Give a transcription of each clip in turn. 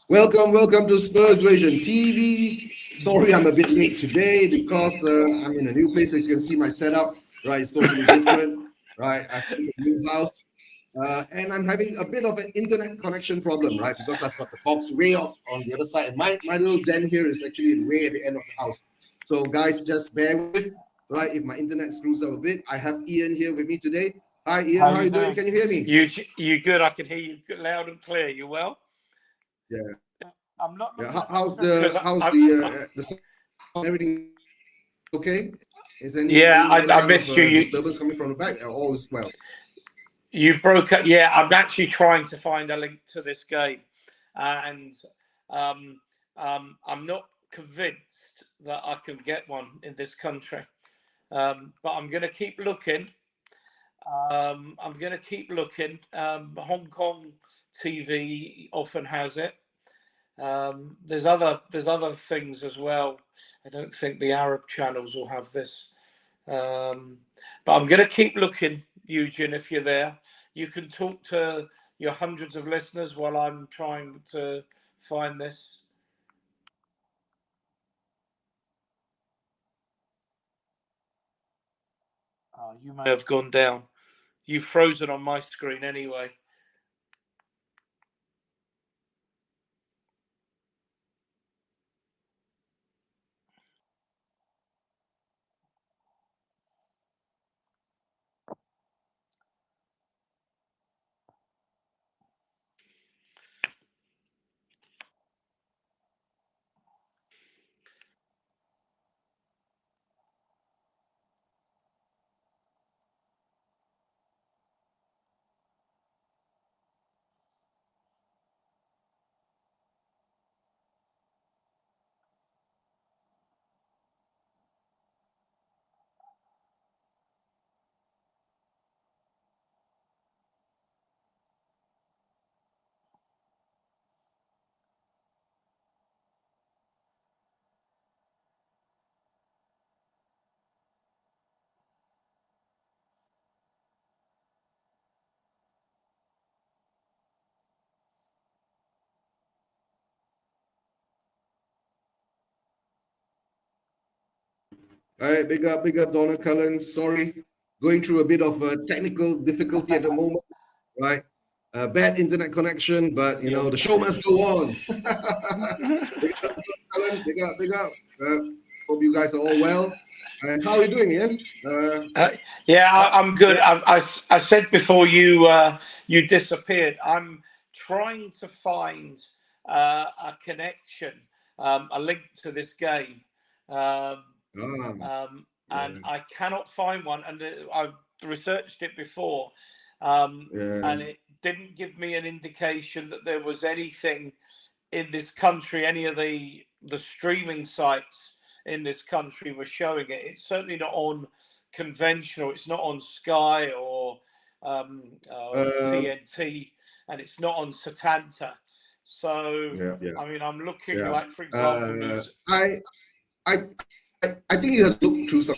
Welcome to Spurs Version TV. Sorry, I'm a bit late today because I'm in a new place. As you can see, my setup, right, is totally different, right? I've got a new house, and I'm having a bit of an internet connection problem, right? Because I've got the box way off on the other side, and my little den here is actually way at the end of the house. So, guys, just bear with, right? If my internet screws up a bit, I have Ian here with me today. Hi, Ian. How are you doing? Can you hear me? You good? I can hear you loud and clear. You well? Yeah. I'm not Yeah. looking at my How's screen because the sound and everything okay? Is yeah, any I kind of missed you. disturbance coming from the back? All is well. You broke up. Yeah, I'm actually trying to find a link to this game, and um, I'm not convinced that I can get one in this country. But I'm going to keep looking. I'm going to keep looking. Hong Kong TV often has it. There's other things as well. I don't think the Arab channels will have this. Um, but I'm going to keep looking, Eugene. If you're there, you can talk to your hundreds of listeners while I'm trying to find this. You may have gone down. You've frozen on my screen anyway. All right, big up, Donna Cullen. Sorry, going through a bit of technical difficulty at the moment, right? Bad internet connection, but the show must go on. Big up, Donna Cullen. Big up. Hope you guys are all well. And how are you doing, Ian? Yeah, Uh, I'm good. I said before you disappeared. I'm trying to find a connection, a link to this game, um, ah, and yeah, I cannot find one. And I've researched it before, yeah. and it didn't give me an indication that there was anything in this country. Any of the streaming sites in this country were showing it. It's certainly not on conventional. It's not on Sky or Um, TNT, and it's not on Satanta. So, yeah, yeah, I mean, I'm looking yeah. like, for example, I think you have to look through some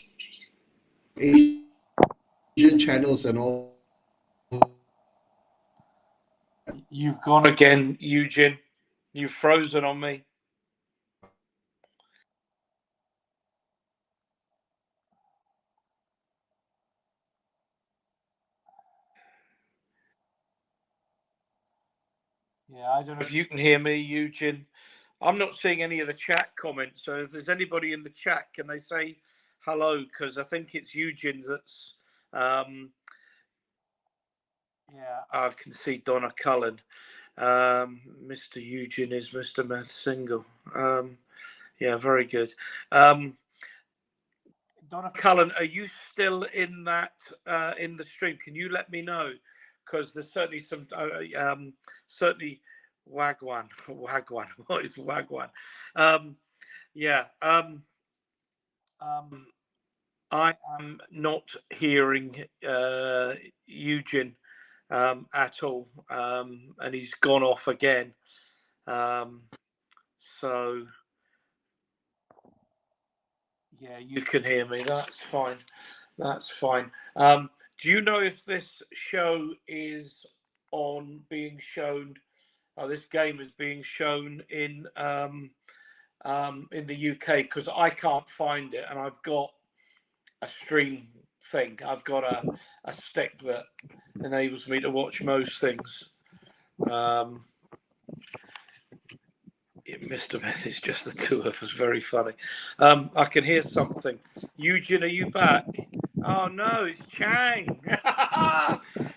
Asian channels and all. You've gone again, Eugene. You've frozen on me. Yeah, I don't know if you can hear me, Eugene. I'm not seeing any of the chat comments. So if there's anybody in the chat, can they say hello? Because I think it's Eugene that's. Um, yeah, I can see Donna Cullen. Mr. Eugene is Mr. Meth Single. Yeah, very good. Um, Donna Cullen, are you still in that in the stream? Can you let me know? Because there's certainly some certainly Wagwan. Wagwan. What is Wagwan? Um, yeah. Um, I am not hearing Eugene at all, and he's gone off again. Um, so yeah, you can hear me. That's fine. That's fine. Do you know if this show is on being shown this game is being shown in the UK, because I can't find it, and I've got a stream thing. I've got a stick that enables me to watch most things. Mr. Meth is just the two of us. Very funny. I can hear something. Eugene, are you back? Oh no, it's Chang.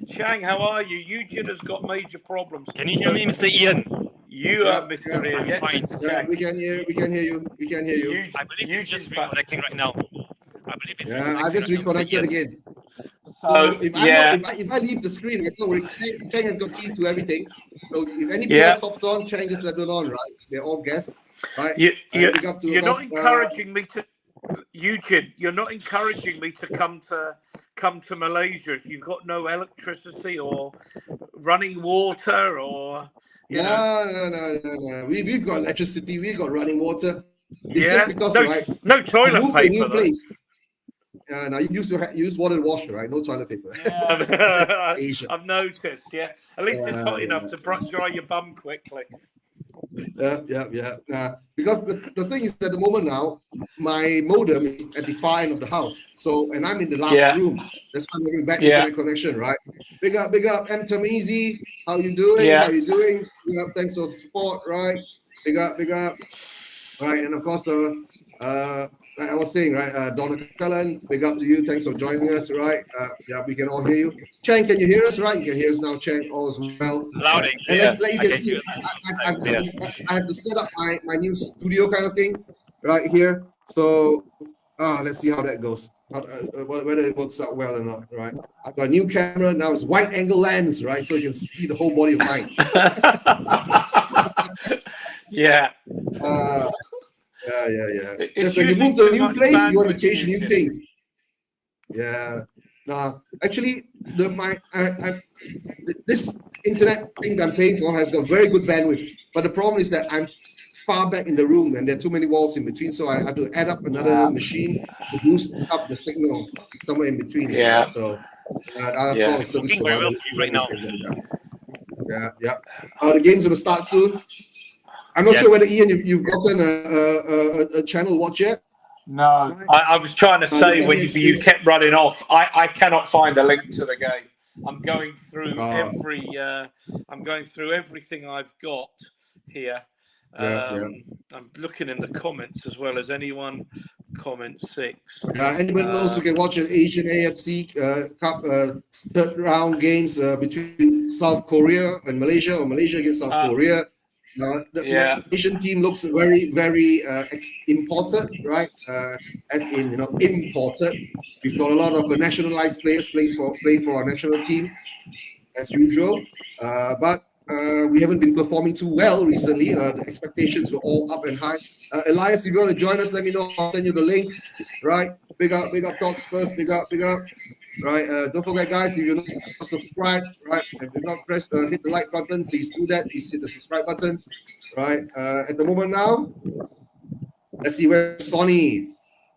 Chang, how are you? Eugene has got major problems. Can you hear me, Mr. Ian? You are Mr. Ian. Yes, fine. Mr. Yeah, Chang. we can hear you. We can hear you. I believe he's Eugene's just back. reconnecting right now. I believe he's I just reconnected again. So if I leave the screen, I know Chang has got key to everything. So if any player pops on, Chang just let it on, right? They're all guests, right? You're not encouraging me to, Eugene. You're not encouraging me to come to Malaysia if you've got no electricity or running water or. No. We've got electricity. We've got running water. It's just because no toilet move paper. To a new place. Now you use water to wash, right? No toilet paper. Yeah, I've noticed. Yeah, at least it's hot enough to dry your bum quickly. Yeah. Because the thing is, at the moment now, my modem is at the far end of the house. So, and I'm in the last room. That's why I'm having bad internet connection, right? Big up, M. Tamizi. How you doing? Yeah. How you doing? Big up, thanks for support, right? Big up. Right, and of course, like I was saying, right, Donna Cullen, big up to you. Thanks for joining us, right? We can all hear you. Chang, can you hear us, right? You can hear us now, Chang, all is well. Loud and clear. And like you can see, I have to set up my new studio kind of thing right here. So, let's see how that goes. Whether it works out well or not, right? I've got a new camera now. It's wide angle lens, right? So you can see the whole body of mine. Yeah. Because when you move to a new place, you want to change new things. Yeah. Now, actually, this internet thing that I'm paying for has got very good bandwidth. But the problem is that I'm far back in the room and there are too many walls in between. So I have to add up another machine to boost up the signal somewhere in between. Yeah. So I'll call a service Working very provider well right now. Yeah. The game's going to start soon. I'm not sure whether Ian, you've gotten a channel watch yet. No, I was trying to say when you kept running off. I cannot find a link to the game. I'm going through everything I've got here. I'm looking in the comments as well as anyone. Comment 6. Anyone else who can watch an Asian AFC Cup third round games between South Korea and Malaysia, or Malaysia against South Korea. The Asian team looks very, very imported, right? As in, imported. We've got a lot of nationalized players playing for our national team, as usual. But we haven't been performing too well recently. The expectations were all up and high. Elias, if you want to join us, let me know. I'll send you the link. Right? Big up, Talk Spurs. Big up. Right? Don't forget, guys, if you're not subscribed, right? If you're not hit the like button, please do that. Please hit the subscribe button. Right? At the moment now, let's see where Sonny.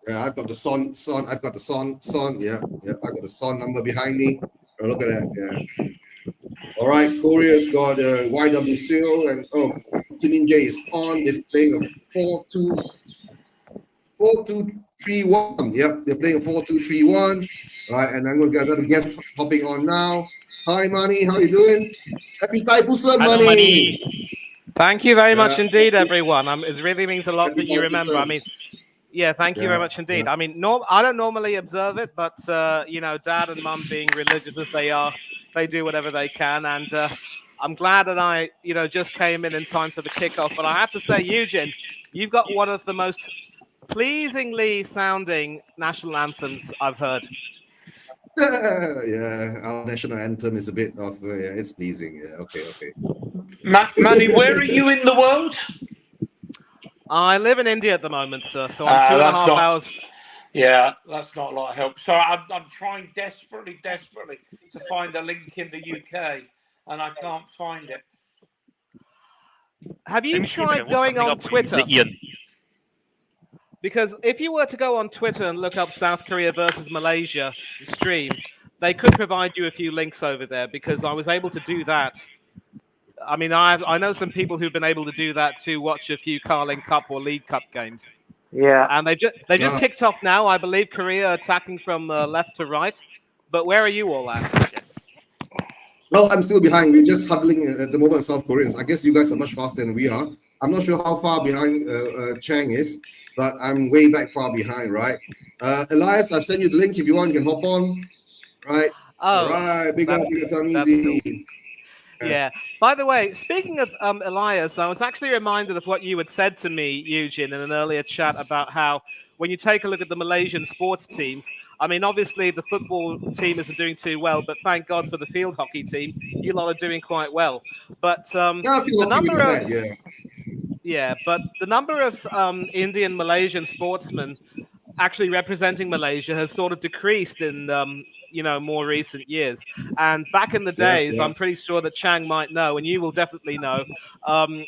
Yeah, I've got the Son. I've got the Son. Yeah. I've got the Son number behind me. Oh, look at that. Yeah. All right, Korea's got YW Seal and Kimin J is on. They're playing a 4-2-3-1. Yep, they're playing a 4-2-3-1. Right, and I'm going to get another guest hopping on now. Hi, Manny, how you doing? Happy Thai Pusa, Manny. Thank you very much indeed, everyone. It really means a lot that you remember. I mean, thank you very much indeed. I mean, I don't normally observe it, but Dad and Mum being religious as they are, they do whatever they can, and I'm glad that I, just came in time for the kickoff. But I have to say, Eugene, you've got one of the most pleasingly sounding national anthems I've heard. Our national anthem is a bit of it's pleasing. Yeah, okay. Manny, where are you in the world? I live in India at the moment, sir. So I'm 2.5 hours. Yeah, that's not a lot of help. So I'm trying desperately to find a link in the UK, and I can't find it. Have you tried going on Twitter? Because if you were to go on Twitter and look up South Korea versus Malaysia stream, they could provide you a few links over there, because I was able to do that I mean, I know some people who've been able to do that to watch a few Carling Cup or League Cup games, Yeah. and they just Ah. kicked off now. I believe Korea attacking from left to right. But where are you all at? Yes. Well, I'm still behind. We're just huddling at the moment, South Koreans. I guess you guys are much faster than we are. I'm not sure how far behind Chang is, but I'm way back far behind, right? Elias, I've sent you the link. If you want, you can hop on, right? All Oh, right, big up, Tom that's Easy. cool. Yeah. By the way, speaking of Elias, I was actually reminded of what you had said to me, Eugene, in an earlier chat about how when you take a look at the Malaysian sports teams, I mean, obviously the football team isn't doing too well, but thank God for the field hockey team. You lot are doing quite well. But Yeah, I feel the lucky we number got of that, yeah. the number of Indian Malaysian sportsmen actually representing Malaysia has sort of decreased in more recent years. And back in the Yeah, days, yeah. I'm pretty sure that Chang might know, and you will definitely know.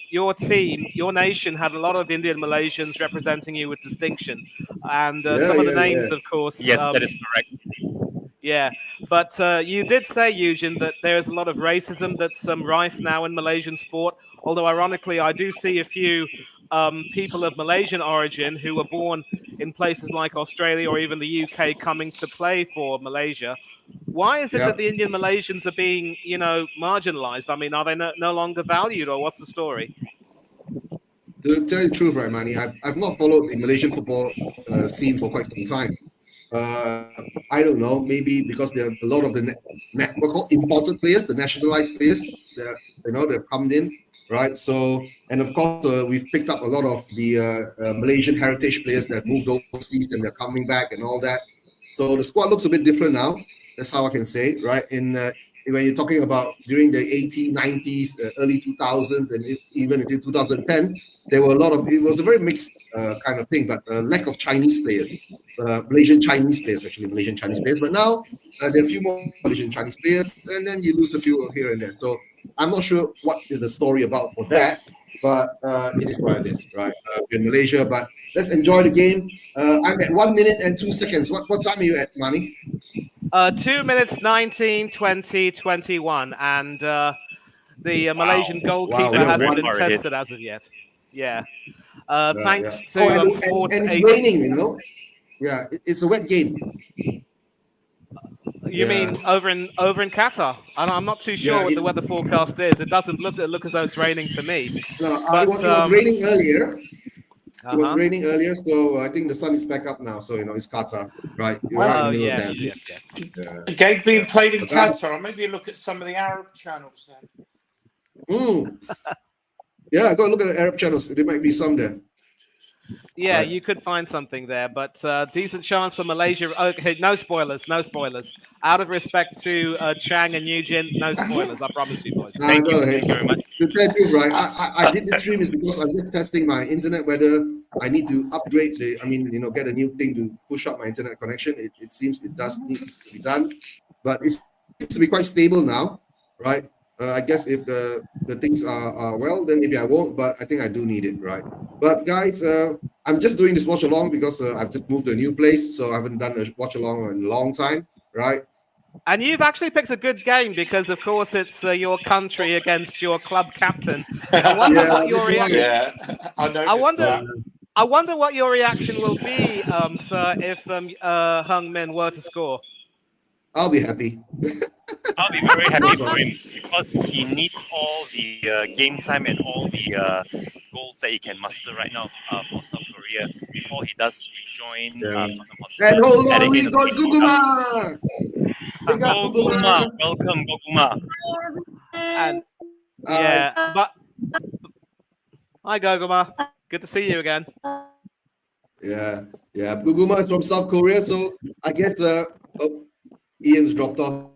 Your team, your nation had a lot of Indian Malaysians representing you with distinction, and Yeah, some of the yeah, names, yeah. of course. Yes, that is correct. Yeah, but you did say, Eugene, that there is a lot of racism that's rife now in Malaysian sport. Although, ironically, I do see a few people of Malaysian origin who were born in places like Australia or even the UK coming to play for Malaysia. Why is it Yeah. that the Indian Malaysians are being, marginalized? I mean, are they no longer valued, or what's the story? To tell you the truth, right, Manny, I've not followed the Malaysian football scene for quite some time. I don't know, maybe because there are a lot of the we're called imported players, the nationalized players, that they've come in, right? So, and of course, we've picked up a lot of the Malaysian heritage players that moved overseas and they're coming back and all that. So the squad looks a bit different now. That's how I can say, right? When you're talking about during the 80s, 90s, early 2000s, and even until 2010, there were a lot of. It was a very mixed kind of thing, but lack of Chinese players. Malaysian Chinese players, actually Malaysian Chinese players. But now there are a few more Malaysian Chinese players, and then you lose a few here and there. So I'm not sure what is the story about for that, but it is what it is, right? In Malaysia, but let's enjoy the game. I'm at 1 minute and 2 seconds. What time are you at, Manny? 2 minutes, 19, 20, 21. And the Malaysian Wow, goalkeeper we are hasn't one. been far ahead. tested as of yet. Yeah. Yeah. Thanks Oh, to and, Sports and it's 8. raining, Yeah, it's a wet game. You mean over in Qatar? I'm not too sure Yeah, what the weather forecast is. It doesn't look as though it's raining to me. no, But it was raining earlier. It was uh-huh. raining earlier, so I think the sun is back up now. So it's Qatar, right? You're Well, right Oh in the middle yes, of that. yes. Yeah. the game being played in But that- Qatar. Maybe look at some of the Arab channels then. Yeah, go look at the Arab channels. There might be some there. Yeah, Right. you could find something there, but decent chance for Malaysia. Okay, no spoilers, no spoilers. Out of respect to Chang and Eugene, no spoilers. I promise you, boys. Thank you. Go ahead. Thank you very much. To tell you, right? I did the stream is because I'm just testing my internet whether I need to upgrade get a new thing to push up my internet connection. It seems it does need to be done, but it seems to be quite stable now, right? I guess if the things are well, then maybe I won't, but I think I do need it, right? But guys, I'm just doing this watch along because I've just moved to a new place, so I haven't done a watch along in a long time, right? And you've actually picked a good game because, of course, it's your country against your club captain. I wonder Yeah, what your reaction. Yeah, I know. I wonder. Uh, I wonder what your reaction will be, sir, if Hung Min were to score. I'll be happy. I'll be very happy for him because he needs all the game time and all the goals that he can muster right now for South Korea before he does rejoin Tottenham Hotspur. And hold at on, the we end of got the World Cup. Guguma. We got Guguma. Welcome, Goguma. And yeah, but hi, Goguma. Good to see you again. Yeah. Guguma is from South Korea, so I guess Ian's dropped off.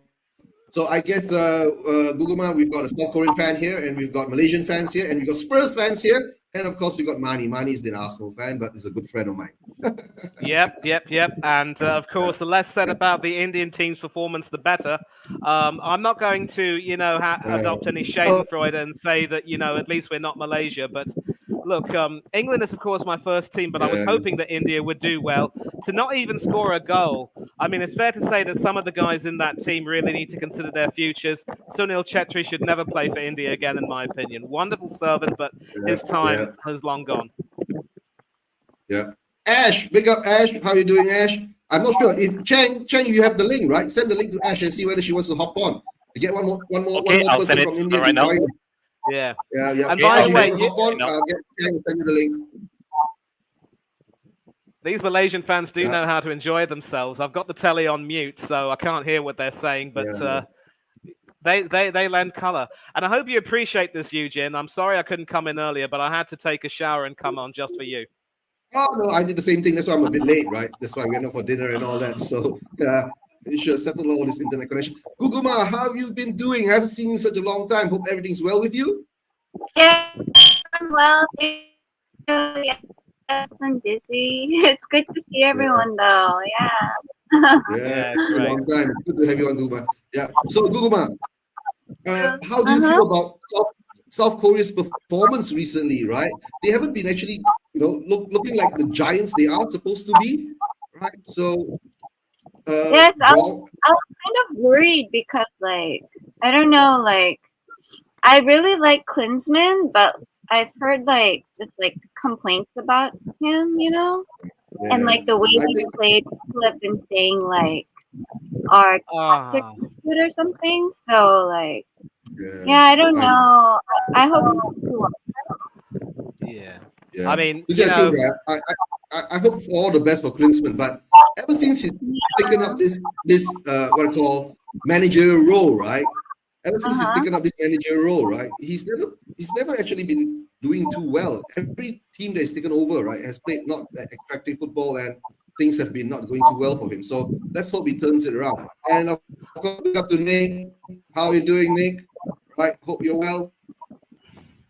So I guess Guguma, we've got a South Korean fan here, and we've got Malaysian fans here, and we've got Spurs fans here, and of course we've got Mani. Mani's an Arsenal fan, but he's a good friend of mine. Yep. And of course, the less said about the Indian team's performance, the better. I'm not going to, adopt any Schadenfreude and say that, at least we're not Malaysia. But look, England is, of course, my first team, but I was hoping that India would do well. To not even score a goal I mean, it's fair to say that some of the guys in that team really need to consider their futures. Sunil Chetri should never play for India again, in my opinion. Wonderful servant, but his time has long gone. Yeah. Ash, big up Ash. How you doing, Ash? I'm not sure if Chang, you have the link, right? Send the link to Ash and see whether she wants to hop on. You get one more I'll send person it from to India her right to now. join. Yeah. Yeah. And by the way, hop on, I'll get Chang to send you the link. these Malaysian fans do know how to enjoy themselves. I've got the telly on mute, so I can't hear what they're saying, but they lend color. And I hope you appreciate this, Eugene. I'm sorry I couldn't come in earlier, but I had to take a shower and come on just for you. Oh no, I did the same thing. That's why I'm a bit late, right? That's why we went out for dinner and all that. So we should settle all this internet connection. Guguma, how have you been doing? I haven't seen you in such a long time. Hope everything's well with you. Yeah, I'm well. Thank you. Yes, I'm busy. It's good to see everyone, though. Yeah. Yeah, great. long time. Good to have you on, Guguma. Yeah. So Guguma, how do you feel about South Korea's performance recently? Right, they haven't been actually, looking like the giants they are supposed to be, right? So, Yes, I was kind of worried because, like, I don't know, like, I really like Klinsmann, but I've heard just complaints about him, and like the way he played. People have been saying like our tactics is good or something. So like, I don't know. I hope. Yeah. I mean, I hope for all the best for Klinsmann, but ever since he's taken up this what I call managerial role, right? Ever since he's taken up this managerial role, right? He's never actually been doing too well. Every team that he's taken over, right, has played not attractive football, and things have been not going too well for him. So let's hope he turns it around. And of course, up to Nick. How are you doing, Nick? Right, hope you're well.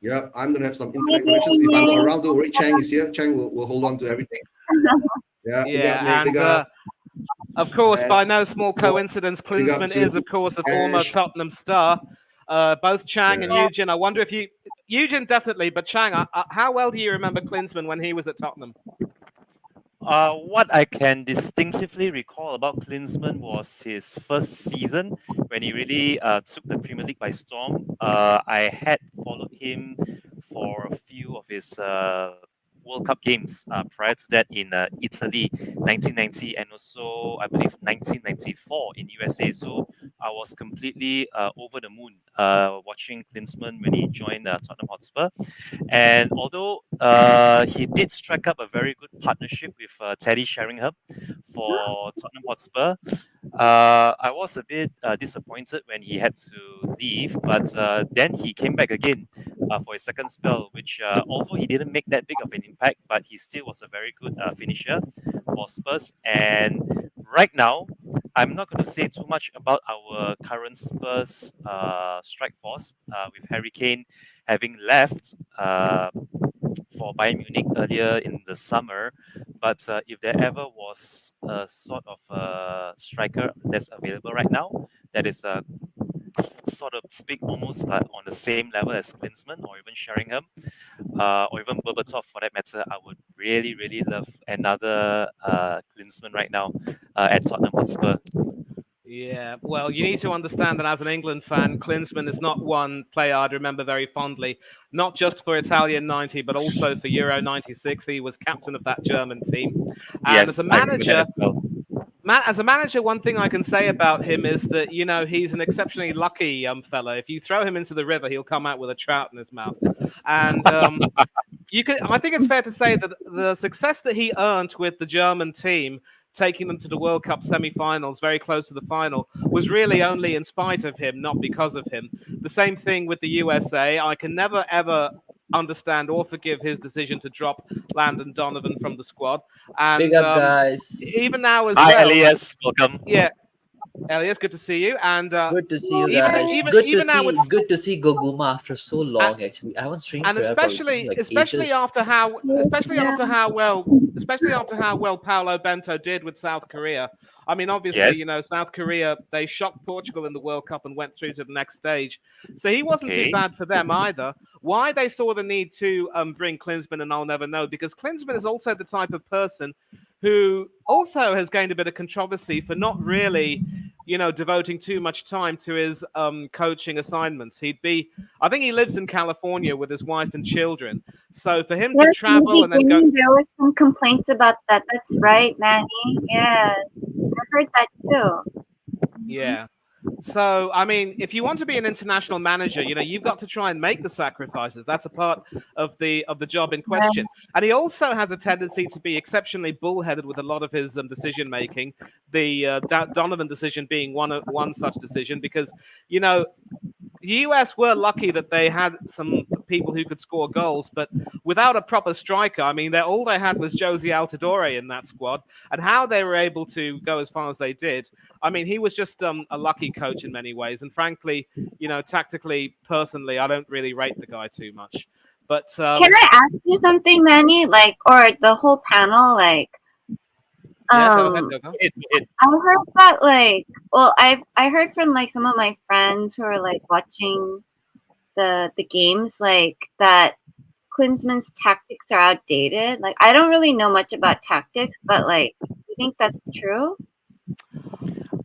Yeah, I'm gonna have some internet connections. If I'm not around, don't worry. Chang is here. Chang will hold on to everything. Yeah, of course, by no small coincidence, Klinsmann is, of course, a former Tottenham star. Both Chang and Eugene. I wonder if Eugene definitely, but Chang, how well do you remember Klinsmann when he was at Tottenham? What I can distinctively recall about Klinsmann was his first season when he really took the Premier League by storm. I had followed him for a few of his World Cup games prior to that in Italy, 1990, and also I believe 1994 in USA. So I was completely over the moon watching Klinsmann when he joined Tottenham Hotspur. And although he did strike up a very good partnership with Teddy Sheringham for Tottenham Hotspur, I was a bit disappointed when he had to leave, but then he came back again for his second spell, which although he didn't make that big of an impact, but he still was a very good finisher for Spurs. And right now, I'm not going to say too much about our current Spurs strike force with Harry Kane having left for Bayern Munich earlier in the summer. But if there ever was a sort of striker that's available right now, that is sort of speak almost like on the same level as Klinsmann or even Sheringham, or even Berbatov for that matter, I would really, really love another Klinsmann right now at Tottenham Hotspur. Yeah, well, you need to understand that as an England fan, Klinsmann is not one player I'd remember very fondly, not just for Italian 90, but also for Euro 96. He was captain of that German team. And Yes, as a manager, one thing I can say about him is that, he's an exceptionally lucky young fella. If you throw him into the river, he'll come out with a trout in his mouth. And I think it's fair to say that the success that he earned with the German team, taking them to the World Cup semi-finals, very close to the final, was really only in spite of him, not because of him. The same thing with the USA. I can never, ever understand or forgive his decision to drop Landon Donovan from the squad. And big up, guys. even now as Hi, well. Elias. Welcome. Yeah. Elias, good to see you. And good to see you guys. Good to see Goguma after so long. Actually, I haven't streamed forever. And especially after how well Paulo Bento did with South Korea. I mean, obviously, South Korea, they shocked Portugal in the World Cup and went through to the next stage. So he wasn't too bad for them either. Why they saw the need to bring Klinsmann, and I'll never know, because Klinsmann is also the type of person who also has gained a bit of controversy for not really, devoting too much time to his coaching assignments. I think he lives in California with his wife and children. So for him to travel and then go, there were some complaints about that. That's right, Manny. Yeah, I heard that too. Yeah. So, I mean, if you want to be an international manager, you've got to try and make the sacrifices. That's a part of the job in question. And he also has a tendency to be exceptionally bullheaded with a lot of his decision making. The Donovan decision being one such decision, because the US were lucky that they had some people who could score goals, but without a proper striker, I mean, all they had was Josie Altidore in that squad, and how they were able to go as far as they did. I mean, he was just a lucky coach in many ways, and frankly, tactically, personally, I don't really rate the guy too much. But can I ask you something, Manny? Like, or the whole panel, like. Yeah, go ahead, go. I heard that, like, well, I heard from like some of my friends who are like watching the games, like that Klinsmann's tactics are outdated. Like, I don't really know much about tactics, but like, do you think that's true?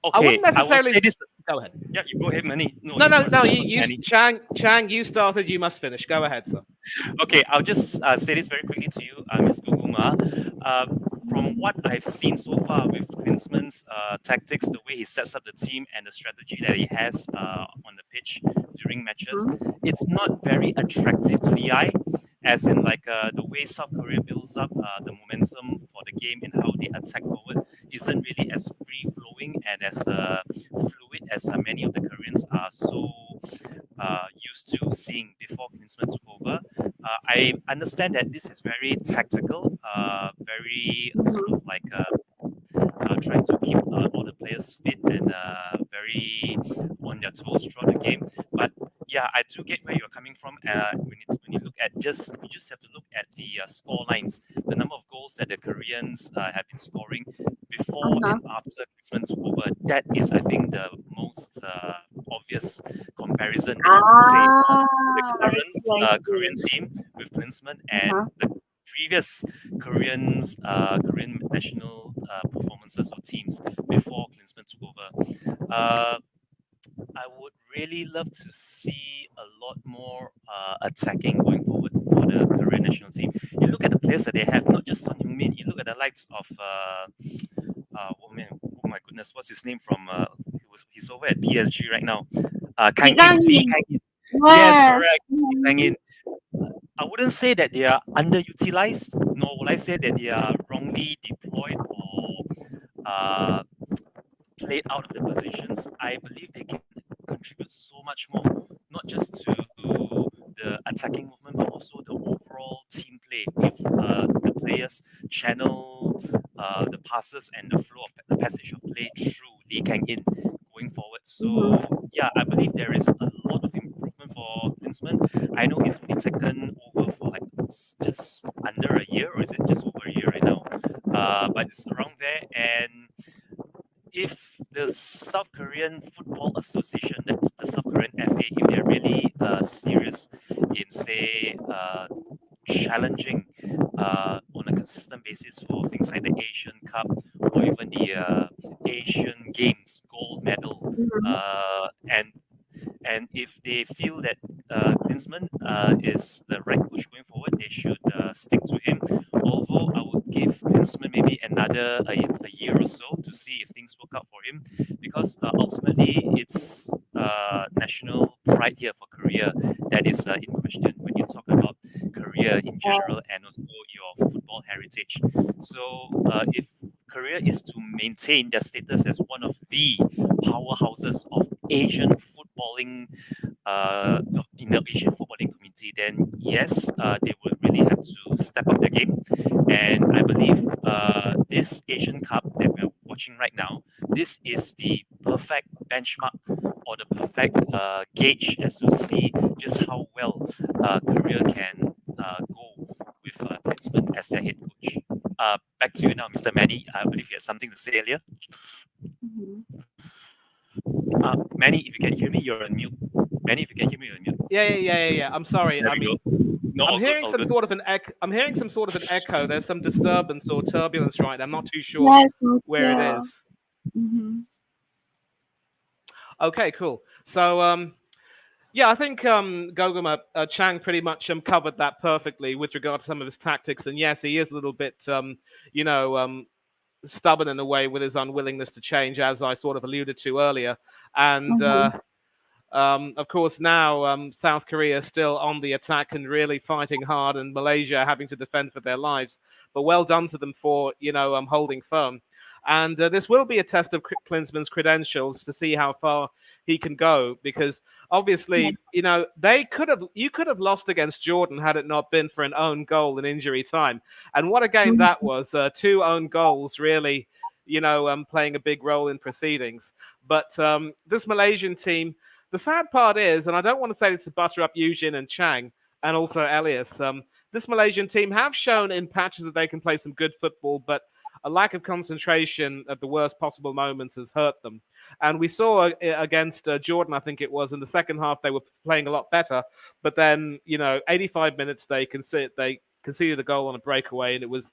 Okay, I wouldn't necessarily. say this. Go ahead. Yeah, you go ahead, Manny. No. You Chang, you started. You must finish. Go ahead, sir. Okay, I'll just say this very quickly to you, Ms. Guguma. From what I've seen so far with Klinsmann's tactics, the way he sets up the team and the strategy that he has on the pitch during matches, it's not very attractive to the eye, as in like the way South Korea builds up the momentum for the game and how they attack forward isn't really as free-flowing and as fluid as many of the Koreans are so used to seeing before Klinsmann took over. I understand that this is very tactical, very sort of like trying to keep all the players fit and very on their toes throughout the game. But yeah, I do get where you're coming from. When you look at you just have to look at the score lines, the number of goals that the Koreans have been scoring before and after Klinsmann took over. That is, I think, the most obvious comparison that I would say the current Korean team with Klinsmann and the previous Korean national performances or teams before Klinsmann took over. I would really love to see a lot more attacking going forward for the Korean national team. You look at the players that they have, not just Son Heung-min. You look at the likes of oh my goodness, what's his name from? He's over at PSG right now. Kang In. Yes, correct. Kang In. I wouldn't say that they are underutilized, nor will I say that they are wrongly deployed or played out of their positions. I believe they can contribute so much more, not just to the attacking movement, but also the overall team play. If the players channel the passes and the flow of the passage of play through Lee Kang-in going forward. So yeah, I believe there is a lot of improvement for Klinsmann. I know he's only taken over for like just under a year, or is it just over a year right now? But it's around there. And if the South Korean Football Association, that's the South Korean FA, if they're really serious in, say, challenging on a consistent basis for things like the Asian Cup or even the Asian Games gold medal, and if they feel that Klinsmann is the right coach going forward, they should stick to him. Although I would give Klinsmann maybe another a year or so to see if things work out for him, because ultimately it's national pride here for Korea that is in question when you talk about Korea in general and also your football heritage. So if Korea is to maintain their status as one of the powerhouses of Asian footballing in the Asian footballing community, then yes, they would really have to step up their game. And I believe this Asian Cup that we're watching right now, this is the perfect benchmark or the perfect gauge as to see just how well Korea can go with Klinsmann as their head coach. Back to you now, Mr. Manny. I believe you had something to say earlier. Manny, if you can hear me, you're on mute. Manny, if you can hear me, you're on mute. Yeah. I'm sorry. There we go. No, I'm hearing some sort of an echo. I'm hearing some sort of an echo. There's some disturbance or turbulence, right? I'm not too sure where it is. Mm-hmm. Okay, cool. So, yeah, I think Goguma Chang pretty much covered that perfectly with regard to some of his tactics. And yes, he is a little bit, stubborn in a way with his unwillingness to change, as I sort of alluded to earlier. And of course, now South Korea still on the attack and really fighting hard, and Malaysia having to defend for their lives. But well done to them for holding firm. And this will be a test of Klinsmann's credentials to see how far he can go, because obviously, you could have lost against Jordan had it not been for an own goal in injury time. And what a game that was! 2 own goals, really, playing a big role in proceedings. But this Malaysian team, the sad part is, and I don't want to say this to butter up Eugene and Chang and also Elias, this Malaysian team have shown in patches that they can play some good football, but a lack of concentration at the worst possible moments has hurt them. And we saw against Jordan, I think it was, in the second half, they were playing a lot better. But then, 85 minutes, they conceded a goal on a breakaway, and it was,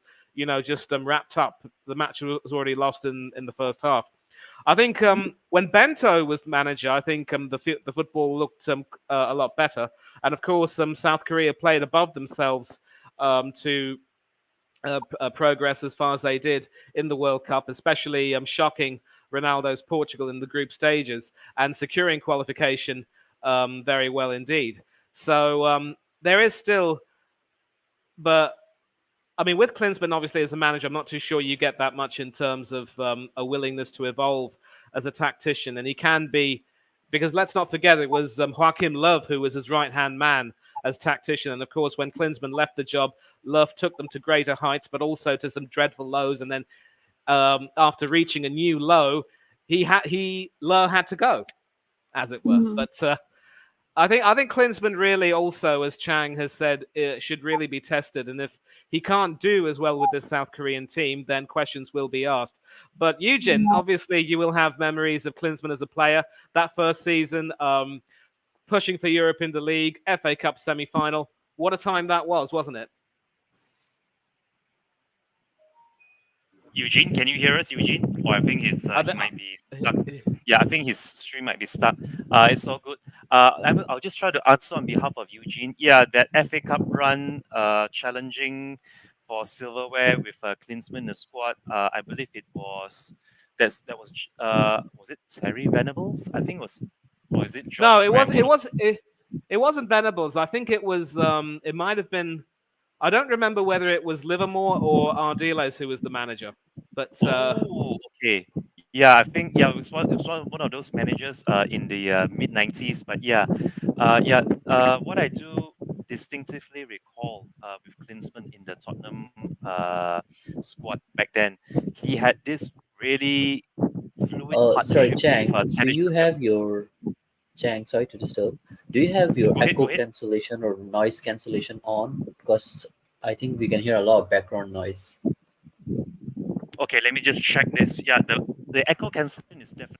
just wrapped up. The match was already lost in the first half. I think when Bento was manager, I think the football looked a lot better. And of course, South Korea played above themselves to progress as far as they did in the World Cup, especially shocking Ronaldo's Portugal in the group stages and securing qualification very well indeed. So there is still, but I mean, with Klinsmann, obviously, as a manager, I'm not too sure you get that much in terms of a willingness to evolve as a tactician. And he can be, because let's not forget, it was Joachim Löw who was his right-hand man as tactician. And of course, when Klinsmann left the job, Löw took them to greater heights, but also to some dreadful lows. And then after reaching a new low, Löw had to go, as it were. But I think Klinsmann really also, as Chang has said, should really be tested. And if he can't do as well with this South Korean team, then questions will be asked. But Eugene, obviously, you will have memories of Klinsmann as a player. That first season, pushing for Europe in the league, FA Cup semi-final. What a time that was, wasn't it? Eugene, can you hear us, Eugene? Or I think he might be stuck. Yeah, I think his stream might be stuck. It's all good. I'll just try to answer on behalf of Eugene. Yeah, that FA Cup run, challenging for silverware with Klinsmann in the squad. I believe it was was it Terry Venables? I think it was. Or is it John? No, it wasn't Venables. I think it was. It might have been. I don't remember whether it was Livermore or Ardiles who was the manager. But okay. Yeah, I think it was one of those managers in the mid-90s. But what I do distinctively recall with Klinsmann in the Tottenham squad back then, he had this really fluid partnership. Sorry, Chang. With, do you have your Chang? Sorry to disturb. Do you have your echo cancellation or noise cancellation on? Because I think we can hear a lot of background noise. Okay, let me just check this. Yeah, the echo cancellation is definitely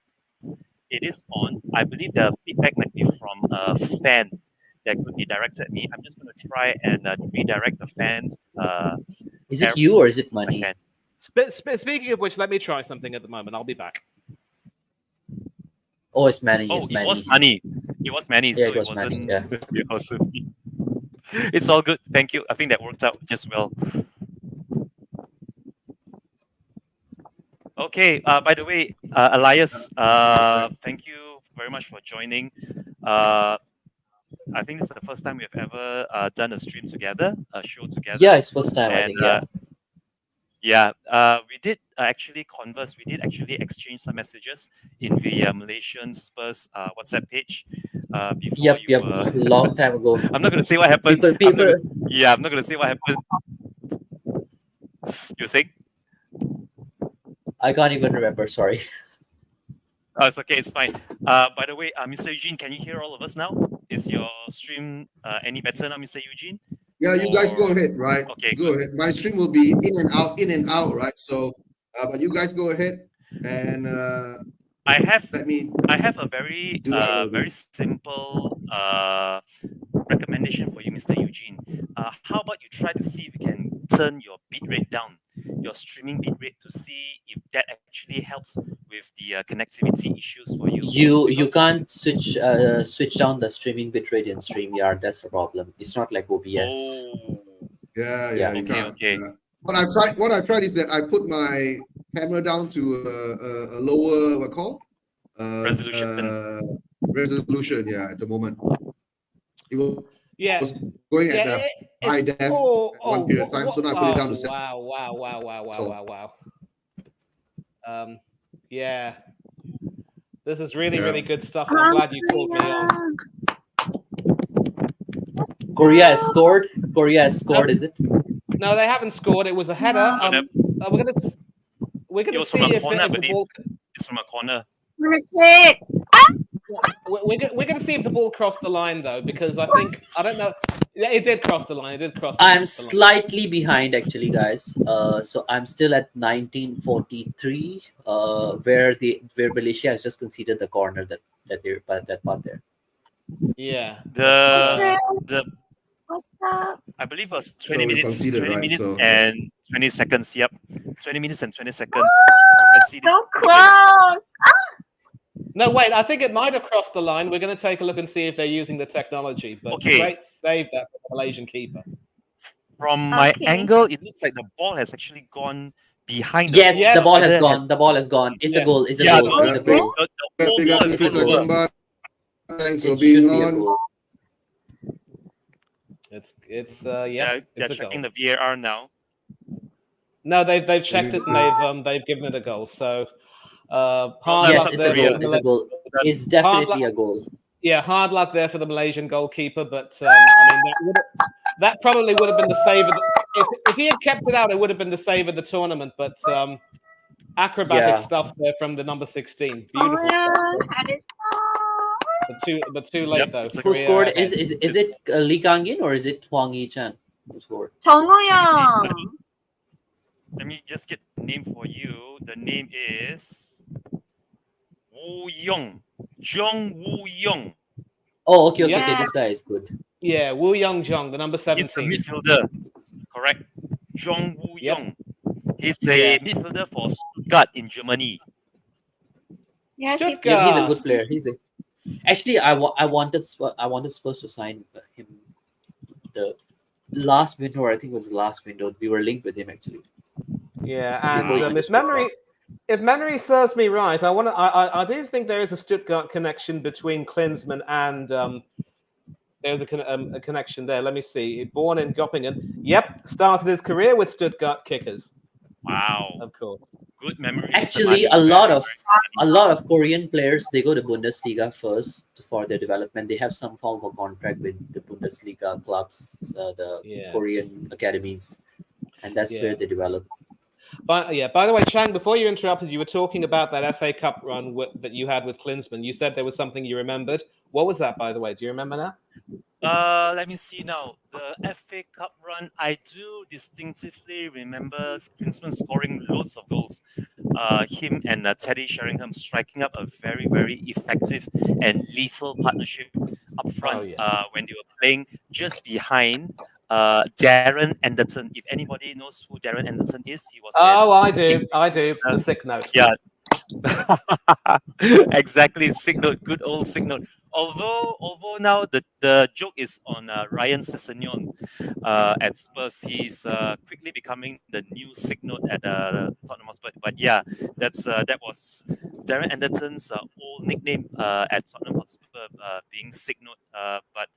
on. I believe the feedback might be from a fan that could be directed at me. I'm just going to try and redirect the fans. Is it you or is it Money? Speaking of which, let me try something at the moment. I'll be back. Oh, it's Manny. Oh, it was Manny. It was Manny, yeah, so it wasn't. Yeah. It wasn't me. It's all good. Thank you. I think that worked out just well. Okay. By the way, Elias, thank you very much for joining. I think this is the first time we've ever done a stream together, a show together. Yeah, it's first time. I think. Yeah. We did actually converse. We did actually exchange some messages in the Malaysian Spurs WhatsApp page. Before yep. Long time ago. I'm not going to say what happened. People. I'm not going to say what happened. You saying? I can't even remember. Sorry. Oh, it's okay. It's fine. By the way, Mr. Eugene, can you hear all of us now? Is your stream any better now, Mr. Eugene? Yeah, you guys go ahead, right? Okay, go ahead. My stream will be in and out, right? So, but you guys go ahead and I have a very simple recommendation for you, Mr. Eugene. How about you try to see if you can turn your bitrate down, your streaming bitrate, to see if that actually helps with the connectivity issues for you. You can't switch down the streaming bitrate in StreamYard. That's the problem. It's not like OBS. Oh, Yeah, Yeah. you okay, can't. okay. Yeah. What I've tried is that I put my camera down to a lower resolution. Yeah, at the moment. It was Yeah. going Yeah, at the high def at one period of time, so now I put it down to 7. Wow. Yeah. This is really, Yeah. really good stuff. I'm glad you called me on. Korea has scored. Is it? No, they haven't scored. It was a header. We're It gonna was see from a if corner, I the believe. ball. It's from a corner. We're gonna see if the ball crossed the line though, because I don't know. Yeah, it did cross the line. I'm slightly behind actually, guys. So I'm still at 1943, where Malaysia has just conceded the corner that part there. Yeah. The What's up? I believe it was So 20 we minutes, conceded, 20 right? minutes So and 20 seconds. Yep, 20 minutes and 20 seconds. Let's see. So close. No, wait. I think it might have crossed the line. We're going to take a look and see if they're using the technology. But Okay. great save that for the Malaysian keeper. From my Okay. angle, it looks like the ball has actually gone behind. Yes, Yes. the ball has gone. The ball has gone. It's a goal. It's a Yeah, goal. the- It's a goal. The whole ball has Chris gone over. Agamba, thanks for It being should be a on. goal. It's They're it's a checking goal. the VAR now. No, they've checked it and they've given it a goal. So hard Yes, Yes, luck it's there a for goal. the It's a goal. It's definitely a goal. Yeah, hard luck there for the Malaysian goalkeeper, but I mean that probably would have been the save of if he had kept it out, it would have been the save of the tournament. But acrobatic stuff there from the number 16. Beautiful. But too late Yep, though. it's a Who goal. scored? Is it Lee Kang-in or is it Hwang Yi-chan who scored? 정우영. Let me just get the name for you. The name is Woo Young. Jung Woo Young. Oh, okay. Yeah. This guy is good. Yeah, Woo Young Jung, the number He's a 17. midfielder. Correct. Jung Woo Yep. Young. He's a midfielder for Stuttgart in Germany. Yes, Good he- Yeah, he's a God. good player. Actually, I wanted Spurs to sign him the last window. I think it was the last window. We were linked with him actually. Yeah, Before he and just went if memory serves me right, I do think there is a Stuttgart connection between Klinsmann and there's a connection there. Let me see. Born in Göppingen. Yep, started his career with Stuttgart Kickers, Wow. of course. Good memory. Actually, a lot of Korean players, they go to Bundesliga first for their development. They have some form of contract with the Bundesliga clubs, the Korean academies, and that's where they develop. By the way, Chang, before you interrupted, you were talking about that FA Cup run that you had with Klinsmann. You said there was something you remembered. What was that, by the way? Do you remember now? Let me see now. The FA Cup run, I do distinctively remember Klinsmann scoring loads of goals. Him and Teddy Sheringham striking up a very, very effective and lethal partnership up front when they were playing just behind Darren Anderton. If anybody knows who Darren Anderton is, he was. I do. The sick note. Yeah. Exactly, sick note. Good old sick note. Although now the joke is on Ryan Sessegnon at Spurs. He's quickly becoming the new sick note at Tottenham Hotspur. But yeah, that was Darren Anderton's old nickname at Tottenham Hotspur, being sick note. But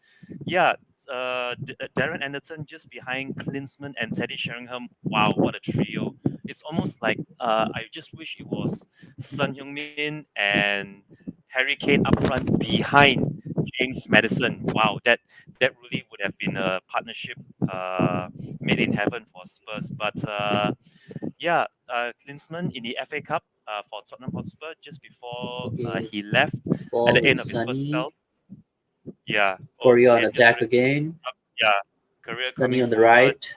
yeah, Darren Anderton just behind Klinsmann and Teddy Sheringham. Wow, what a trio! It's almost like I just wish it was Son Heung-min and Harry Kane up front behind James Maddison. Wow, that really would have been a partnership made in heaven for Spurs. But Klinsmann in the FA Cup for Tottenham Hotspur just before he left at the end of his first spell. Yeah. Korea on attack again. Yeah. Korea Sonny coming on the forward. right.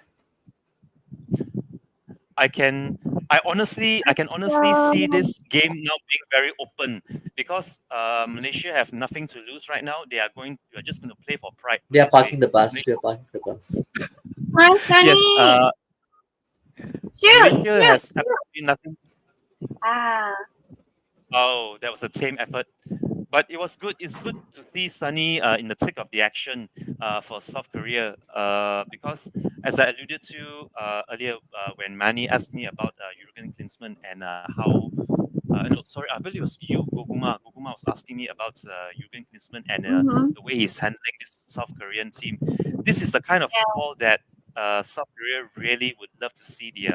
I can honestly see this game now being very open because Malaysia have nothing to lose right now. They are just going to play for pride. They are this way. parking the bus. We are parking the bus. Come on, Sonny. Yes. Shoot, Malaysia has absolutely nothing. Ah. Oh, that was a tame effort. But it was good. It's good to see Sonny in the thick of the action for South Korea because, as I alluded to earlier when Manny asked me about Jurgen Klinsmann and how, no, sorry, I believe it was you, Goguma. Goguma was asking me about Jurgen Klinsmann and the way he's handling this South Korean team. This is the kind of football that South Korea really would love to see the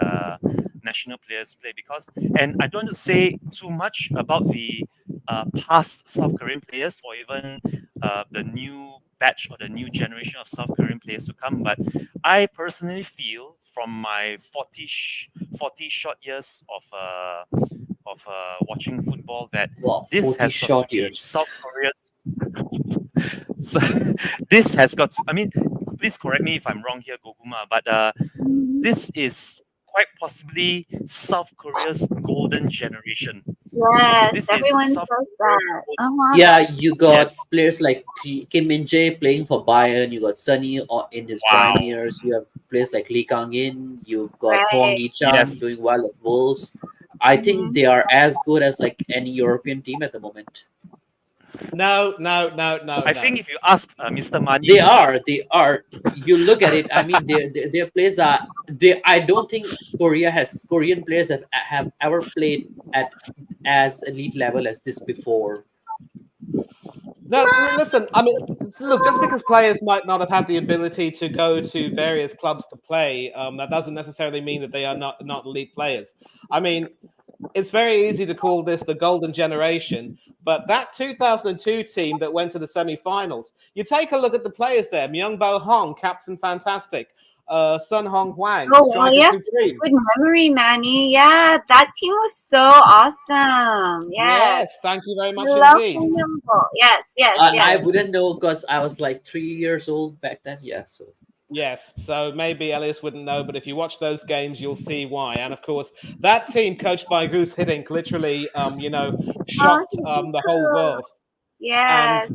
national players play because, and I don't want to say too much about the past South Korean players or even the new batch or the new generation of South Korean players to come, but I personally feel from my 40 short years of watching football that this has got to be South Korea's. So this has got to, I mean, please correct me if I'm wrong here, Goguma, but this is quite possibly South Korea's golden generation. Yes, everyone says that. Yeah, you got players like Kim Min-jae playing for Bayern. You got Sonny in his prime years. You have players like Lee Kang-in. You've got Hwang Hee-chan doing well at Wolves. I think they are as good as like any European team at the moment. No. I think if you ask Mr. Mani, they are. You look at it. I mean, their players are. I don't think Korean players have ever played at as elite level as this before. No, listen. I mean, look. Just because players might not have had the ability to go to various clubs to play, that doesn't necessarily mean that they are not elite players. I mean, it's very easy to call this the golden generation, but that 2002 team that went to the semi-finals, you take a look at the players there. Myung-Bo Hong, Captain Fantastic. Sun Hong Hwang. Oh, yes, good memory, Manny. Yeah, that team was so awesome. Yes, thank you very much indeed. Yes. I wouldn't know because I was like 3 years old back then. Yeah, so. Yes, so maybe Elias wouldn't know, but if you watch those games, you'll see why. And of course, that team coached by Guus Hiddink literally, shocked the whole world. Yes.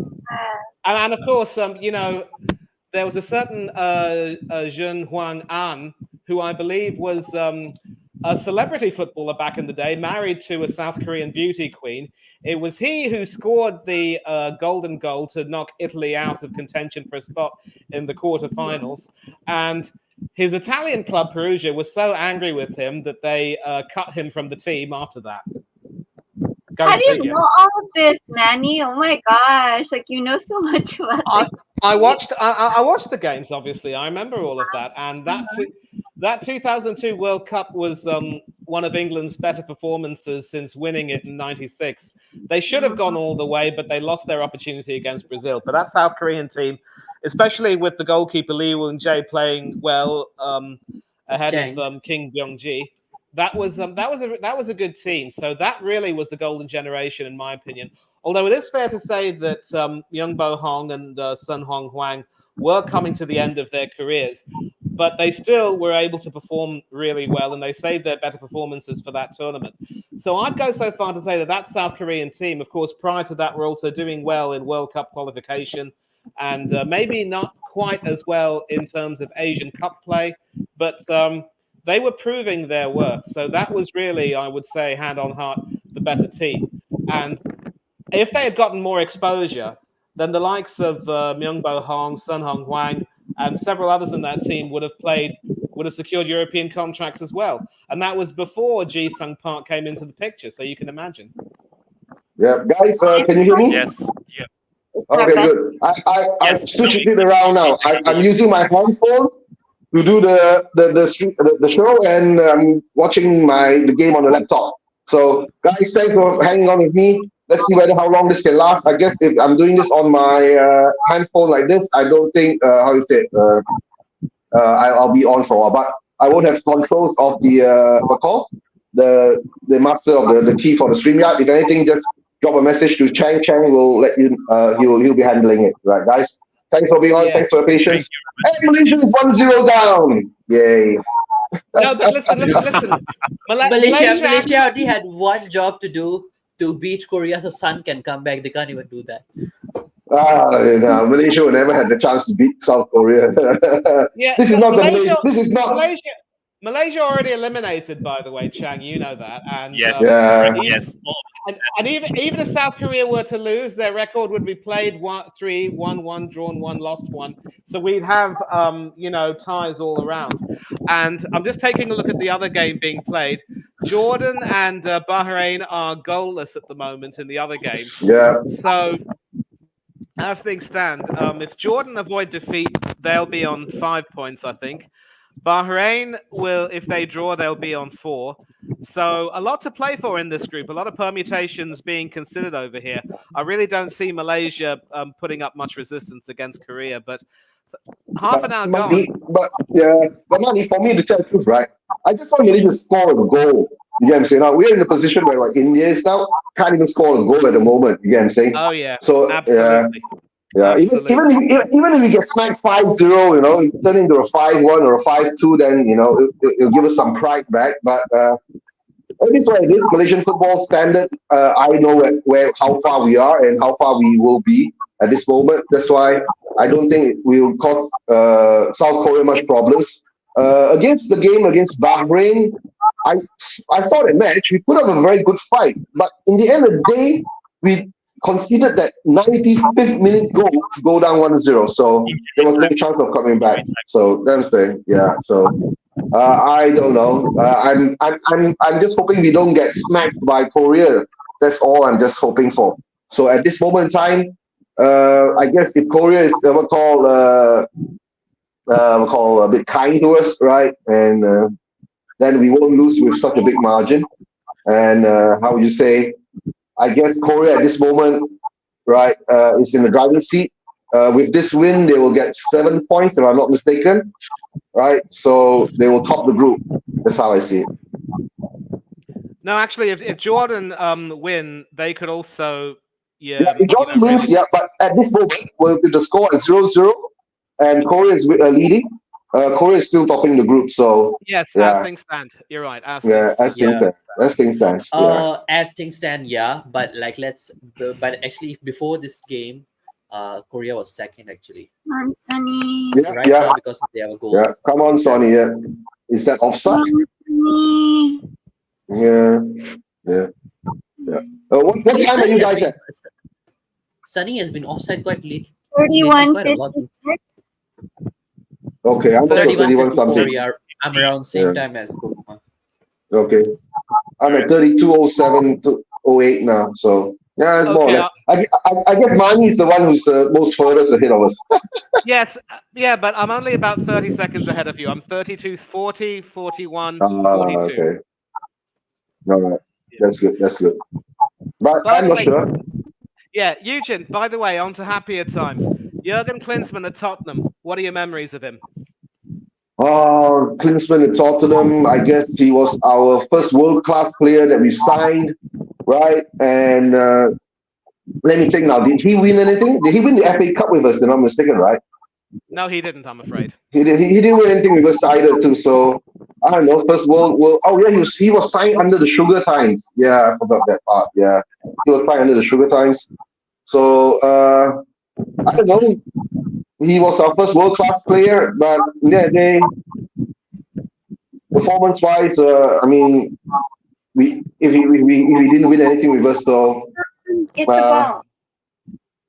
And of course, there was a certain Jun Hwang An, who I believe was a celebrity footballer back in the day, married to a South Korean beauty queen. It was he who scored the golden goal to knock Italy out of contention for a spot in the quarterfinals. And his Italian club, Perugia, was so angry with him that they cut him from the team after that. How do you know all of this, Manny? Oh my gosh! Like you know so much about this. I watched the games. Obviously, I remember all of that. And that 2002 World Cup was one of England's better performances since winning it in '96. They should have gone all the way, but they lost their opportunity against Brazil. But that South Korean team, especially with the goalkeeper Lee Woon-jae playing well ahead of Kim Byung-ji. That was a good team. So that really was the golden generation, in my opinion. Although it is fair to say that Myung-Bo Hong and Sun Hong Hwang were coming to the end of their careers, but they still were able to perform really well, and they saved their better performances for that tournament. So I'd go so far to say that South Korean team, of course, prior to that, were also doing well in World Cup qualification, and maybe not quite as well in terms of Asian Cup play, but they were proving their worth. So that was really, I would say, hand on heart, the better team. And if they had gotten more exposure, then the likes of Myung-Bo Hong, Sun Hong Hwang, and several others in that team would have secured European contracts as well. And that was before Ji-Sung Park came into the picture, so you can imagine. Yeah, guys, can you hear me? Yes. Yeah. Okay, good. I switched it around now. I'm using my handphone to do the show, and I'm watching the game on the laptop. So, guys, thanks for hanging on with me. Let's see how long this can last. I guess if I'm doing this on my handphone like this, I don't think I'll be on for a while. But I won't have controls of the master of the key for the StreamYard. If anything, just drop a message to Chang. Chang will let you. He'll be handling it. Right, guys. Thanks for being on. Thanks for your patience. And Malaysia is 1-0 down. Yay. No, but listen. Malaysia already had one job to do to beat Korea, so Sun can come back. They can't even do that. Malaysia will never have the chance to beat South Korea. Yeah, This is not Malaysia, the This is not. Malaysia already eliminated, by the way, Chang. You know that. And Yes. Yeah. Yes. and even if South Korea were to lose, their record would be played 3, 1, drawn 1, lost 1. So we'd have ties all around. And I'm just taking a look at the other game being played. Jordan and Bahrain are goalless at the moment in the other game. Yeah. So as things stand, if Jordan avoid defeat, they'll be on 5 points, I think. Bahrain will, if they draw, they'll be on 4. So a lot to play for in this group. A lot of permutations being considered over here. I really don't see Malaysia putting up much resistance against Korea, but half an hour gone. But Manny, for me to tell the truth, right? I just want Malaysia to score a goal. You get what I'm saying? Now we're in the position where like India is now can't even score a goal at the moment. You get what I'm saying? Oh yeah. So absolutely. Yeah, even if we get smacked 5-0, turn into a 5-1 or a 5-2, then it'll give us some pride back. But it is what it is. Malaysian football standard. I know how far we are and how far we will be at this moment. That's why I don't think we will cause South Korea much problems. Against the game against Bahrain, I saw that match. We put up a very good fight, but in the end of the day, we conceded that 95th minute goal to go down 1-0. So there was no chance of coming back. So that's the yeah. So I don't know. I'm just hoping we don't get smacked by Korea. That's all I'm just hoping for. So at this moment in time, I guess if Korea is ever called a bit kind to us, right, and then we won't lose with such a big margin. And how would you say? I guess Korea at this moment, right, is in the driving seat. With this win, they will get 7 points, if I'm not mistaken, right? So they will top the group. That's how I see it. No, actually, if Jordan win, they could also if Jordan wins, but at this moment, with the score at 0-0, and Korea is leading, Korea is still topping the group. So yes, as things stand, you're right. As things stand. As things stand, yeah. But but actually, before this game, Korea was second actually. Come on, Sonny. Now because they have a goal. Yeah, come on, Sonny. Yeah, is that offside? Yeah. What time are you guys at? Sunny has been offside quite late. 31:56. Okay, I'm 31 something. I'm around same time as Kuruma. Okay, I'm at 32:07 to 08 now. So yeah, it's more or less. I guess Mani is the one who's most furthest ahead of us. Yes, but I'm only about 30 seconds ahead of you. I'm 32:40, 41, 42. Okay. All right, that's good. But I'm not sure. Yeah, Eugene, by the way, on to happier times. Jurgen Klinsmann at Tottenham. What are your memories of him? Klinsmann at Tottenham, I guess he was our first world-class player that we signed, right? And let me think now, did he win anything? Did he win the FA Cup with us, if I'm not mistaken, right? No, he didn't, I'm afraid. He didn't win anything with us either, too. So, I don't know, first world. Oh, yeah, he was signed under the Sugar Times. Yeah, I forgot that part. Yeah, he was signed under the Sugar Times. So, I don't know. He was our first world-class player, but performance-wise, I mean, if he didn't win anything with us, so get the ball.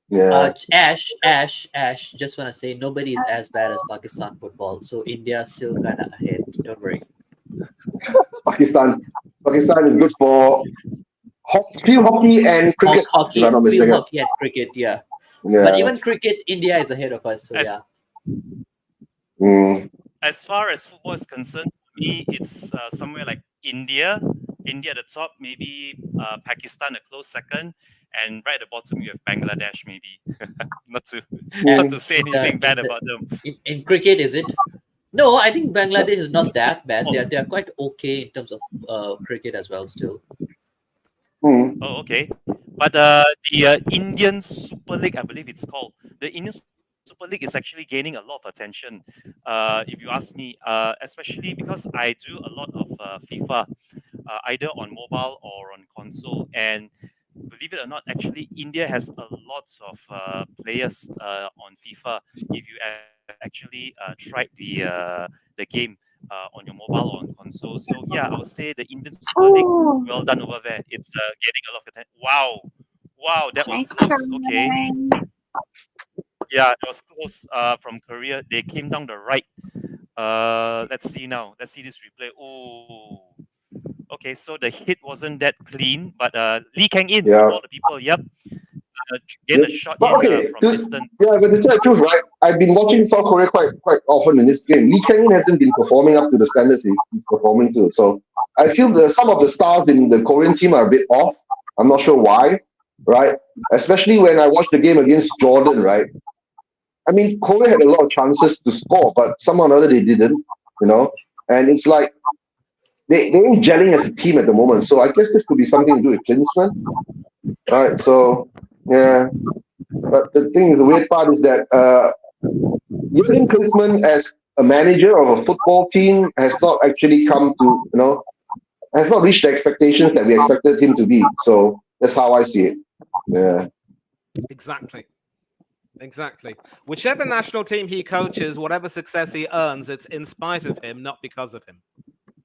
Yeah. Ash, just want to say nobody is as bad as Pakistan football, so India still kind of ahead. Don't worry. Pakistan is good for field hockey and cricket. Field hockey and cricket, yeah. But even cricket, India is ahead of us. So As far as football is concerned, for me, it's somewhere like India at the top, maybe Pakistan a close second, and right at the bottom you have Bangladesh. Maybe not to say anything bad about them. In cricket, is it? No, I think Bangladesh is not that bad. They are quite okay in terms of cricket as well. Still. Oh, okay. But the Indian Super League, I believe it's called the Indian Super League is actually gaining a lot of attention. If you ask me, especially because I do a lot of FIFA, either on mobile or on console, and believe it or not, actually India has a lot of players on FIFA. If you actually tried the game on your mobile or on console, so yeah, I would say the Indian Super League, Oh, well done over there. It's getting a lot of attention. Wow, that was nice close. Okay, try. yeah, it was close. From Korea, they came down the right. Let's see now. Let's see this replay. Oh, okay. So the hit wasn't that clean, but Lee Kang in Yeah. of all the people. Yep. Get a shot But in okay, from distance. yeah, but to tell the truth, right? I've been watching South Korea quite often in this game. Lee Kang-in hasn't been performing up to the standards he's performing to. So I feel some of the stars in the Korean team are a bit off. I'm not sure why, right? Especially when I watched the game against Jordan, right? I mean, Korea had a lot of chances to score, but somehow or other they didn't, you know? And it's like they ain't gelling as a team at the moment. So I guess this could be something to do with Klinsmann. Right, so yeah. But the thing is, the weird part is that Jürgen Klinsmann as a manager of a football team has not actually come to, has not reached the expectations that we expected him to be. So that's how I see it. Yeah. Exactly. Whichever national team he coaches, whatever success he earns, it's in spite of him, not because of him.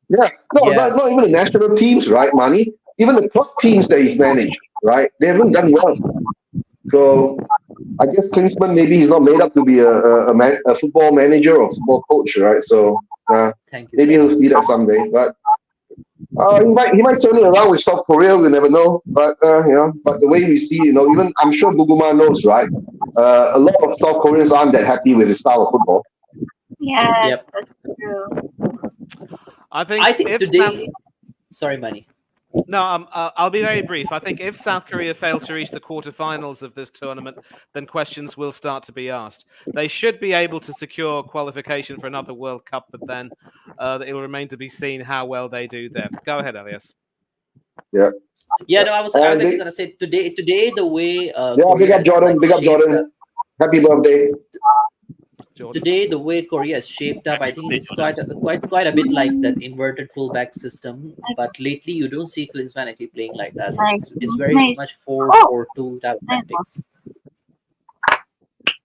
Yeah. No, not even the national teams, right, Manny? Even the club teams that he's managed, right? They haven't done well. So I guess Klinsmann, maybe he's not made up to be a football manager or football coach, right? So maybe he'll see that someday. But he might turn it around with South Korea. We never know. But but the way we see, even I'm sure Guguma knows, right? A lot of South Koreans aren't that happy with his style of football. Yes, that's true. I think today. Sorry, Manny. No, I'll be very brief. I think if South Korea fails to reach the quarterfinals of this tournament, then questions will start to be asked. They should be able to secure qualification for another World Cup, but then it will remain to be seen how well they do there. Go ahead, Elias. Yeah. Yeah, no, I was actually gonna say today the way big up Jordan, big up Jordan. Happy birthday. Today, the way Korea is shaped up, I think it's quite a bit like that inverted fullback system. But lately, you don't see Klinsmann actually playing like that. It's very much 4-4-2 type of tactics.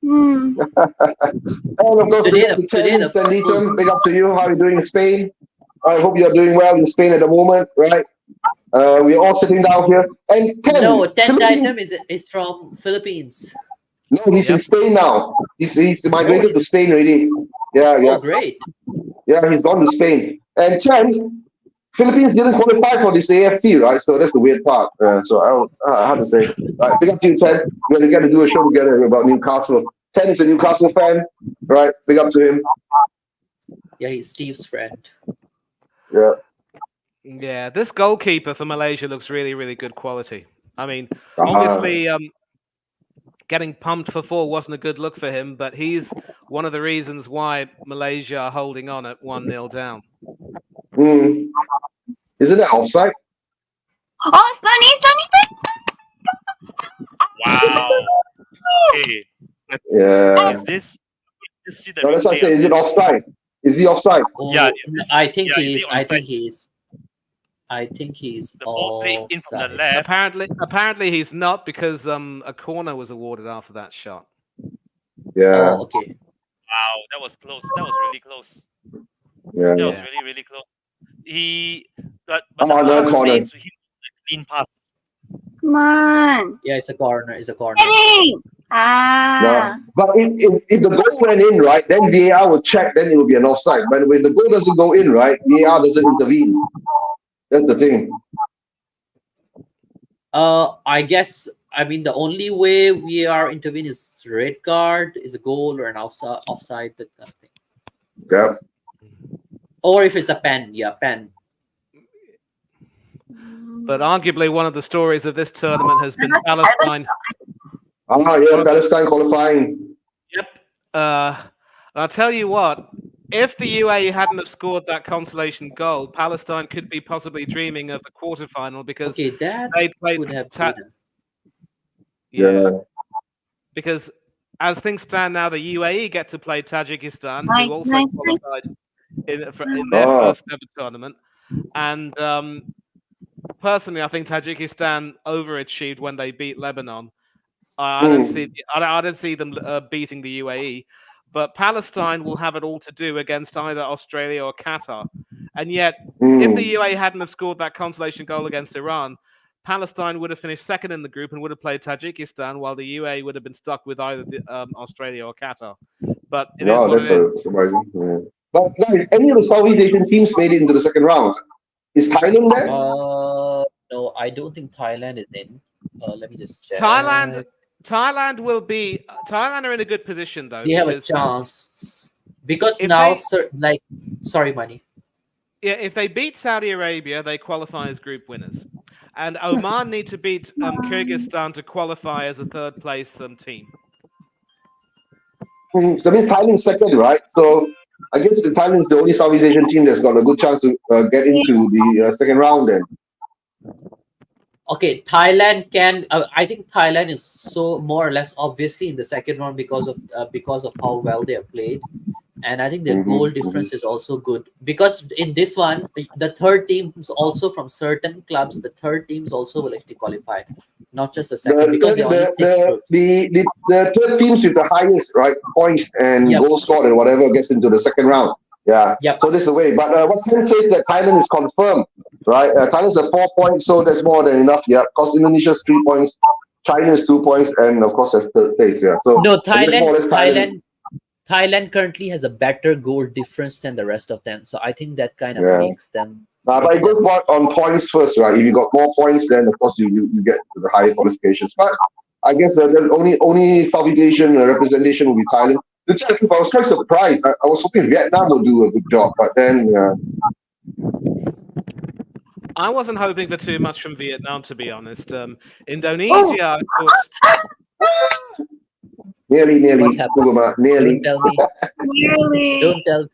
And of course, big up to you. How are you doing in Spain? I hope you are doing well in Spain at the moment, right? We're all sitting down here. And 10 item is from Philippines. No, he's in Spain now. He's migrated to Spain already. Yeah. Oh, great. Yeah, he's gone to Spain. And 10, Philippines didn't qualify for this AFC, right? So that's the weird part. So I don't how to say. Right, big up to you, 10. We're going to do a show together about Newcastle. 10 is a Newcastle fan, right? Big up to him. Yeah, he's Steve's friend. Yeah. Yeah, this goalkeeper for Malaysia looks really, really good quality. I mean, obviously, getting pumped for 4 wasn't a good look for him, but he's one of the reasons why Malaysia are holding on at 1-0 down. Isn't that offside? Oh, Sonny! Wow. Hey. Yeah. Is this? No, that's what I say. Is it offside? Is he offside? Oh, yeah. I think he is. I think he's the ball played in from the left. Apparently he's not, because a corner was awarded after that shot. Yeah. Oh, okay. Wow, that was close. That was really close. Yeah. That was really, really close. But no the corner. pass to him was a clean pass. Come on. Yeah, it's a corner. It's a corner. Kidding. No. But if the goal went in, right, then VAR will check, then it will be an offside. But when the goal doesn't go in, right, VAR doesn't intervene. That's the thing. I guess, the only way we are intervene is red card, is a goal or an offside, that kind of thing. Yeah. Or if it's a pen, pen. But arguably one of the stories of this tournament has been Palestine. Palestine qualifying. Yep. I'll tell you what, if the UAE hadn't have scored that consolation goal, Palestine could be possibly dreaming of the quarterfinal, because that they played would have yeah. Because as things stand now, the UAE get to play Tajikistan, Nice, who also nice, qualified in their first ever tournament. And personally, I think Tajikistan overachieved when they beat Lebanon. I don't see them beating the UAE, but Palestine will have it all to do against either Australia or Qatar. And yet, if the UAE hadn't have scored that consolation goal against Iran, Palestine would have finished second in the group and would have played Tajikistan, while the UAE would have been stuck with either Australia or Qatar. But it is what that's it is. surprising. Yeah. But guys, any of the Southeast Asian teams made it into the second round? Is Thailand there? No, I don't think Thailand is in. Let me just check. Thailand will be. Thailand are in a good position though. They have a chance because now, sorry, Mani. Yeah, if they beat Saudi Arabia, they qualify as group winners, and Oman need to beat Kyrgyzstan to qualify as a third place team. So that means Thailand's second, right? So I guess Thailand is the only Southeast Asian team that's got a good chance to get into the second round then. Okay, Thailand can. I think Thailand is so more or less obviously in the second round because of how well they have played, and I think their goal difference is also good because in this one, the third teams also from certain clubs, the third teams also will actually qualify, not just the second because there are only 6 groups. The third teams with the highest points and goal scored and whatever gets into the second round. Yeah. Yep. So this is the way. But what Chen says that Thailand is confirmed, right? Thailand's at 4 points, so that's more than enough. Yeah. Because Indonesia's 3 points, China is 2 points, and of course that's third place. Yeah. So no, Thailand currently has a better goal difference than the rest of them. So I think that kind of makes them. But it goes on points first, right? If you got more points, then of course you get to the higher qualifications. But I guess there's only Southeast Asian representation will be Thailand. I was quite surprised. I was hoping Vietnam would do a good job, but then I wasn't hoping for too much from Vietnam, to be honest. Indonesia, I thought. Nearly. What happened? Nearly. Don't tell me. Nearly. Don't tell.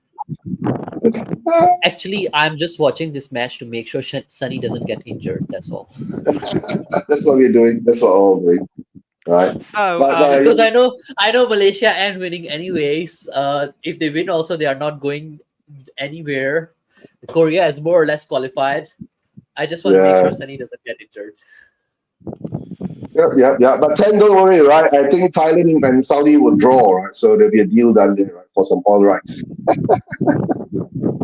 Actually, I'm just watching this match to make sure Sonny doesn't get injured. That's all. That's what we're doing. That's what we're all doing. Right. So, because I know Malaysia and winning anyways. If they win, also they are not going anywhere. Korea is more or less qualified. I just want to make sure Sonny doesn't get injured. Yeah. But don't worry, right? I think Thailand and Saudi will draw, right? So there'll be a deal done there, right, for some oil rights.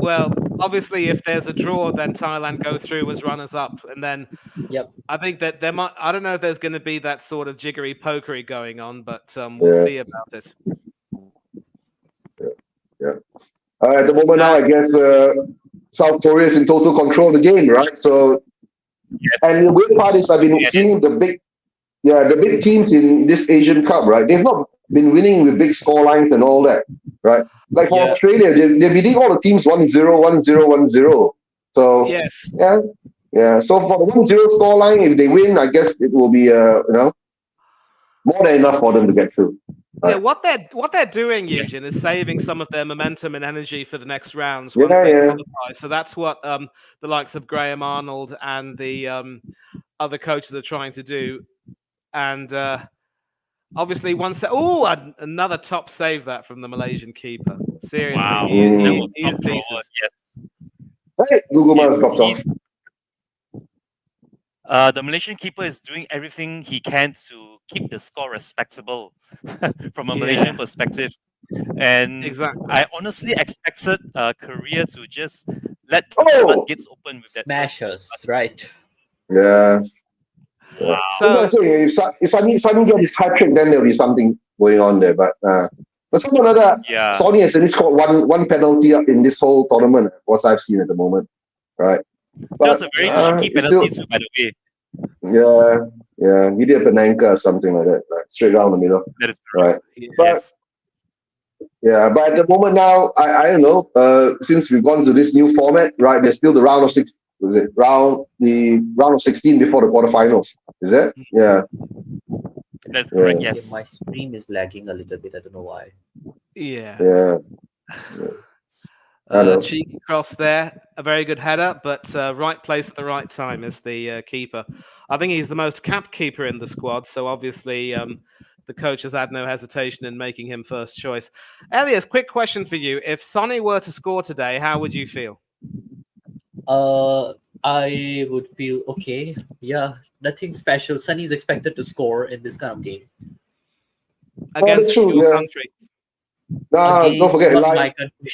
Well, obviously, if there's a draw, then Thailand go through as runners-up, and then I think that there might. I don't know if there's going to be that sort of jiggery pokery going on, but we'll see about it. Yeah. At the moment now, I guess South Korea is in total control of the game, right? So, and the weird part is I've been seeing the big teams in this Asian Cup, right? They've not been winning with big score lines and all that, right? Like for Australia, they're beating all the teams 1-0, 1-0, 1-0. So So for the 1-0 score line, if they win, I guess it will be more than enough for them to get through. Yeah, what they're doing, Eugene, is saving some of their momentum and energy for the next rounds once they qualify. So that's what the likes of Graham Arnold and the other coaches are trying to do. And obviously, another top save that from the Malaysian keeper. Seriously, wow. He is decent. Yes. Hey, Google dropped off. The Malaysian keeper is doing everything he can to keep the score respectable from a Malaysian perspective. And I honestly expected Korea to just let the floodgates open with that. Smash right? Yeah. Wow. So I'm saying, if Sonny get his Hattrick, then there'll be something going on there. But someone like that, Sonny has only scored one penalty in this whole tournament, what I've seen at the moment. Right. That was a very cheeky penalty too, by the way. Yeah. He did a Penanka or something like that, right? Straight down the middle. That is right. Yes. But at the moment now, I don't know. Since we've gone to this new format, right? There's still the round of 6. Was it round of 16 before the quarterfinals? Is it? Yeah. That's correct. Yes. My stream is lagging a little bit. I don't know why. Yeah. Cheeky cross there, a very good header, but right place at the right time is the keeper. I think he's the most capped keeper in the squad, so obviously the coach has had no hesitation in making him first choice. Elias, quick question for you. If Sonny were to score today, how would you feel? I would feel okay. Yeah, nothing special. Sonny's expected to score in this kind of game. Against your country. Don't forget, my country.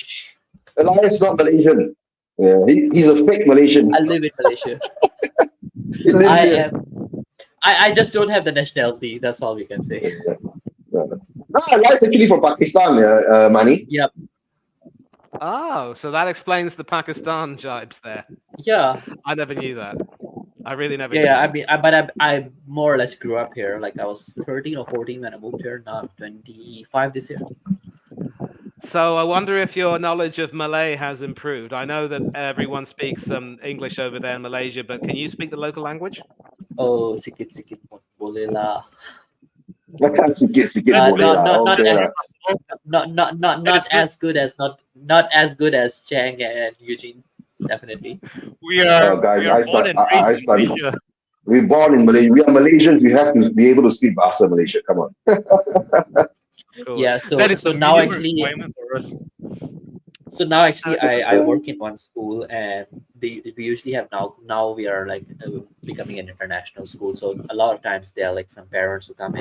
Elias is not Malaysian. Yeah, he's a fake Malaysian. I live in Malaysia. I just don't have the nationality. That's all we can say. No, Elias actually from Pakistan, Mani. Yep. Oh, so that explains the Pakistan jibes there. Yeah. I never knew that. I really never. Yeah, I more or less grew up here. Like I was 13 or 14 when I moved here. Now I'm 25 this year. So I wonder if your knowledge of Malay has improved. I know that everyone speaks English over there in Malaysia, but can you speak the local language? Oh, sikit-sikit boleh lah. Sikit-sikit not as good as Chang and Eugene. Definitely. We are born and raised in Malaysia. We're born in Malaysia. We are Malaysians. We have to be able to speak Bahasa Malaysia. Come on. Yeah. So that is so the now minimum actually. requirement for us. So now actually I work in one school, and we usually have now we are like becoming an international school. So a lot of times there are like some parents who come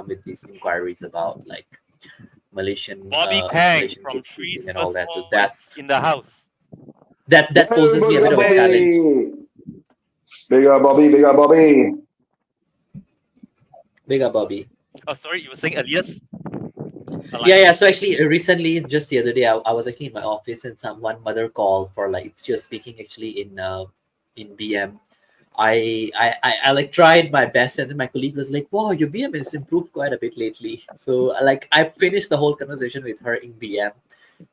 with these inquiries about like Malaysian Bobby Tang Malaysian from kids Three and all that. So Sisters that's in the house. that poses me a bit of a challenge. Bigger Bobby. Bigger Bobby. Oh, sorry, you were saying Elias? Yeah. So actually, recently, just the other day, I was actually in my office, and one mother called for like she was speaking actually in BM. I like tried my best, and then my colleague was like, "Wow, your BM has improved quite a bit lately." So like I finished the whole conversation with her in BM,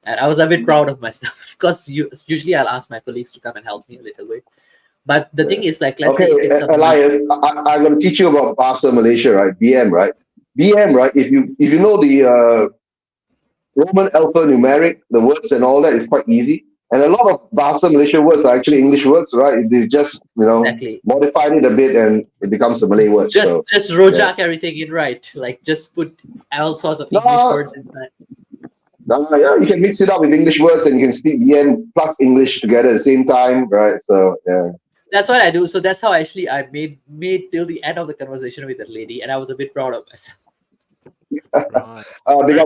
and I was a bit proud of myself because usually I'll ask my colleagues to come and help me a little bit. But the thing is, like, let's say if it's Elias, I'm going to teach you about Bahasa Malaysia, right? BM, right? BM, right? If you know the Roman alphanumeric, the words and all that is quite easy. And a lot of Bahasa Malaysia words are actually English words, right? They just modified it a bit and it becomes a Malay word. Just rojak everything in right, like just put all sorts of English words inside. Yeah, you can mix it up with English words and you can speak BM plus English together at the same time, right? So yeah. That's what I do. So that's how actually I made till the end of the conversation with that lady, and I was a bit proud of myself. Big up,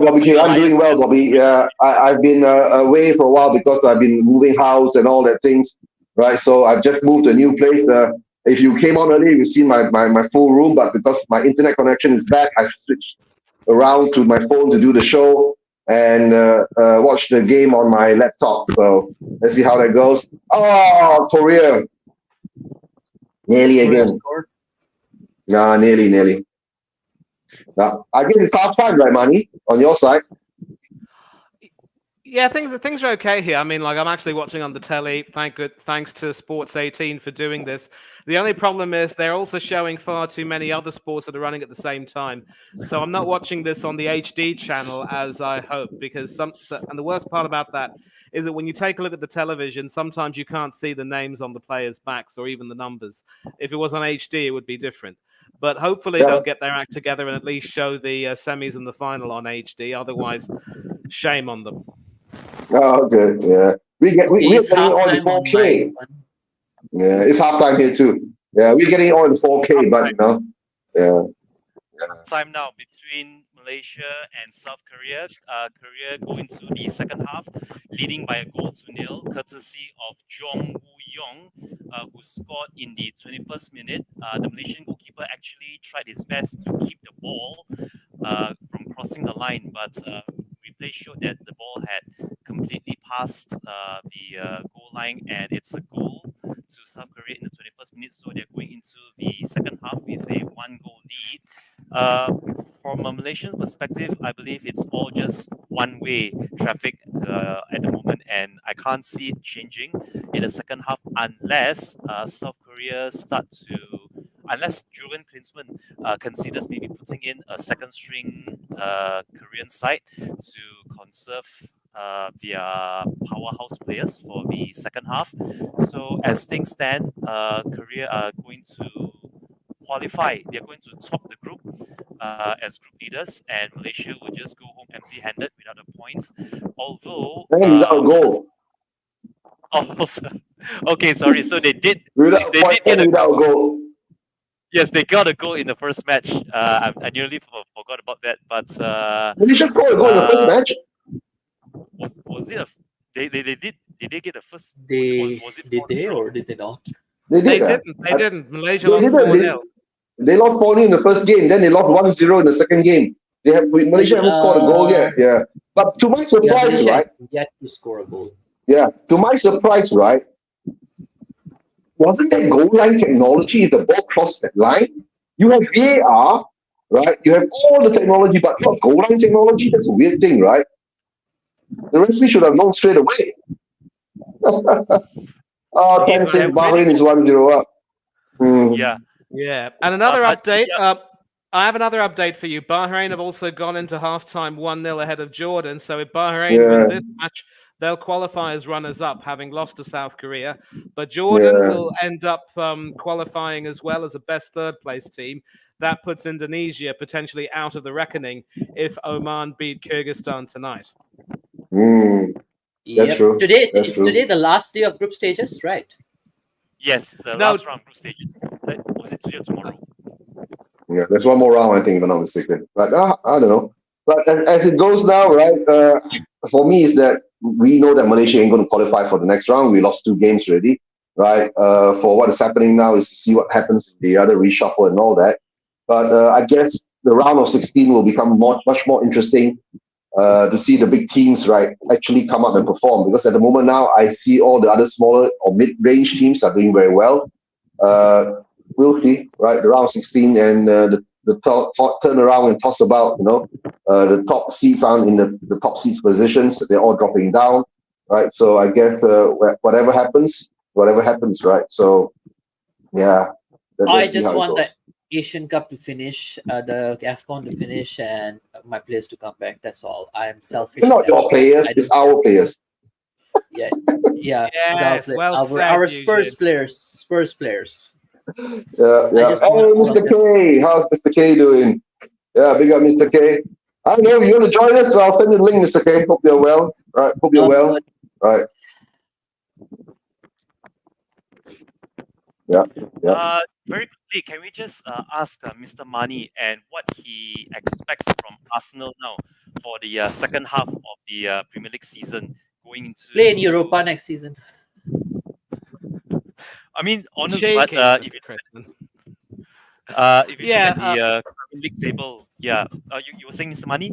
Bobby. I'm doing well, Bobby. Yeah, I've been away for a while because I've been moving house and all that things, right? So I've just moved to a new place. If you came on earlier, you've seen my full room, but because my internet connection is back, I've switched around to my phone to do the show and watch the game on my laptop. So let's see how that goes. Oh, Korea. Nearly again. Nearly. I guess it's half time, right, Manny? On your side. Yeah, things are okay here. I mean, like I'm actually watching on the telly. Thanks to Sports 18 for doing this. The only problem is they're also showing far too many other sports that are running at the same time. So I'm not watching this on the HD channel as I hope, because and the worst part about that is that when you take a look at the television, sometimes you can't see the names on the players' backs or even the numbers. If it was on HD, it would be different. But hopefully they'll get their act together and at least show the semis and the final on HD. Otherwise, shame on them. Oh, okay, yeah. We're getting all the 4K. Yeah, it's halftime here too. Yeah, we're getting all the 4K, but yeah. Time now between Malaysia and South Korea. Korea go into the second half, leading by a 2-0, courtesy of Jong Woo-yong, who scored in the 21st minute. The Malaysian goalkeeper actually tried his best to keep the ball from crossing the line, but replay showed that the ball had completely passed the goal line, and it's a goal to South Korea in the 21st minute. So they're going into the second half with a 1-goal lead. From a Malaysian perspective, I believe it's all just one-way traffic at the moment, and I can't see it changing in the second half unless South Korea unless Julian Klinsmann considers maybe putting in a second-string Korean side to conserve their powerhouse players for the second half. So as things stand, Korea are going to qualify. They're going to top the group as group leaders, and Malaysia would just go home empty-handed without a point. Although And without a goal. Okay, sorry. So they did. Without They a point did get and a without a goal. goal. Yes, they got a goal in the first match. I nearly forgot about that, but Malaysia scored a goal in the first match. was it a? They did they get the first? They was it did 4-0? they or did they not? They They did. didn't. They didn't. Malaysia They lost didn't. 4-0. They lost 4-0 in the first game. Then they lost 1-0 in the second game. Malaysia haven't scored a goal yet. Yeah, but to my Yeah, surprise, Malaysia right? has yet to score a goal. Yeah, to my surprise, right? Wasn't that goal line technology if the ball crossed that line? You have VAR, right? You have all the technology, but not goal line technology. That's a weird thing, right? The referee should have known straight away. 10-6 Bahrain is 1-0 up. Yeah. Yeah, and another but, update. yeah. I have another update for you. Bahrain have also gone into halftime 1-0 ahead of Jordan. So if Bahrain win this match, they'll qualify as runners-up, having lost to South Korea. But Jordan will end up qualifying as well as a best third-place team. That puts Indonesia potentially out of the reckoning if Oman beat Kyrgyzstan tonight. Yep. True. Today That's is true. today the last day of group stages, right? Yes, the last round group stages. Was it today or tomorrow? Yeah, there's one more round, I think, if I'm not mistaken. But I don't know. But as it goes now, right, for me is that we know that Malaysia ain't going to qualify for the next round. We lost 2 games already, right? For what is happening now is to see what happens in the other reshuffle and all that. But I guess the round of 16 will become much more interesting to see the big teams, right, actually come up and perform. Because at the moment now, I see all the other smaller or mid-range teams are doing very well. We'll see, right? The round 16 and the turn around and toss about, the top seeds aren't in the top seeds positions. They're all dropping down, right? So I guess whatever happens, right? So, yeah. I just want the Asian Cup to finish, the AFCON to finish, and my players to come back. That's all. I am selfish. It's not your players, it's our players. Yeah. Yes, our Spurs players. Yeah. Hey, Mr. K, how's Mr. K doing? Yeah, big up, Mr. K. I know you want to join us, so I'll send you the link, Mr. K. Hope you're well. Right, hope you're well. Right. Yeah. Very quickly, can we just ask Mr. Mani and what he expects from Arsenal now for the second half of the Premier League season, going into play in Europa next season? I mean, honestly, but if you look at the Premier League table, you were saying, Mr. Mani?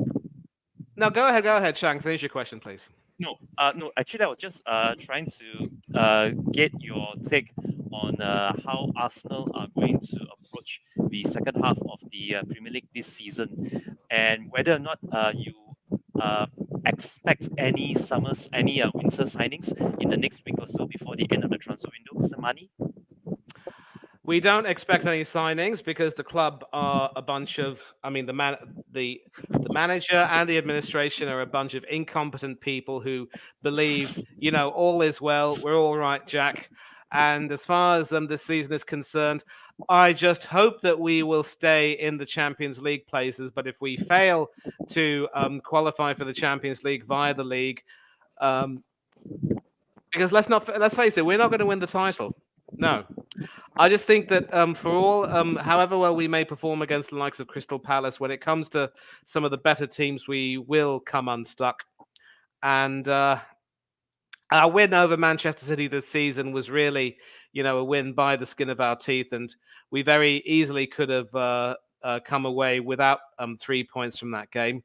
No, go ahead, Chang. Finish your question, please. No. Actually, I was just trying to get your take on how Arsenal are going to approach the second half of the Premier League this season, and whether or not you expect any winter signings in the next week or so before the end of the transfer window, Mr. Mani? We don't expect any signings because the club are a bunch of, the manager and the administration are a bunch of incompetent people who believe, all is well, we're all right, Jack. And as far as this season is concerned, I just hope that we will stay in the Champions League places. But if we fail to qualify for the Champions League via the league, because let's face it, we're not going to win the title. No. I just think that for all, however well we may perform against the likes of Crystal Palace, when it comes to some of the better teams, we will come unstuck. And our win over Manchester City this season was really, a win by the skin of our teeth. And we very easily could have come away without 3 points from that game.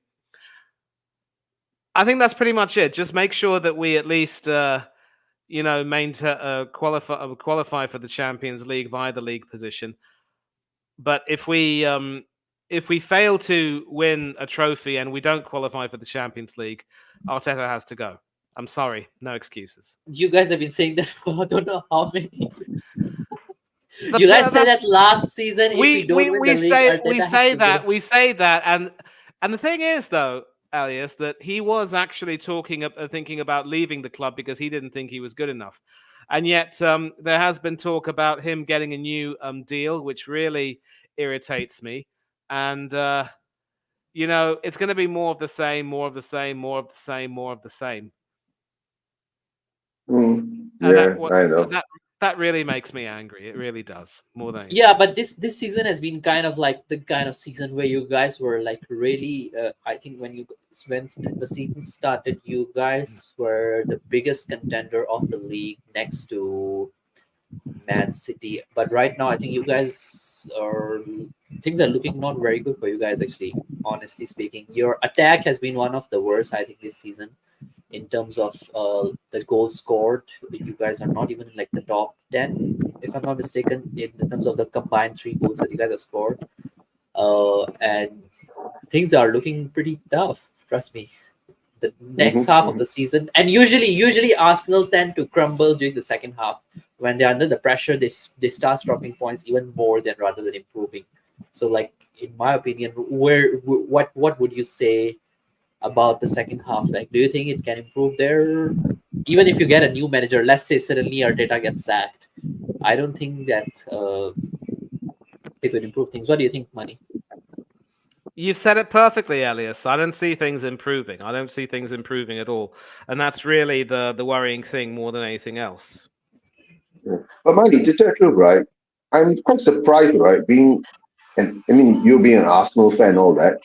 I think that's pretty much it. Just make sure that we at least... qualify for the Champions League via the league position. But if we fail to win a trophy and we don't qualify for the Champions League, Arteta has to go. I'm sorry, no excuses. You guys have been saying that for I don't know how many years. You guys said that last season. We say that, and the thing is though, Alias, that he was actually thinking about leaving the club because he didn't think he was good enough. And yet there has been talk about him getting a new deal, which really irritates me. And you know, it's going to be more of the same, more of the same, more of the same, more of the same. Yeah, I know. That really makes me angry. It really does, more than anything. Yeah, but this season has been kind of like the kind of season where you guys were like really. I think when the season started, you guys were the biggest contender of the league next to Man City. But right now, I think you guys are things are looking not very good for you guys. Actually, honestly speaking, your attack has been one of the worst, I think, this season. In terms of the goals scored, you guys are not even like the top 10, if I'm not mistaken, in terms of the combined 3 goals that you guys have scored. And things are looking pretty tough, trust me. The next half of the season, and usually Arsenal tend to crumble during the second half. When they're under the pressure, they start dropping points even more than rather than improving. So, like, in my opinion, what would you say about the second half? Like, do you think it can improve there? Even if you get a new manager, let's say suddenly Arteta gets sacked, I don't think that it would improve things. What do you think, Money? You've said it perfectly, Elias. I don't see things improving. I don't see things improving at all. And that's really the worrying thing more than anything else. Yeah. But Mandy, to tell the truth, right, I'm quite surprised, right, you being an Arsenal fan and all that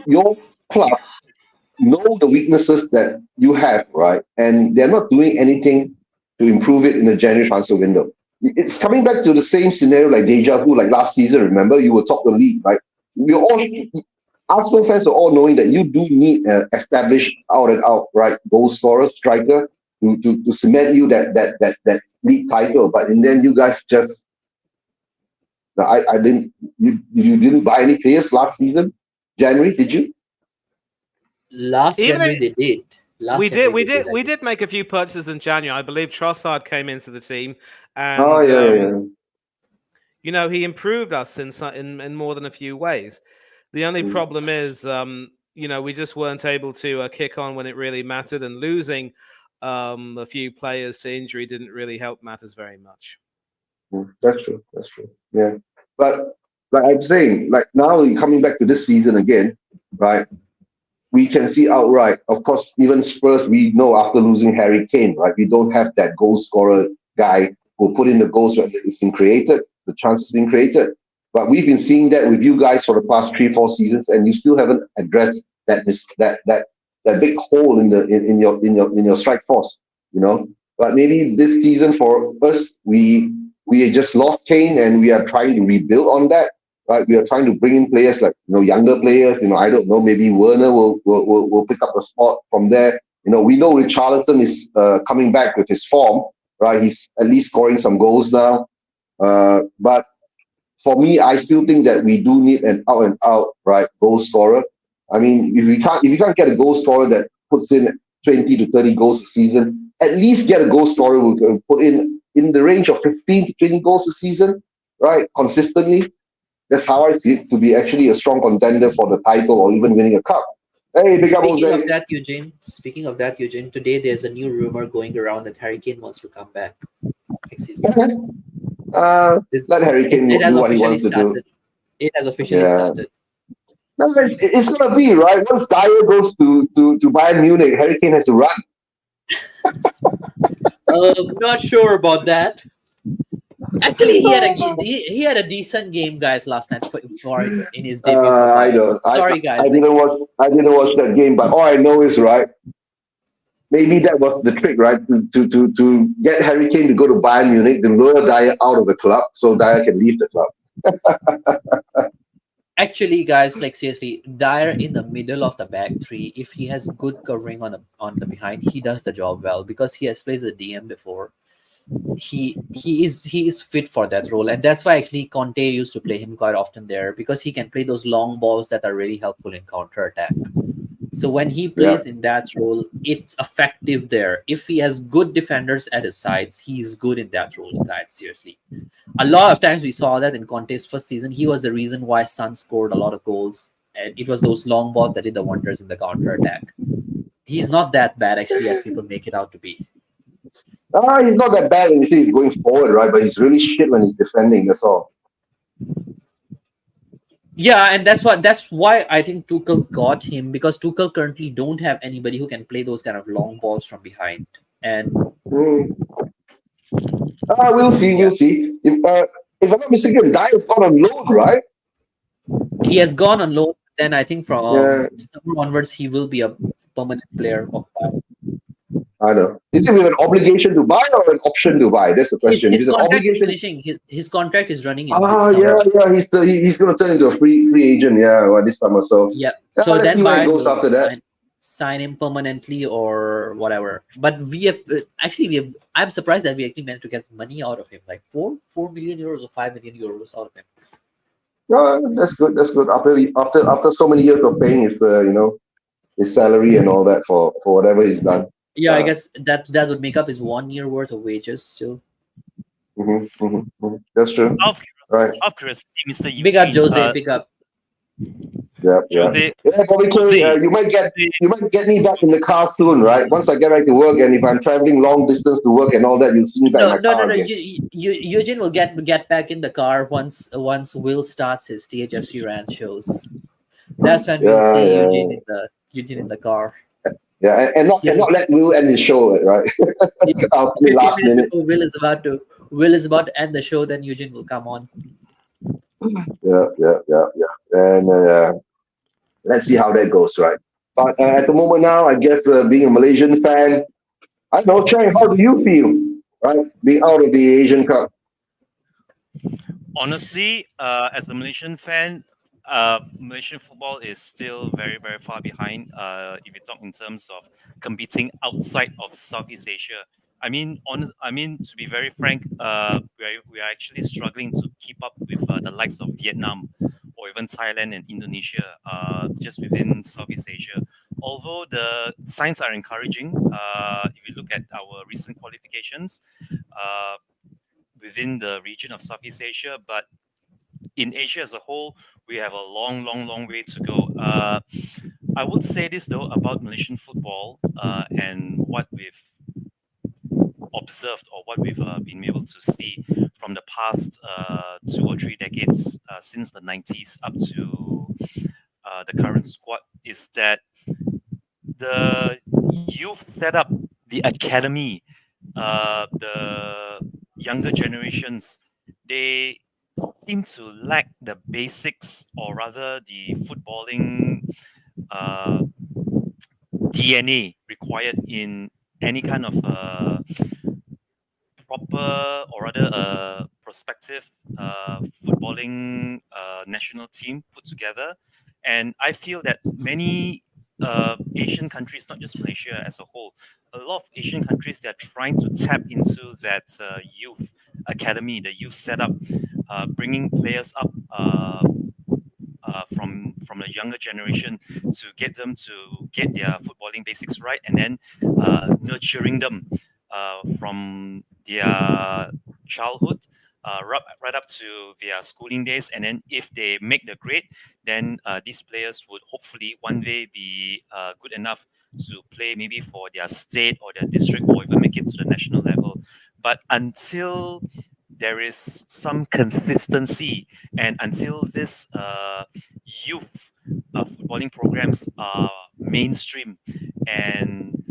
your club know the weaknesses that you have, right, and they're not doing anything to improve it in the January transfer window. It's coming back to the same scenario like deja vu, like last season. Remember, you were top of the league, right? We're all Arsenal fans are all knowing that you do need an established out and out right goal scorer, striker to cement you that league title. But in the end, you guys just you didn't buy any players last season, January, did you? Last January they did. We did make a few purchases in January. I believe Trossard came into the team, and you know, he improved us in more than a few ways. The only problem is, you know, we just weren't able to kick on when it really mattered, and losing a few players to injury didn't really help matters very much. That's true. Yeah, but like I'm saying, like now coming back to this season again, right? We can see outright. Of course, even Spurs, we know after losing Harry Kane, right? We don't have that goal scorer guy who put in the goals when it's been created, the chances been created. But we've been seeing that with you guys for the past 3-4 seasons, and you still haven't addressed that big hole in your strike force, you know. But maybe this season for us, we just lost Kane, and we are trying to rebuild on that. Right, we are trying to bring in players like, you know, younger players. You know, I don't know. Maybe Werner will pick up a spot from there. You know, we know Richarlison is coming back with his form. Right, he's at least scoring some goals now. But for me, I still think that we do need an out and out right goal scorer. I mean, if you can't get a goal scorer that puts in 20 to 30 goals a season, at least get a goal scorer who can put in the range of 15 to 20 goals a season, right, consistently. That's how I see it, to be actually a strong contender for the title or even winning a cup. Hey, big up, Speaking of that, Eugene, today there's a new rumor going around that Harry Kane wants to come back next season. Let Harry Kane do what he wants to do. It has officially started. No, it's gonna be right. Once Dyer goes to Bayern Munich, Harry Kane has to run. Not sure about that. Actually, he had a decent game, guys, last night in his debut. I know. Sorry, guys. I didn't watch that game, but all I know is right. Maybe that was the trick, right? To get Harry Kane to go to Bayern Munich, to lure Dyer out of the club, so Dyer can leave the club. Actually, guys, like seriously, Dyer in the middle of the back three, if he has good covering on the behind, he does the job well because he has played the DM before. He is fit for that role, and that's why actually Conte used to play him quite often there, because he can play those long balls that are really helpful in counter attack. So when he plays in that role, it's effective there. If he has good defenders at his sides, he's good in that role, guys. Seriously, a lot of times we saw that in Conte's first season. He was the reason why Son scored a lot of goals, and it was those long balls that did the wonders in the counter attack. He's not that bad actually as people make it out to be. He's not that bad when you see he's going forward, right? But he's really shit when he's defending. That's all. Yeah, and that's why I think Tuchel got him, because Tuchel currently don't have anybody who can play those kind of long balls from behind. And We'll see. yeah, We'll see. If I'm not mistaken, Dyer's gone on loan, right? he has gone on loan. Then I think Yeah, from summer onwards he will be a permanent player of Bayern. I know. Is it with an obligation to buy or an option to buy? That's the His question. If his it's an contract is obligation, finishing. His contract is running in summer. yeah. He's going to turn into a free agent. Yeah, this summer. So Yeah. yeah, So let's then see where it Bayern goes will after that. sign him permanently or whatever. But we have actually we have. I'm surprised that we actually managed to get money out of him, like 4 million euros or 5 million euros out of him. That's good. That's good. After so many years of paying his his salary and all that for whatever he's done. Yeah, I guess that would make up his 1 year worth of wages still. That's true. Right. Of course, Mr. Eugene. Big up Jose. Big up. Yeah. Jose, Bobby K, you might get me back in the car soon, right? Once I get back to work, and if I'm traveling long distance to work and all that, you'll see me back in my car again. Eugene will get back in the car once Will starts his THFC rant shows. That's when we'll see Eugene in the car. Yeah, and not let Will end his show, right? After last minute. Will is about to end the show, then Eugene will come on. Yeah. And let's see how that goes, right? But at the moment now, I guess being a Malaysian fan, I don't know, Chang, how do you feel, right? Being out of the Asian Cup. Honestly, as a Malaysian fan, Malaysian football is still very, very far behind. If you talk in terms of competing outside of Southeast Asia, I mean, to be very frank, we are actually struggling to keep up with the likes of Vietnam or even Thailand and Indonesia, just within Southeast Asia. Although the signs are encouraging, if you look at our recent qualifications within the region of Southeast Asia, but in Asia as a whole, we have a long, long, long way to go. I would say this though about Malaysian football and what we've observed or what we've been able to see from the past 2 or 3 decades since the 90s up to the current squad is that the youth set up, the academy, the younger generations, they seem to lack the basics, or rather the footballing DNA required in any kind of proper or rather prospective footballing national team put together. And I feel that many Asian countries, not just Malaysia as a whole, a lot of Asian countries, they're trying to tap into that youth academy, the youth setup, bringing players up from the younger generation to get them to get their footballing basics right, and then nurturing them from their childhood right up to their schooling days. And then if they make the grade, then these players would hopefully one day be good enough to play maybe for their state or their district, or even make it to the national level. But until there is some consistency, and until this youth footballing programs are mainstream and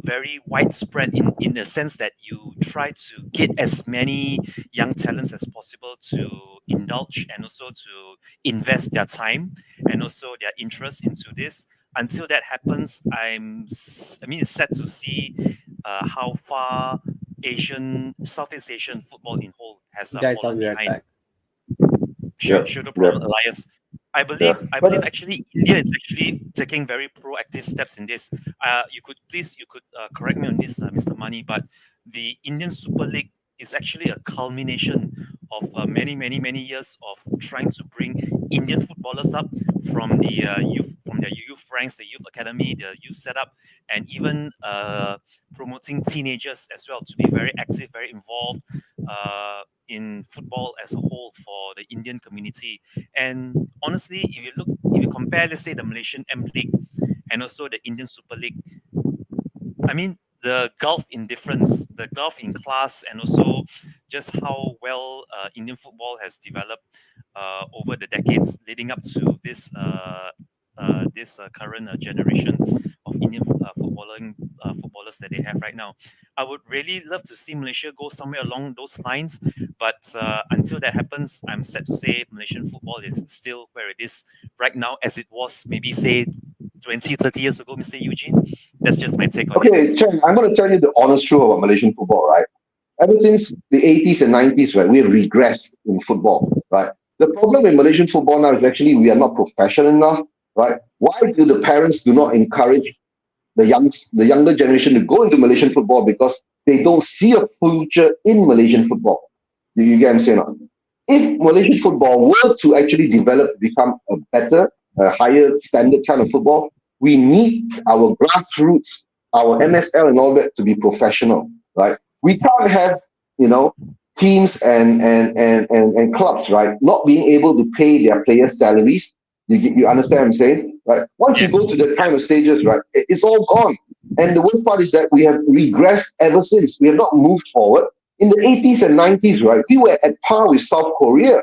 very widespread in the sense that you try to get as many young talents as possible to indulge and also to invest their time and also their interest into this. Until that happens, it's sad to see how far Southeast Asian football in whole has fallen behind. Sure, no problem, Elias. I believe actually India is actually taking very proactive steps in this. You could correct me on this, Mr. Mani, but the Indian Super League is actually a culmination of many years of trying to bring Indian footballers up from their youth ranks, the youth academy, the youth setup, and even promoting teenagers as well to be very active, very involved in football as a whole for the Indian community. And honestly, if you compare, let's say, the Malaysian M League and also the Indian Super League, I mean, the gulf in difference, the gulf in class, and also just how well Indian football has developed over the decades leading up to this current generation of Indian footballers that they have right now. I would really love to see Malaysia go somewhere along those lines, but until that happens, I'm sad to say Malaysian football is still where it is right now, as it was maybe say 20, 30 years ago, Mr. Eugene. That's just my take on it. Okay, Chen, I'm going to tell you the honest truth about Malaysian football, right? Ever since the 80s and 90s, right, we have regressed in football, right? The problem in Malaysian football now is actually we are not professional enough, right? Why do the parents do not encourage the younger generation to go into Malaysian football? Because they don't see a future in Malaysian football. You get what I'm saying? Now? If Malaysian football were to actually develop to become a better, higher standard kind of football, we need our grassroots, our MSL and all that to be professional, right? We can't have, teams and clubs, right, not being able to pay their players' salaries. You understand what I'm saying? Right? Once you go to that kind of stages, right, it's all gone. And the worst part is that we have regressed ever since. We have not moved forward. In the 80s and 90s, right, we were at par with South Korea.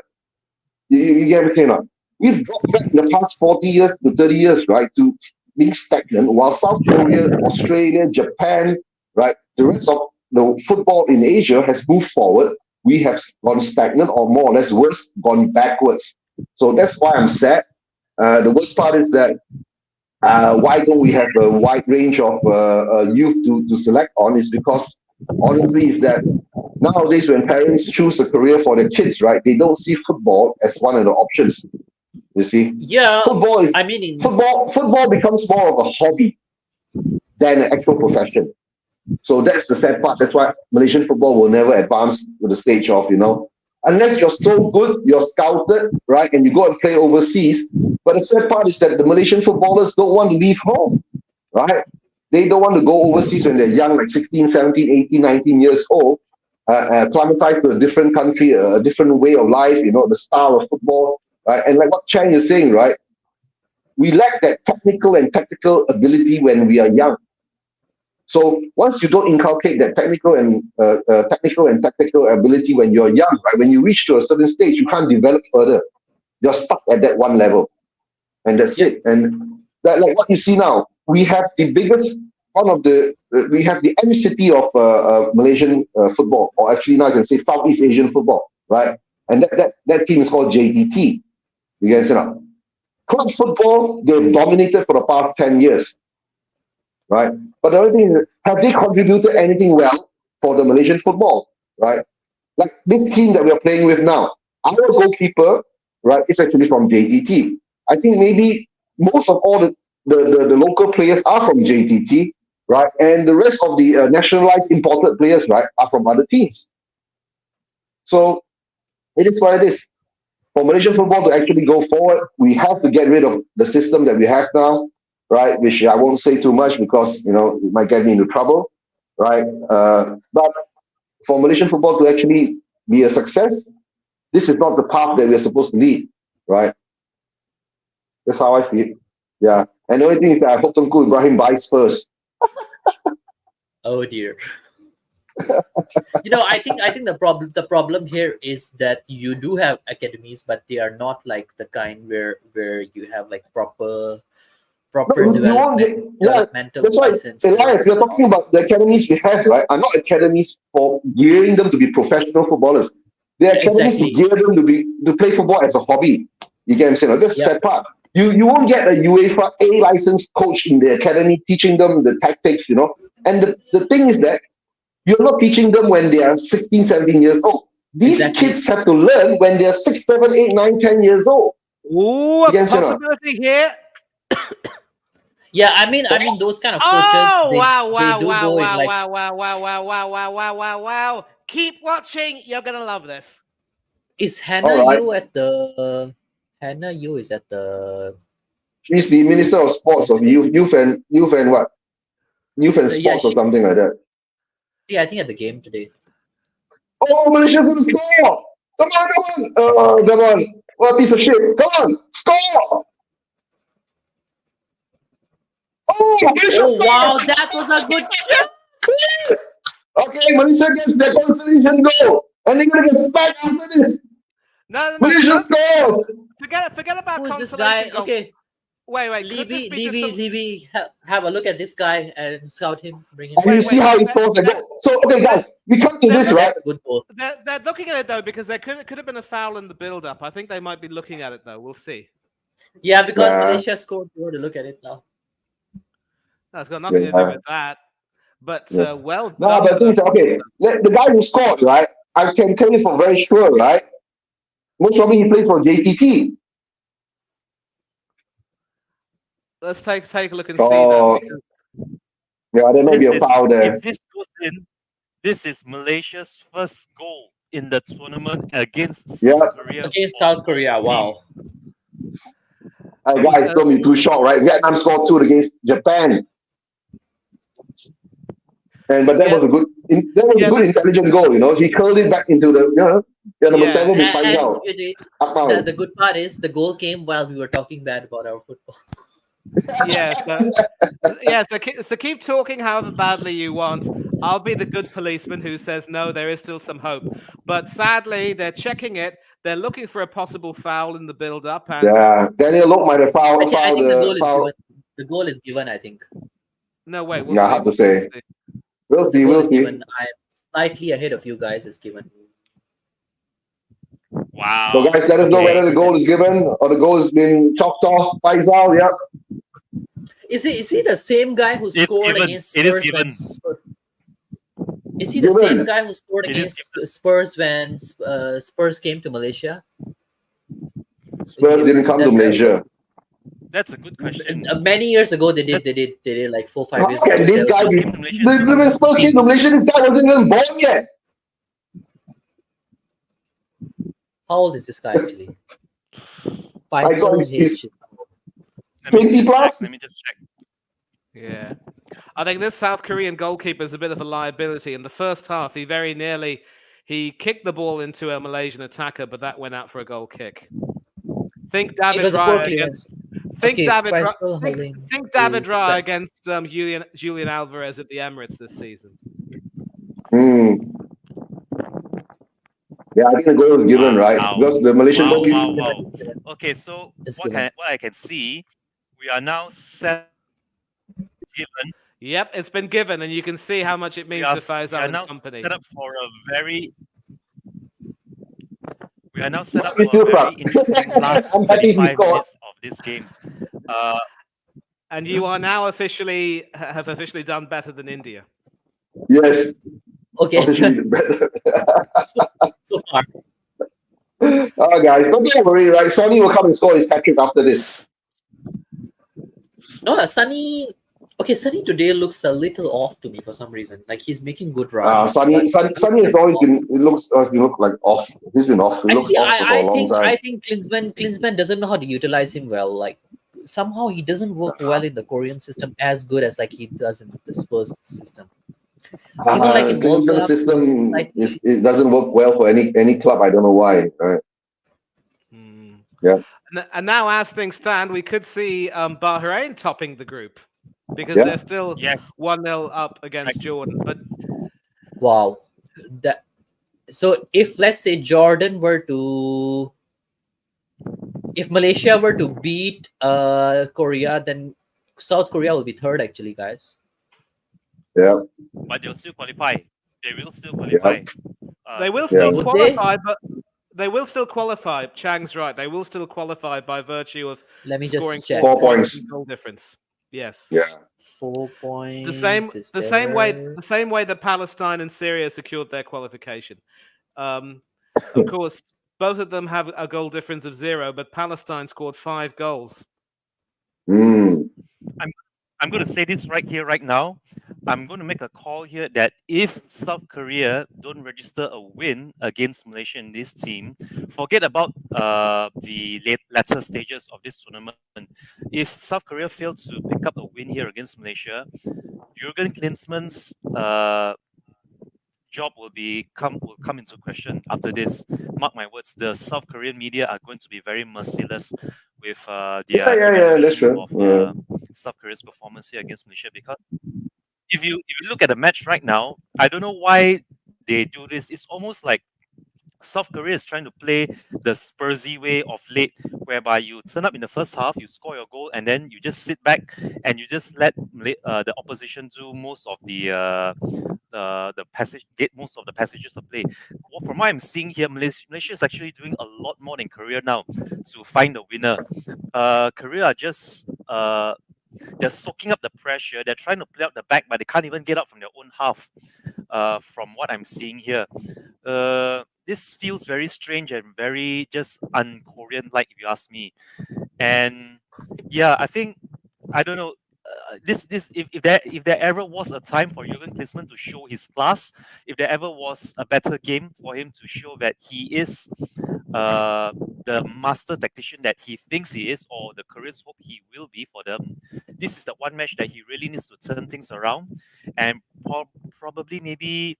You get what I'm saying? Right? We've dropped back in the past 40 years to 30 years, right, to being stagnant, while South Korea, Australia, Japan, right, the rest of the football in Asia has moved forward. We have gone stagnant, or more or less worse, gone backwards. So that's why I'm sad. The worst part is that why don't we have a wide range of youth to select on is because, honestly, is that nowadays when parents choose a career for their kids, right, they don't see football as one of the options. You see? Yeah. Football is, I mean, football becomes more of a hobby than an actual profession. So that's the sad part. That's why Malaysian football will never advance to the stage of, unless you're so good, you're scouted, right, and you go and play overseas. But the sad part is that the Malaysian footballers don't want to leave home, right? They don't want to go overseas when they're young, like 16, 17, 18, 19 years old, acclimatize to a different country, a different way of life, the style of football, right? And like what Chang is saying, right, we lack that technical and tactical ability when we are young. So once you don't inculcate that technical and tactical ability when you're young, right, when you reach to a certain stage, you can't develop further. You're stuck at that one level, and that's it. And that, like what you see now, we have the biggest we have the M city of Malaysian football, or actually now I can say Southeast Asian football, right? And that team is called JTT. You guys know, club football, they've dominated for the past 10 years. Right, but the other thing is, have they contributed anything well for the Malaysian football? Right, like this team that we are playing with now, our goalkeeper, right, is actually from JTT. I think maybe most of all the local players are from JTT, right, and the rest of the nationalized imported players, right, are from other teams. So it is what it is. For Malaysian football to actually go forward, we have to get rid of the system that we have now. Right, which I won't say too much because it might get me into trouble, right? But for Malaysian football to actually be a success, this is not the path that we're supposed to lead, right? That's how I see it. Yeah, and the only thing is that I hope Tunku Ibrahim buys first. Oh dear. I think the problem here is that you do have academies, but they are not like the kind where you have like proper developmental that's why, license. Elias, you're talking about the academies we have, right, are not academies for gearing them to be professional footballers. They're academies to gear them to play football as a hobby. You get what I'm saying? That's the sad part. You won't get a UEFA A licensed coach in the academy teaching them the tactics, And the thing is that you're not teaching them when they are 16, 17 years old. These kids have to learn when they're 6, 7, 8, 9, 10 years old. Ooh, a possibility here. Yeah, I mean those kind of coaches. Wow. Keep watching. You're gonna love this. Is Hannah Yu at the Hannah Yu is at the She's the Minister of Sports of Youth and what? Youth and Sports or something like that. Yeah, I think at the game today. Oh, Malaysia's in the score! Come on! Come on! What a piece of shit! Come on! Score! Oh, wow, that was a good shot! Okay, Malaysia gets their consolation goal. And they're going to get stuck after this. No. Malaysia scores. Forget about Who is this consolation guy? goal. Okay, Wait. Could this be just some- Levy, have a look at this guy and scout him. Bring him. And you see how he scores the goal. So, okay, guys, we come to this, right? Good goal. They're looking at it though because there could have been a foul in the build-up. I think they might be looking at it though. We'll see. Yeah, because Malaysia scored. You want to look at it now. That's got nothing to do with that. But well done. No, but things okay. The guy who scored, right? I can tell you for very sure, right? Most probably he plays for JTT. Let's take a look and see that. Yeah, there may be a foul there. If this goes in, this is Malaysia's first goal in the tournament against South Korea. Against South Korea, wow. Guys, don't be too short, right? Vietnam scored 2 against Japan. But that was a good, intelligent goal. You know, he curled it back into the, number 7 is finding out. The good part is the goal came while we were talking bad about our football. So keep talking however badly you want. I'll be the good policeman who says no, there is still some hope. But sadly, they're checking it. They're looking for a possible foul in the build-up. And Daniel Look might have fouled. I think the goal is given. I think. No, wait. We'll see. I have to say. We'll see. I'm slightly ahead of you guys. It's given. Wow. So guys, let us know whether the goal is given or the goal has been chopped off. Faisal, yeah. Is he the same guy who scored against Spurs? It is given. Is he the same guy who scored against Spurs when Spurs came to Malaysia? Spurs didn't come to Malaysia. That's a good question. Many years ago, they did like 4-5 years ago. Can this guy be? The Spurs came to Malaysia. This guy wasn't even born yet. How old is this guy actually? 20 plus. Let me just check. Yeah. I think this South Korean goalkeeper is a bit of a liability. In the first half, he kicked the ball into a Malaysian attacker, but that went out for a goal kick. Think David Raya against David Raya against Julian Alvarez at the Emirates this season. Yeah, I think the goal was given, right? Because the Malaysian goalkeeper. Okay, so what I can see, we are now set. It's given. Yep, it's been given, and you can see how much it means to Faisal and company. We are now set up for a very interesting last 35 minutes of this game. And you are now have officially done better than India. Yes. Okay. Better. so far. Oh, guys, don't worry, right? Sonny will come and score his hat trick after this. No, Sonny. Okay, Sonny today looks a little off to me for some reason. Like he's making good runs. Sonny has always been. He looks like off. He's been off. He looks off for a long time. I think Klinsmann doesn't know how to utilize him well. Like somehow he doesn't work well in the Korean system as good as like he does in the Spurs system. Even like in World Cup, system it doesn't work well for any club. I don't know why. Right? Yeah. And now, as things stand, we could see Bahrain topping the group because they're still 1-0 up against Jordan. But wow, so if let's say if Malaysia were to beat Korea, then South Korea will be third, actually, guys. Yeah. But they'll still qualify. They will still qualify. They will still qualify, but they will still qualify. Chang's right. They will still qualify by virtue of scoring 4 points. Goal difference. Yes. Yeah. 4 points. The same way that Palestine and Syria secured their qualification. Of course, both of them have a goal difference of 0, but Palestine scored 5 goals. I'm going to say this right here, right now. I'm going to make a call here that if South Korea don't register a win against Malaysia in this team, forget about the latter stages of this tournament. If South Korea fails to pick up a win here against Malaysia, Jurgen Klinsmann's job will come into question after this. Mark my words, the South Korean media are going to be very merciless with South Korea's performance here against Malaysia, because if you look at the match right now, I don't know why they do this. It's almost like South Korea is trying to play the Spursy way of late, whereby you turn up in the first half, you score your goal, and then you just sit back and you just let the opposition do most of the passage, get most of the passages of play. Well, from what I'm seeing here, Malaysia is actually doing a lot more than Korea now to find the winner. Korea are just they're soaking up the pressure. They're trying to play out the back, but they can't even get out from their own half. From what I'm seeing here, this feels very strange and very just un-Korean-like, if you ask me. And yeah, I think I don't know. If there ever was a time for Jurgen Klinsmann to show his class, if there ever was a better game for him to show that he is the master tactician that he thinks he is, or the Koreans hope he will be for them, this is the one match that he really needs to turn things around and probably maybe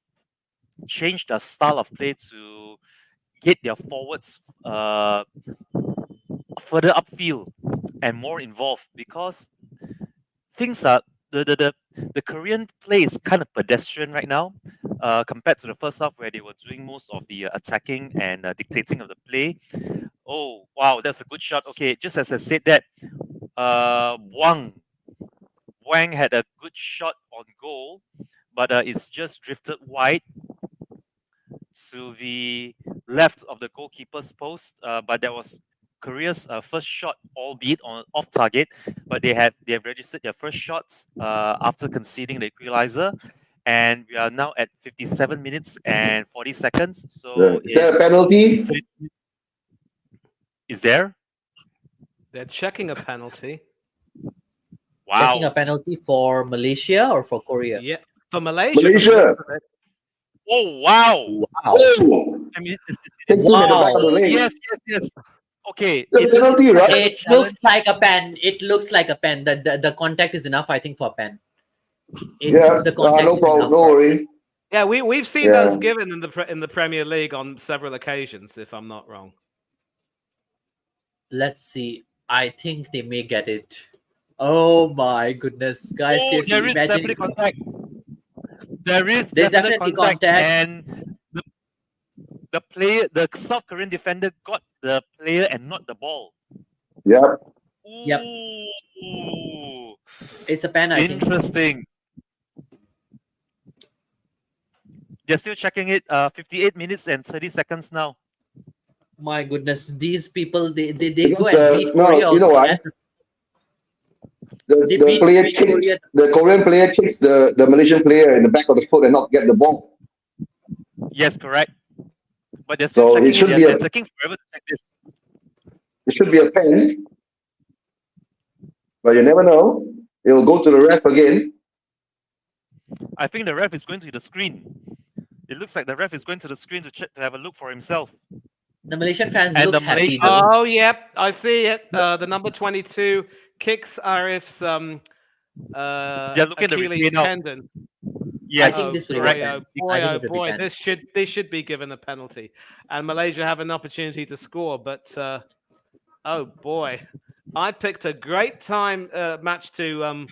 change the style of play to get their forwards further upfield and more involved, because things are the Korean play is kind of pedestrian right now, compared to the first half where they were doing most of the attacking and dictating of the play. Oh wow, that's a good shot. Okay, just as I said that, Wang had a good shot on goal, but it's just drifted wide to the left of the goalkeeper's post. But that was Korea's first shot, albeit off target, but they have registered their first shots after conceding the equalizer, and we are now at 57 minutes and 40 seconds. So is there a penalty? Is there? They're checking a penalty. Wow. Checking a penalty for Malaysia or for Korea? Yeah, for Malaysia. Malaysia. Oh wow! Wow. Oh, I mean, takes him at the back of the leg. yes. Okay. The penalty, right? It looks like a pen. It looks like a pen. The contact is enough, I think, for a pen. The contact no problem. No worry. Yeah, we've seen those given in the Premier League on several occasions, if I'm not wrong. Let's see. I think they may get it. Oh my goodness, guys! Oh, there is definitely contact. There's definitely contact, and the South Korean defender got the player and not the ball. Yep. Yep. It's a pen. Interesting. They're still checking it. 58 minutes and 30 seconds now. My goodness, these people they go and beat no, Korea. You know what? The Korean player kicks the Malaysian player in the back of the foot and not get the ball. Yes, correct. But they're still checking it. They're taking forever to check this. It should be a pen, but you never know. It will go to the ref again. I think the ref is going to the screen. It looks like the ref is going to the screen to check, to have a look for himself. The Malaysian fans and look happy. Oh, yep, I see it. The number 22 kicks Arif's Achilles tendon. Yes, I think this boy, this should be given a penalty, and Malaysia have an opportunity to score. But oh boy, I picked a great time match to.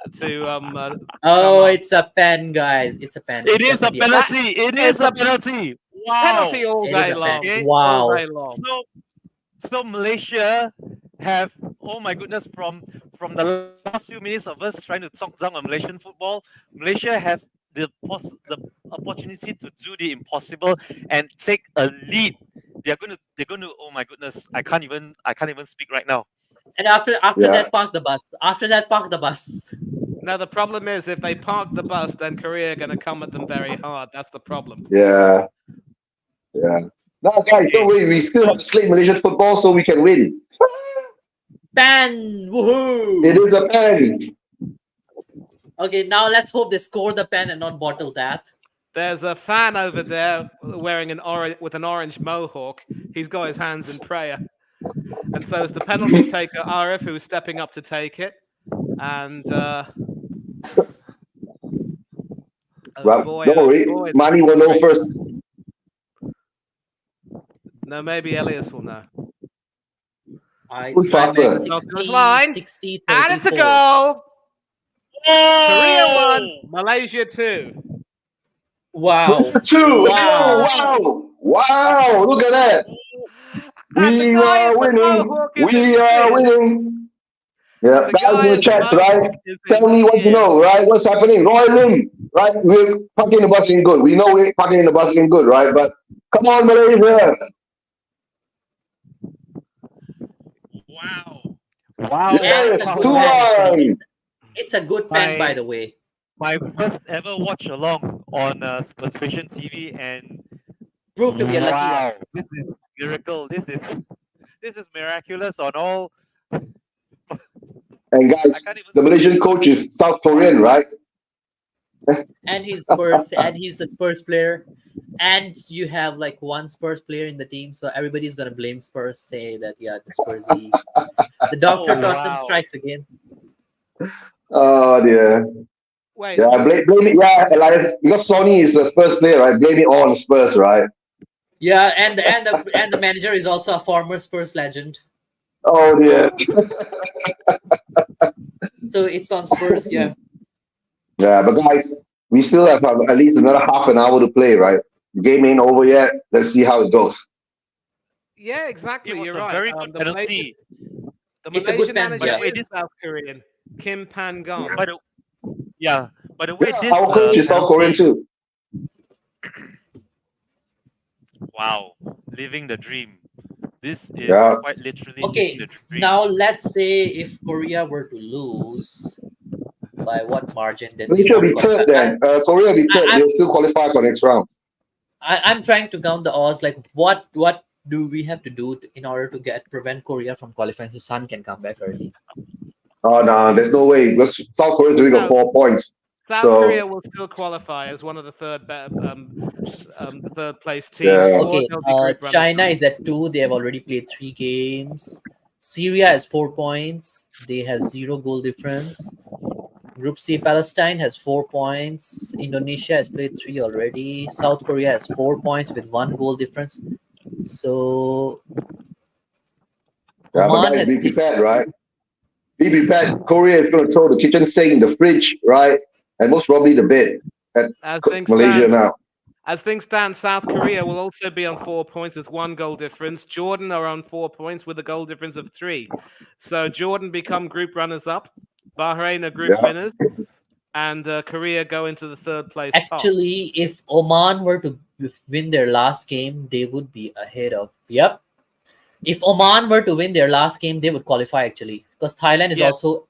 It's a pen, guys. It's a pen. It is a penalty. It is a penalty. Wow. Penalty all day long. Okay? Wow. All day long. So Malaysia have, oh my goodness, from the last few minutes of us trying to talk down on Malaysian football, Malaysia have the opportunity to do the impossible and take a lead. They're going to. Oh my goodness, I can't even speak right now. And after that, park the bus. After that, park the bus. Now the problem is, if they park the bus, then Korea are going to come at them very hard. That's the problem. Yeah. Now, guys, don't worry. We still have to slate Malaysian football so we can win. Pen! Woohoo! It is a pen. Okay, now let's hope they score the pen and not bottle that. There's a fan over there wearing an orange mohawk. He's got his hands in prayer. And so it's the penalty taker, Arif, who is stepping up to take it. And Don't worry. Mani will know first. No, maybe Elias will know. Who's faster? 60, and it's a goal! Korea 1, Malaysia 2. Wow. 2. Wow. Wow. Look at that. And the We guy are in the winning. mohawk is We are in winning. Yeah, And the guys guy in the in the chats, right? mohawk is Tell in me what you tears. know, right? What's happening? Roy Lim, right? We're parking the bus in good. We know we're parking the bus in good, right? But come on, Malaysia. Wow. And Yes, it's a 2 good pen, actually. 1. It's a good pen, by the way. My first ever watch along on Persuasion TV, and Proved to be a lucky one. wow, this is miracle. This is miraculous on all. And I guys, can't even the speak. Malaysian coach is South Korean, right? And he's Spurs, and he's a Spurs player. And you have like one Spurs player in the team, so everybody's gonna blame Spurs, say that the Spursy. The Dr. Tottenham strikes again. Oh dear. Wait, Yeah, blame it. Yeah, Elias, because Sonny is a Spurs player, right? Blame it all on the Spurs, right? Yeah, and the manager is also a former Spurs legend. Oh dear. So it's on Spurs, yeah. Yeah, but guys, we still have at least another half an hour to play, right? The game ain't over yet. Let's see how it goes. yeah, exactly. It was You're a right. very good penalty. The It's a Malaysian good pen, manager yeah. is South Korean, Kim Pan Gong. By the by the way, Yeah, this our coach is South Korean penalty- too. Wow, living the dream. This is Yeah. quite literally Okay, living the dream. now let's say if Korea were to lose, by what margin then they Malaysia will won't be third qualify? then. Korea will be third. I- They'll still qualify for next round. I'm trying to count the odds. Like, what do we have to do in order to prevent Korea from qualifying so Sun can come back early? Oh no, there's no way. Because South Korea's already got 4 points. South So- Korea will still qualify as one of the third place teams. Yeah. or Okay, they'll be group runners. China is at 2. They have already played 3 games. Syria has 4 points. They have 0 goal difference. Group C, Palestine has 4 points. Indonesia has played 3 already. South Korea has 4 points with 1 goal difference. So Yeah, but Oman guys, has be played- prepared, right? Be prepared. Korea is going to throw the kitchen sink in the fridge, right? And most probably the bed at As things Malaysia stand, now. As things stand, South Korea will also be on 4 points with 1 goal difference. Jordan are on 4 points with a goal difference of 3. So Jordan become group runners up. Bahrain are group winners. And Korea go into the third place pot. Actually, if Oman were to win their last game, they would be ahead of. Yep. If Oman were to win their last game, they would qualify actually, because Thailand is also.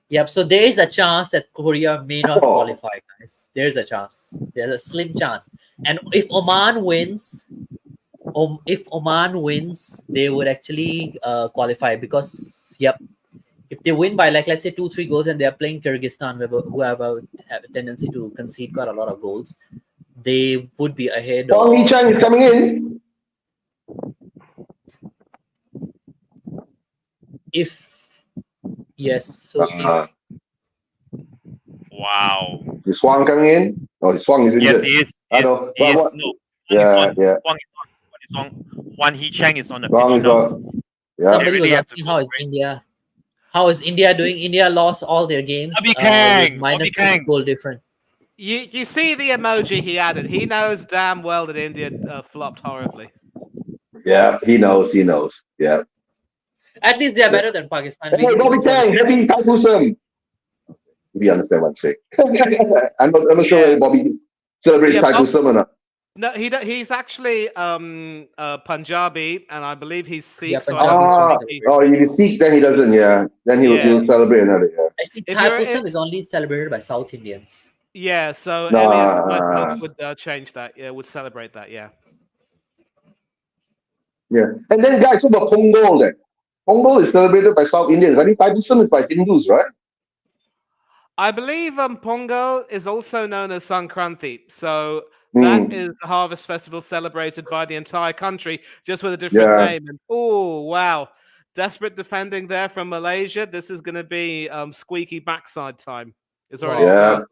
Yep. So there is a chance that Korea may not qualify, guys. There's a chance. There's a slim chance. And if Oman wins, they would actually qualify because if they win by like let's say 2-3 goals and they're playing Kyrgyzstan, who have a tendency to concede quite a lot of goals, they would be ahead. Wang Hee-chan is coming in. Wow. Is Swang coming in? Oh, Swang is in Yes, there. he is. I know. He is. What? No. Yeah. Juan Hee-chang is on the Wang pitch is now. on. Yeah. Somebody really was have to asking go how is for it. India? How is India doing? India lost all their games Bobby with Kang, minus Bobby Kang. goal difference. You see the emoji he added. He knows damn well that India flopped horribly. Yeah, he knows. Yeah. At least they are better than Pakistan. Hey, Bobby Kang, happy Thai Pusam. We understand what I'm saying. I'm not sure whether Bobby celebrates Thai Pusam or not. No, he's actually Punjabi, and I believe he's Sikh. Yeah, so Punjabi. If he's Sikh, then he doesn't. Yeah, then he'll celebrate another. Yeah. Actually, Thai Pusam is only celebrated by South Indians. Yeah, so Nah. Elias and myself would change that. Yeah, would celebrate that. Yeah. Yeah, and then guys, what about Pongal then? Pongal is celebrated by South Indians. I think Thai Pusam is by Hindus, right? I believe Pongal is also known as Sankranti. So that is the harvest festival celebrated by the entire country, just with a different name. And oh wow, desperate defending there from Malaysia. This is going to be squeaky backside time. It's already started.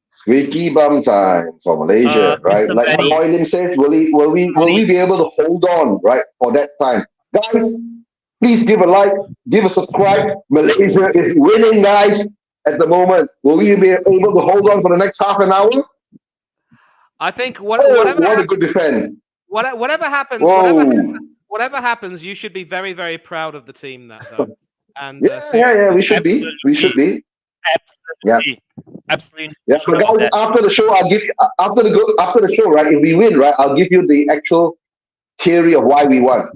Squeaky bum time for Malaysia, right? Mr. Like Benny. what Roy Lim says, will we be able to hold on, right, for that time? Guys, please give a like, give a subscribe. Malaysia is winning, guys. at the moment. Will we be able to hold on for the next half an hour? I think What a good defend. Whatever happens, Whoa. whatever happens, you should be very, very proud of the team that though. And yeah, we should be. We should be. Absolutely. Absolutely. Yeah, but guys, after the show, I'll give you after the show, right? If we win, right, I'll give you the actual theory of why we won.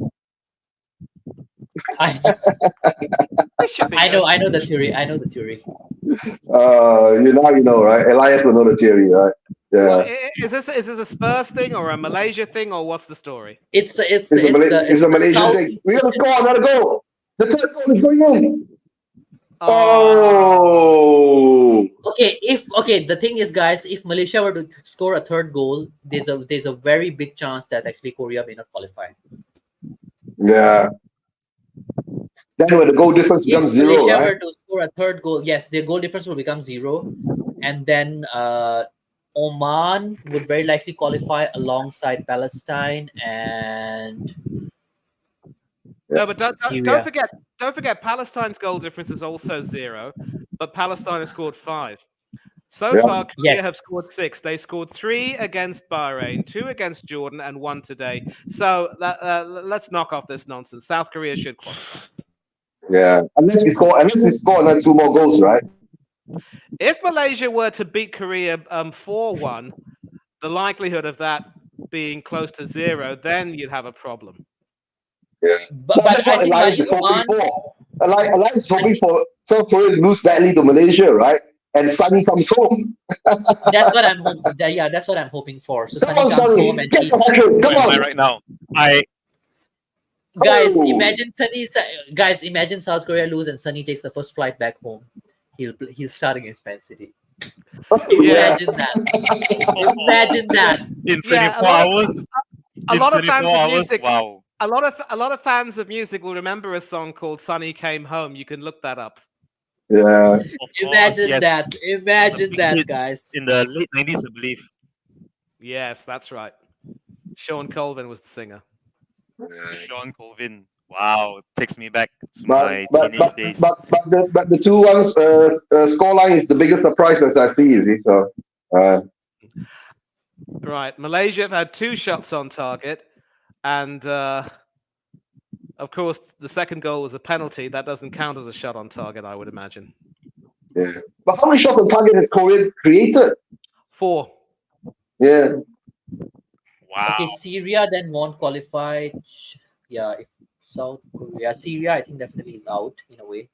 I know the theory. I know the theory. You know, right? Elias will know the theory, right? Yeah. Well, is this a Spurs thing or a Malaysia thing or what's the story? It's a Malaysian thing. We gotta score another goal. The third goal is going in. Oh. Okay. The thing is, guys, if Malaysia were to score a third goal, there's a very big chance that actually Korea may not qualify. Yeah. Then when the goal difference becomes zero, Malaysia right? were to score a third goal, yes, their goal difference will become 0, and then Oman would very likely qualify alongside Palestine and. No, but don't forget Palestine's goal difference is also 0, but Palestine has scored 5. So far, Korea have scored 6. They scored 3 against Bahrain, 2 against Jordan, and 1 today. So let's knock off this nonsense. South Korea should qualify. Yeah, unless we score another 2 more goals, right? If Malaysia were to beat Korea 4-1, the likelihood of that being close to 0, then you'd have a problem. Yeah, but that's what Elias is hoping for. Elias is hoping for South Korea to lose badly to Malaysia, right? And Sonny comes home. That's what I'm hoping. Yeah, that's what I'm hoping for. So Sonny comes home and come on right now. Imagine South Korea lose and Sonny takes the first flight back home. He'll start against Man City. Imagine that. Imagine that. In 24 hours. A lot of fans of music. Wow. A lot of fans of music will remember a song called "Sonny Came Home." You can look that up. Yeah. Imagine that. Imagine that, guys. In the late 90s, I believe. Yes, that's right. Sean Colvin was the singer. Sean Colvin. Wow, takes me back to my teenage days. But the 2-1 scoreline is the biggest surprise as I see. You see, so. Right, Malaysia have had 2 shots on target, and of course the second goal was a penalty. That doesn't count as a shot on target, I would imagine. Yeah, but how many shots on target has Korea created? 4. Yeah. Wow. Okay, Syria then won't qualify. Yeah, if South Korea, Syria, I think definitely is out in a way.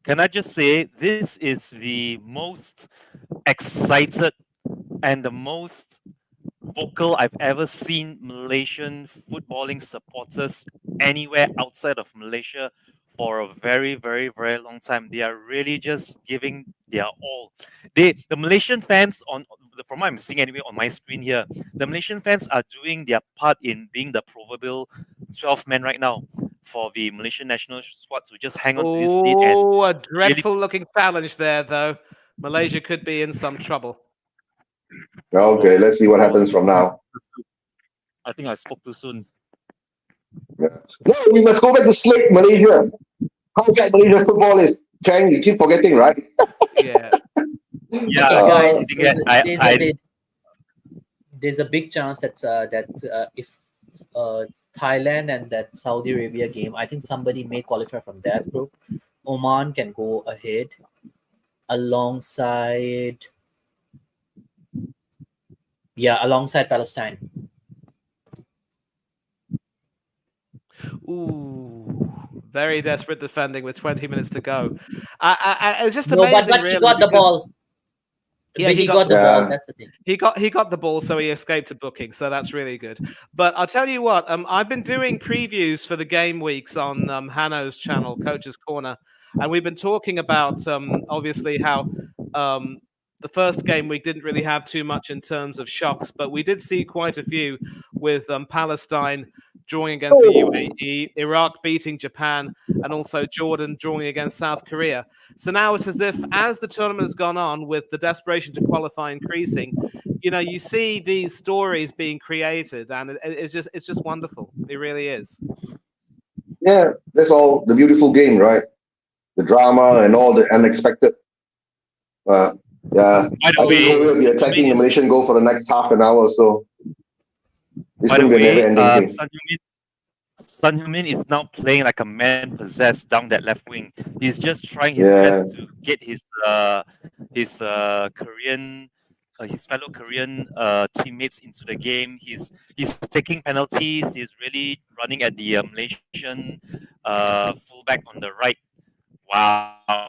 Can I just say, this is the most excited and the most vocal I've ever seen Malaysian footballing supporters anywhere outside of Malaysia for a very, very, very long time. They are really just giving their all. The Malaysian fans, from what I'm seeing anyway on my screen here, the Malaysian fans are doing their part in being the proverbial 12th man right now for the Malaysian national squad to just hang on to this lead. Oh, a dreadful looking challenge there, though. Malaysia could be in some trouble. Okay, let's see what happens from now. I think I spoke too soon. Yeah. No, we must go back to Slick, Malaysia. How bad Malaysian football is. Chang, you keep forgetting, right? Yeah. Yeah, guys, I there's a big chance that if Thailand and that Saudi Arabia game, I think somebody may qualify from that group. Oman can go ahead alongside Palestine. Ooh, very desperate defending with 20 minutes to go. It's just amazing. No, but really, he got the ball. Yeah, he got the ball. That's the thing. He got the ball, so he escaped a booking. So that's really good. But I'll tell you what, I've been doing previews for the game weeks on Hanno's channel, Coach's Corner, and we've been talking about obviously how the first game week didn't really have too much in terms of shocks, but we did see quite a few with Palestine drawing against the UAE, Iraq beating Japan, and also Jordan drawing against South Korea. So now it's as if, as the tournament has gone on, with the desperation to qualify increasing, you see these stories being created, and it's just wonderful. It really is. Yeah, that's all the beautiful game, right? the drama and all the unexpected. Yeah, By the I think way, we'll be attacking the Malaysian goal for the next half an hour or so. It's by the going to be a way, never-ending thing. Son Heung-min is now playing like a man possessed down that left wing. He's just trying his best to get his Korean his fellow Korean teammates into the game. He's taking penalties. He's really running at the Malaysian fullback on the right. Wow.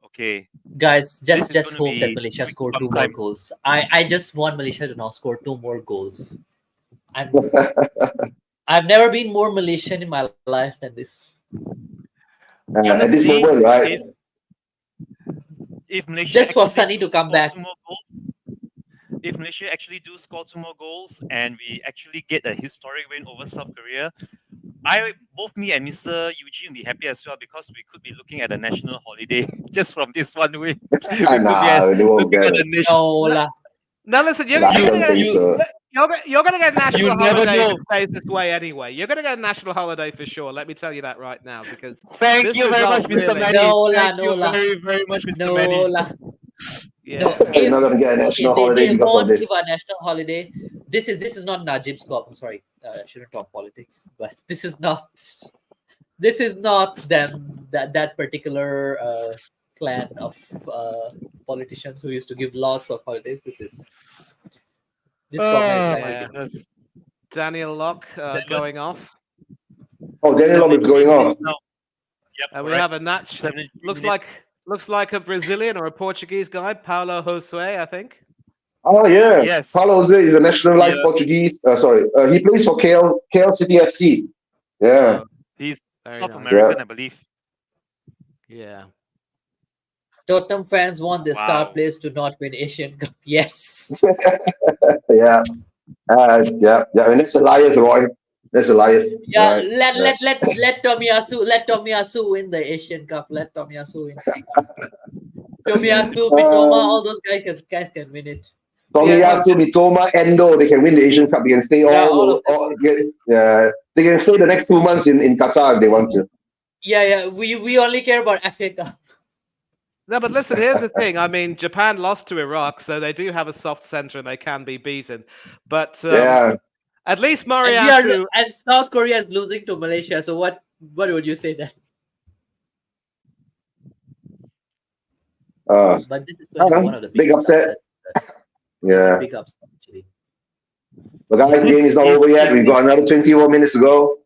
Okay. Guys, This is just gonna hope that be Malaysia score fun 2 more time. goals. I just want Malaysia to now score 2 more goals. I've never been more Malaysian in my life than this. At this Honestly, moment, right? If Malaysia Just for actually Sonny do to come score back. 2 more goals, if Malaysia actually do score 2 more goals and we actually get a historic win over South Korea, both me and Mr. Eugene will be happy as well because we could be looking at a national holiday just from this one win. We could be Nah, they won't looking get at it. a national. No lah. Now listen, you're I gonna don't get think so. you're gonna get a national You never holiday know. if it stays this way anyway. You're gonna get a national holiday for sure. Let me tell you that right now because Thank this you very much, result Mr. really- Manny. No lah, Thank no you lah. very, very much, Mr. No Manny. lah. yeah. No, You're not going to get a national holiday they because of won't this. give a national holiday. This is not Najib's cop. I'm sorry, I shouldn't talk politics, but this is not them that particular clan of politicians who used to give lots of holidays. This Oh government is my Yeah. goodness. Daniel Locke going off. Oh, Daniel Lom is going off. Now. Yep, And we correct. have a match. 73 Looks minutes. like a Brazilian or a Portuguese guy, Paulo Josue, I think. Oh, yeah. Yes. Paulo Jose is a nationalized Yeah. Portuguese. He plays for KL City FC. Yeah. He's Very South nice. American, I believe. Yeah. Tottenham fans want their star Wow. players to not win Asian Cup. Yes. Yeah. Yeah. And that's Elias, Roy. That's Elias. Yeah, Right. let Tomiyasu win the Asian Cup. Let Tomiyasu win. Tomiyasu, Mitoma, all those guys can win it. Tomiyasu, Mitoma, Endo, they can win the Asian Cup. They can stay all of they can stay the next 2 months in Qatar if they want to. Yeah. We only care about FA Cup. No, but listen, here's the thing. I mean, Japan lost to Iraq, so they do have a soft center and they can be beaten. But at least Moriyasu... And South Korea is losing to Malaysia. So what would you say then? But this is one of the big upset. Yeah. Big upset actually. The guys' game is not over yet. We've got another 21 minutes to go.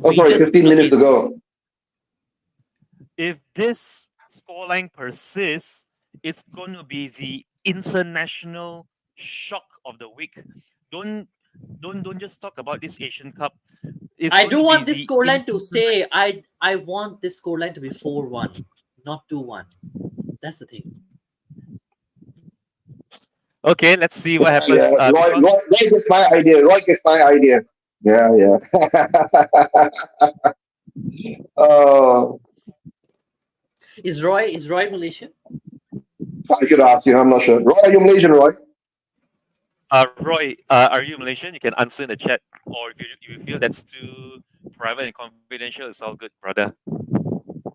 Oh, sorry, 15 minutes to go. If this scoreline persists, it's going to be the international shock of the week. Don't just talk about this Asian Cup. I do want this scoreline to stay. I want this scoreline to be 4-1, not 2-1. That's the thing. Okay, let's see what happens. Yeah, Roy gets my idea. Yeah. Is Roy Malaysian? I could ask you. I'm not sure. Roy, are you Malaysian, Roy? Roy, are you Malaysian? You can answer in the chat, or if you feel that's too private and confidential, it's all good, brother.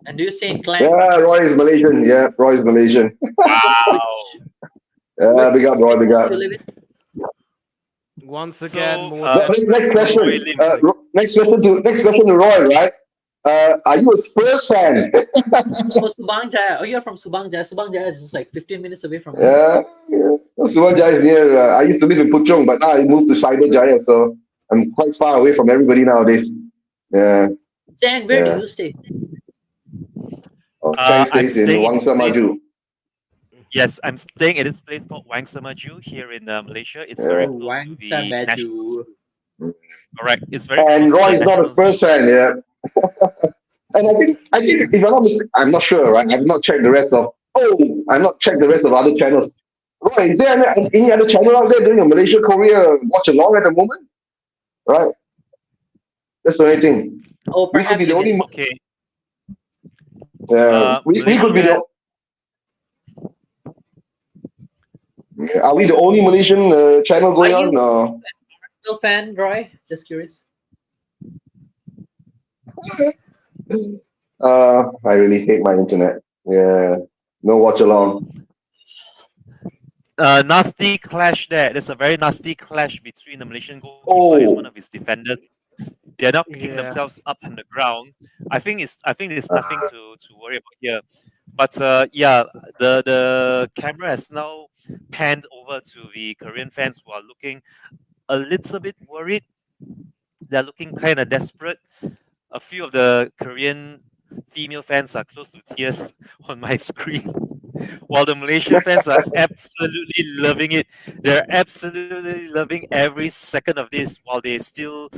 And do you stay in Klang? Yeah, Roy is Malaysian. Yeah, Roy is Malaysian. Wow. Yeah, big up, Roy. Big up. Once again, Next question. Next question to Roy, right? Are you a Spurs fan? Subang Jaya. Oh, you're from Subang Jaya. Subang Jaya is just like 15 minutes away from here. Yeah. Subang Jaya is near. I used to live in Puchong, but now I moved to Cyber Jaya, so I'm quite far away from everybody nowadays. Yeah. Jan, where do you stay? Chang stays in Wangsa Maju. Yes, I'm staying at this place called Wangsa Maju here in Malaysia. It's very close to the national. Correct. It's very. And Roy is not a Spurs fan, yeah. And I think if I'm not mistaken, I'm not sure, right? I've not checked the rest of other channels. Roy, is there any other channel out there doing a Malaysia Korea watch along at the moment? Right. That's the only thing. Oh, we could be the only. Okay. We could be the. Are we the only Malaysian channel going on? No. Still fan, Roy? Just curious. I really hate my internet. Yeah, no watch along. Nasty clash there. There's a very nasty clash between the Malaysian goalkeeper and one of his defenders. They are now picking themselves up from the ground. I think there's nothing to worry about here. But yeah, the camera has now panned over to the Korean fans who are looking a little bit worried. They're looking kind of desperate. A few of the Korean female fans are close to tears on my screen, while the Malaysian fans are absolutely loving it. They're absolutely loving every second of this while they still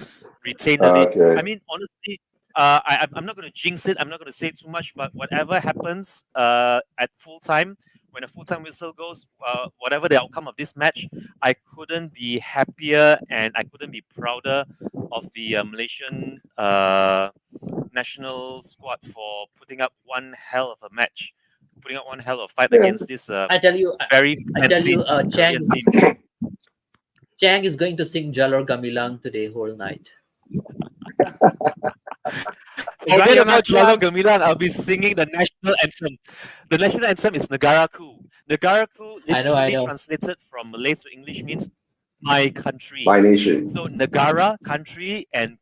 retain the lead. Okay. I mean, honestly, I'm not going to jinx it. I'm not going to say too much, but whatever happens at full time, when a full time whistle goes, whatever the outcome of this match, I couldn't be happier and I couldn't be prouder of the Malaysian national squad for putting up one hell of a match, putting up one hell of a fight against this I tell you, very fancy Chang Korean team. Chang is going to sing Jalor Gamilang today whole night. Forget about Jalor Gamilang. I'll be singing the national anthem. The national anthem is Negaraku. Negaraku literally translated from Malay to English means my country. My nation. So Negara, country, and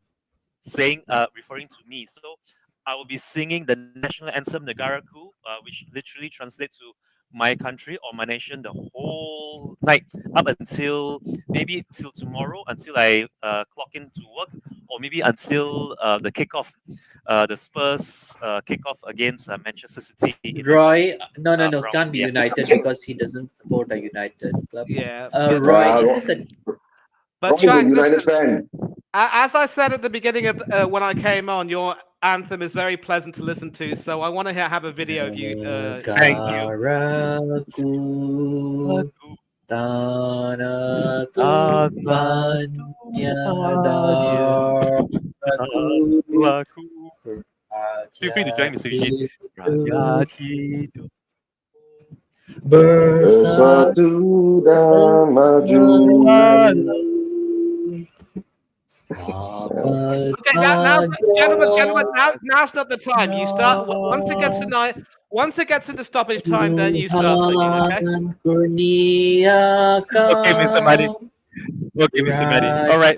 saying referring to me. So I will be singing the national anthem Negaraku, which literally translates to my country or my nation the whole night up until maybe till tomorrow, until I clock into work, or maybe until the kickoff, the Spurs kickoff against Manchester City. Roy, no, can't be United because he doesn't support a United club. Yeah. Roy, is this a... But Roy's a Chang, United listen, fan. as I said at the beginning of when I came on, your anthem is very pleasant to listen to. So I want to have a video of you. Thank you. Feel free to join me, Sushi. Bersatu dan maju. Okay, now, gentlemen, now's not the time. You start once it gets to night. Once it gets into stoppage time, then you start singing. Okay. Okay, Mr. Madi. Okay, Mr. Madi.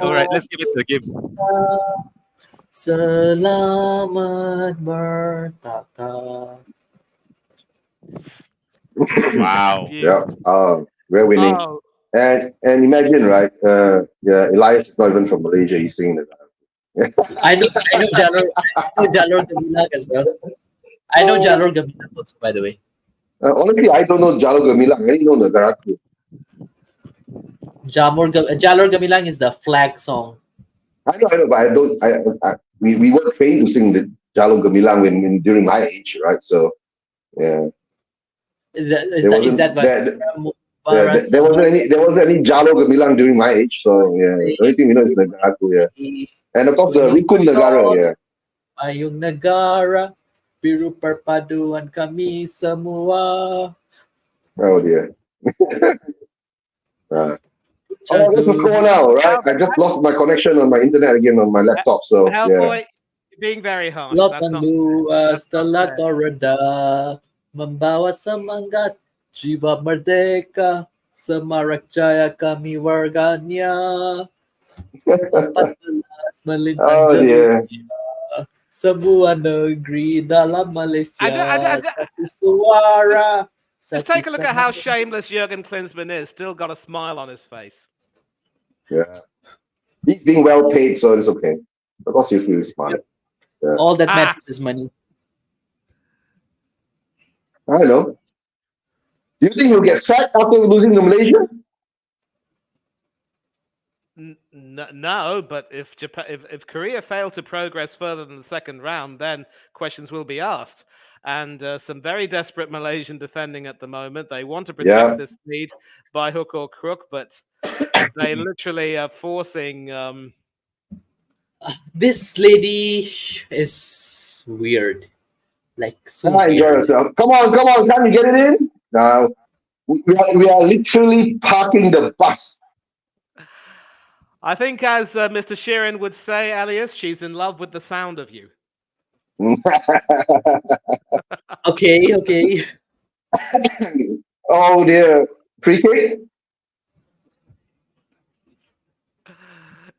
All right. Let's give it to the game. Selamat bertata. Wow. Yeah. We're winning. Oh. And imagine, right? Elias is not even from Malaysia. He's singing it. I know Jalor Gamilang as well. I know Jalor Gamilang also, by the way. Honestly, I don't know Jalor Gamilang. I only know Negaraku. Jalor Gamilang is the flag song. I know, but I don't. We were trained to sing the Jalor Gamilang during my age, right? So, yeah. Is that there wasn't any Jalor Gamilang during my age, so yeah. The only thing we know is Negaraku, yeah. And of course the Rukun Negara, yeah. Ayung Negara, biru perpaduan kami semua. Oh dear. That's the score now, right? I just lost my connection on my internet again on my laptop, so yeah. Boy, you're being very harsh. Setelah kau reda, membawa semangat jiwa merdeka, semarak jaya kami warganya. 14 melintang dunia, sebuah negeri dalam Malaysia. Satu suara. Just take a look at how shameless Jurgen Klinsmann is. Still got a smile on his face. Yeah, he's being well paid, so it's okay. Of course, he's really smart. Yeah. All that matters is money. I don't know. Do you think he'll get sacked after losing to Malaysia? No, but if Korea fail to progress further than the second round, then questions will be asked. And some very desperate Malaysian defending at the moment. They want to protect this lead by hook or crook, but they literally are forcing. This lady is weird. Like so. Enjoy yourself. Come on! Can you get it in? Now we are literally parking the bus. I think, as Mr. Sheeran would say, Elias, she's in love with the sound of you. Okay. Oh dear. Free kick?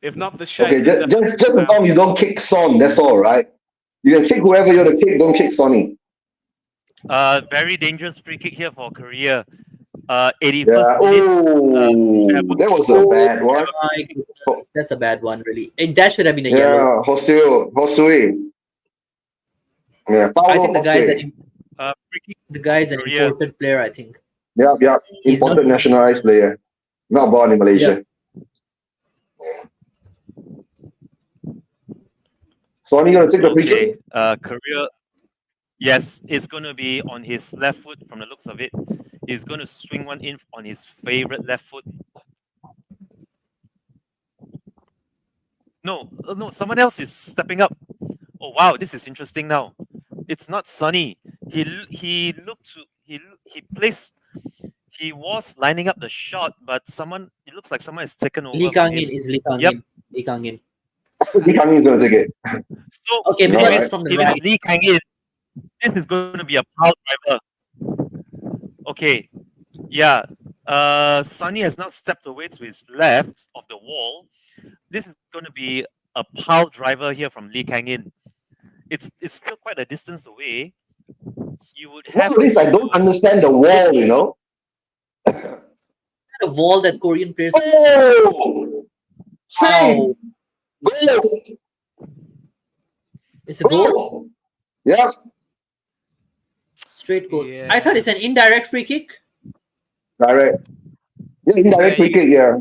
If not the shape. Okay, just as long as you don't kick Son, that's all, right? You can kick whoever you want to kick, don't kick Sonny. Very dangerous free kick here for Korea. 81st Yeah. minute. Oh, that was a bad one. My goodness, that's a bad one, really. That should have been a Yeah, yellow. Josue. Yeah, I think the guy's Josue. an important player, I think. Yeah. He's Important not- nationalized player. Not born in Malaysia. Sonny, gonna take the free kick? Korea. Yes, it's going to be on his left foot from the looks of it. He's going to swing one in on his favorite left foot. No, someone else is stepping up. Oh wow, this is interesting now. It's not Sonny. He was lining up the shot, but it looks like someone has taken over. Lee Kang-in is Lee Kang-in. Yep. Lee Kang-in. Lee Kang-in is gonna take it. So Okay, if because it's, it's from the if it's right. Lee Kang-in, this is going to be a power driver. Okay, yeah. Sonny has now stepped away to his left of the wall. This is going to be a pile driver here from Lee Kang-in. It's still quite a distance away. You would have. What is? I don't understand the wall. You know. The wall that Korean players. Oh, Wow. goal! It's a goal. Goal! Yeah. Straight goal. Yeah. I thought it's an indirect free kick. Direct. Yeah, indirect free kick. Yeah.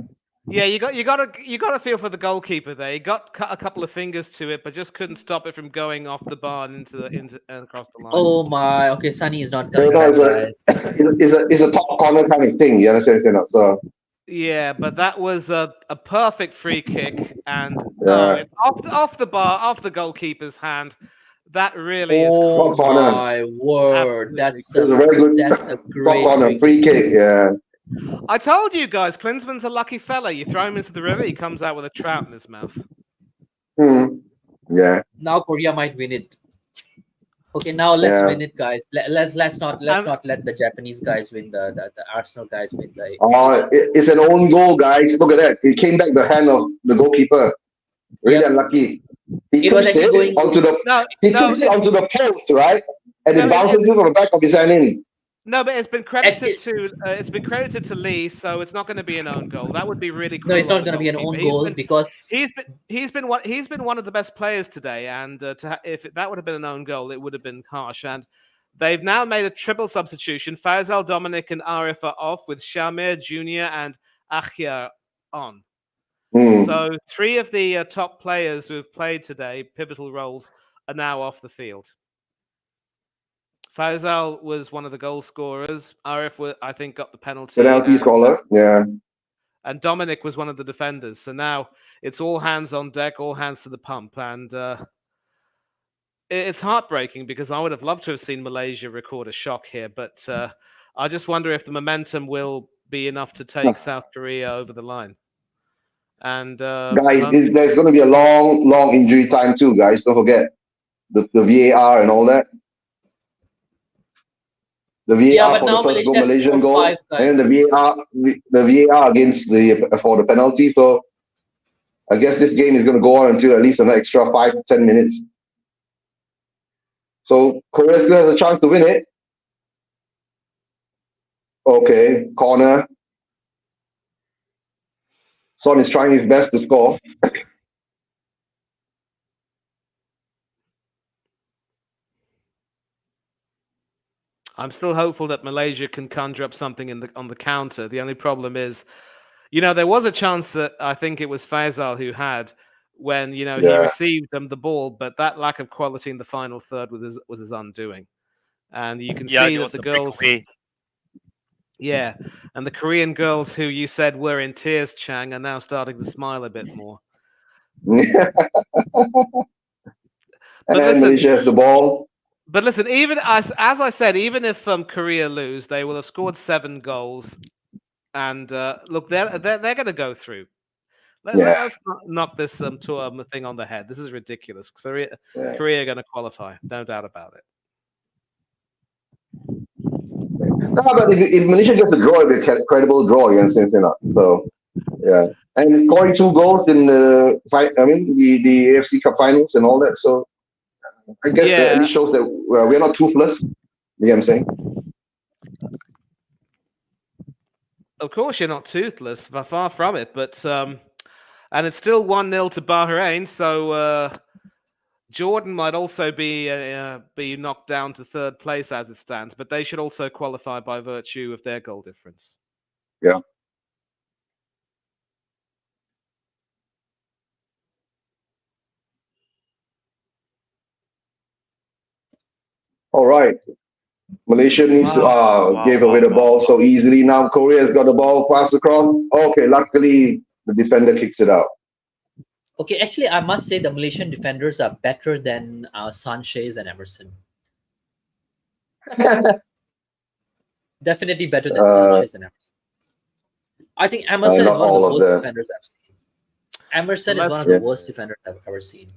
Yeah, you got to feel for the goalkeeper there. He got a couple of fingers to it, but just couldn't stop it from going off the bar and into and across the line. Oh my. Okay, Sonny is not You coming know, back, guys. it's a top corner kind of thing. You understand? So Yeah, but that was a perfect free kick, and Yeah. it's off the bar, off the goalkeeper's hand. That really is. Oh Top corner. my word. That's it was a very good that's a top great corner free free kick. Yeah. I told you guys, Klinsmann's a lucky fella. You throw him into the river, he comes out with a trout in his mouth. Yeah. Now Korea might win it. Okay, now let's Yeah. win it, guys. Let's not let the Japanese guys win the Arsenal guys win the. It's an own goal, guys. Look at that. It came back the hand of the goalkeeper. Really unlucky. He It was kicks actually it going- onto the kicks it onto the post, right? And it bounces it from the back of his hand in. No, but it's been credited to Lee, so it's not going to be an own goal. That would be really cool. No, it's not going to be an own goal because he's been one of the best players today, and if that would have been an own goal, it would have been harsh. And they've now made a triple substitution. Faisal, Dominic, and Arif are off with Shamir Jr. and Akhia on. So 3 of the top players who have played today, pivotal roles, are now off the field. Faisal was one of the goal scorers. Arif, I think, got the penalty. Scorer, yeah. And Dominic was one of the defenders. So now it's all hands on deck, all hands to the pump. And it's heartbreaking because I would have loved to have seen Malaysia record a shock here. But I just wonder if the momentum will be enough to take South Korea over the line. And guys, there's going to be a long injury time too, guys. Don't forget the VAR and all that. The VAR for the first goal, Malaysian goal, and then the VAR against for the penalty. So I guess this game is going to go on until at least an extra 5 to 10 minutes. So Korea still has a chance to win it. Okay, corner. Son is trying his best to score. I'm still hopeful that Malaysia can conjure up something on the counter. The only problem is, there was a chance that I think it was Faisal who had when he received the ball, but that lack of quality in the final third was his undoing. And you can see that the girls, and the Korean girls who you said were in tears, Chang, are now starting to smile a bit more. And Malaysia has the ball. But listen, even as I said, even if Korea lose, they will have scored 7 goals, and look, they're going to go through. Let's knock this thing on the head. This is ridiculous. Korea are going to qualify, no doubt about it. No, but if Malaysia gets a draw, it'll be a credible draw against Cincinnati. So, yeah. And scoring 2 goals in the the AFC Cup finals and all that. So, I guess at least shows that we're not toothless. You know what I'm saying? Of course, you're not toothless. Far from it. But and it's still 1-0 to Bahrain. So Jordan might also be knocked down to 3rd place as it stands. But they should also qualify by virtue of their goal difference. Yeah. All right. Malaysia needs to gave away the ball so easily. Now Korea's got the ball, pass across. Okay, luckily the defender kicks it out. Okay, actually, I must say the Malaysian defenders are better than Sanchez and Emerson. Definitely better than Sanchez and Emerson. I think Emerson is one of the worst defenders I've seen. Emerson is one of the worst defenders I've ever seen.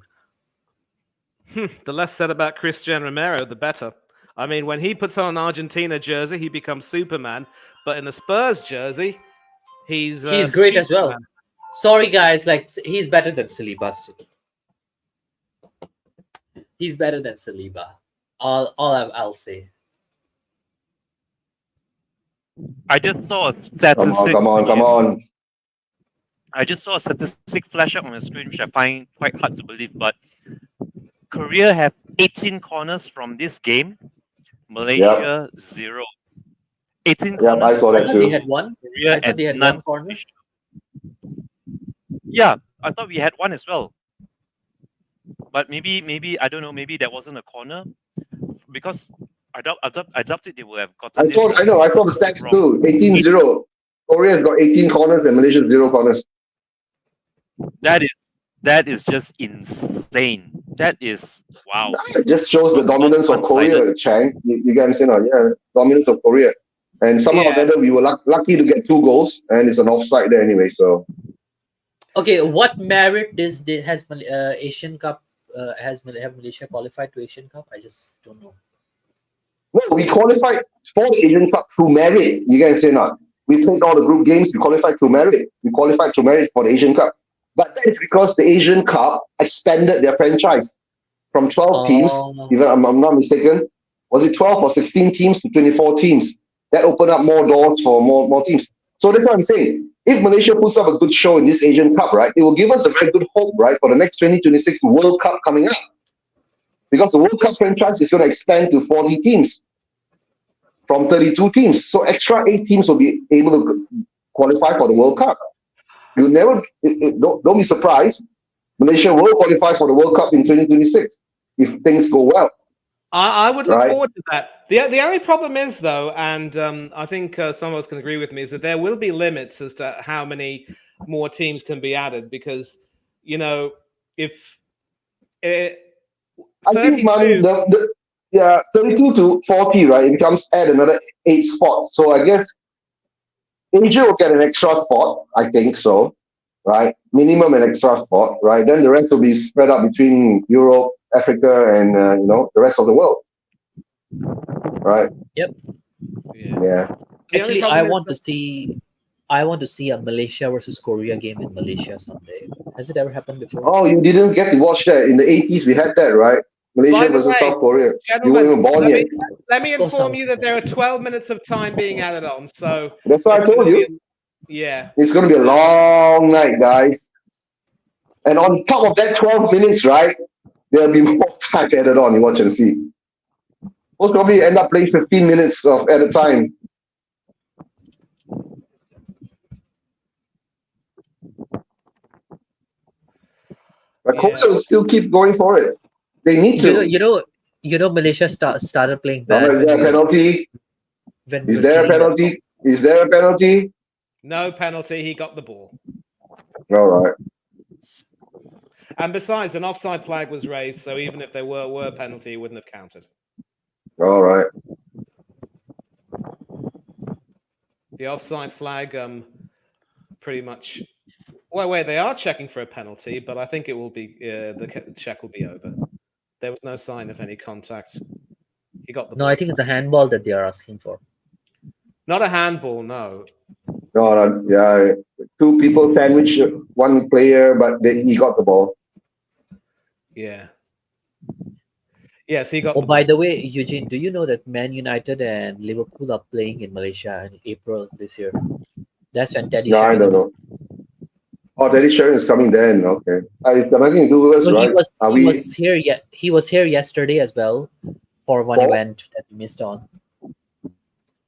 The less said about Christian Romero, the better. I mean, when he puts on an Argentina jersey, he becomes Superman. But in a Spurs jersey, he's great as well. Sorry, guys, he's better than Saliba still. He's better than Saliba. I'll say. I just saw a statistic. Come on. I just saw a statistic flash up on the screen, which I find quite hard to believe. But Korea have 18 corners from this game. Malaysia 0. 18 corners. I saw that too. They had one. Korea I thought they had none. 1 corner. Yeah, I thought we had one as well. But maybe I don't know. Maybe that wasn't a corner because I doubt it. They will have gotten. I saw the stats too. 18-0. Korea's got 18 corners and Malaysia 0 corners. That is just insane. That is wow. It just shows the dominance of Korea, Chang. You get what I'm saying? Dominance of Korea. And somehow or other, we were lucky to get 2 goals, and it's an offside there anyway. So, okay, what merit has Asian Cup? Have Malaysia qualified to Asian Cup? I just don't know. No, we qualified for the Asian Cup through merit. You guys say not? We played all the group games. We qualified through merit. We qualified through merit for the Asian Cup. But that is because the Asian Cup expanded their franchise from 12 teams, if I'm not mistaken. Was it 12 or 16 teams to 24 teams? That opened up more doors for more teams. So that's what I'm saying. If Malaysia puts up a good show in this Asian Cup, right, it will give us a very good hope, right, for the next 2026 World Cup coming up. Because the World Cup franchise is going to expand to 40 teams from 32 teams. So extra 8 teams will be able to qualify for the World Cup. You don't be surprised. Malaysia will qualify for the World Cup in 2026 if things go well. I would look forward to that. The only problem is, though, and I think some of us can agree with me, is that there will be limits as to how many more teams can be added. Because, if I think, man, 32 to 40, right? It becomes add another 8 spots. So I guess Asia will get an extra spot. I think so, right? Minimum an extra spot, right? Then the rest will be spread out between Europe, Africa, and the rest of the world, right? Yep. Yeah. Actually, I want to see a Malaysia versus Korea game in Malaysia someday. Has it ever happened before? Oh, you didn't get to watch that. In the 80s, we had that, right? Malaysia versus South Korea. You weren't even born yet. Let me inform you that there are 12 minutes of time being added on. So that's what I told you. Yeah. It's going to be a long night, guys. And on top of that 12 minutes, right, there'll be more time added on. You watch and see. We'll probably end up playing 15 minutes at a time. But Korea will still keep going for it. They need to. You know, Malaysia started playing bad. Is there a penalty? Is there a penalty? Is there a penalty? No penalty. He got the ball. All right. And besides, an offside flag was raised, so even if there were a penalty, it wouldn't have counted. All right. The offside flag pretty much Wait, they are checking for a penalty, but I think it will be the check will be over. There was no sign of any contact. He got the No, ball. I think it's a handball that they are asking for. Not a handball, no. No, yeah, two people sandwich one player, but he got the ball. Yeah. Yes, he got. Oh, by the way, Eugene, do you know that Man United and Liverpool are playing in Malaysia in April this year? That's when Teddy No, I don't Sheringham know. Oh, Teddy Sheringham is coming then. Okay, it's got nothing to do with us, So right? he was here. Yeah, he was here yesterday as well for one event that we missed on.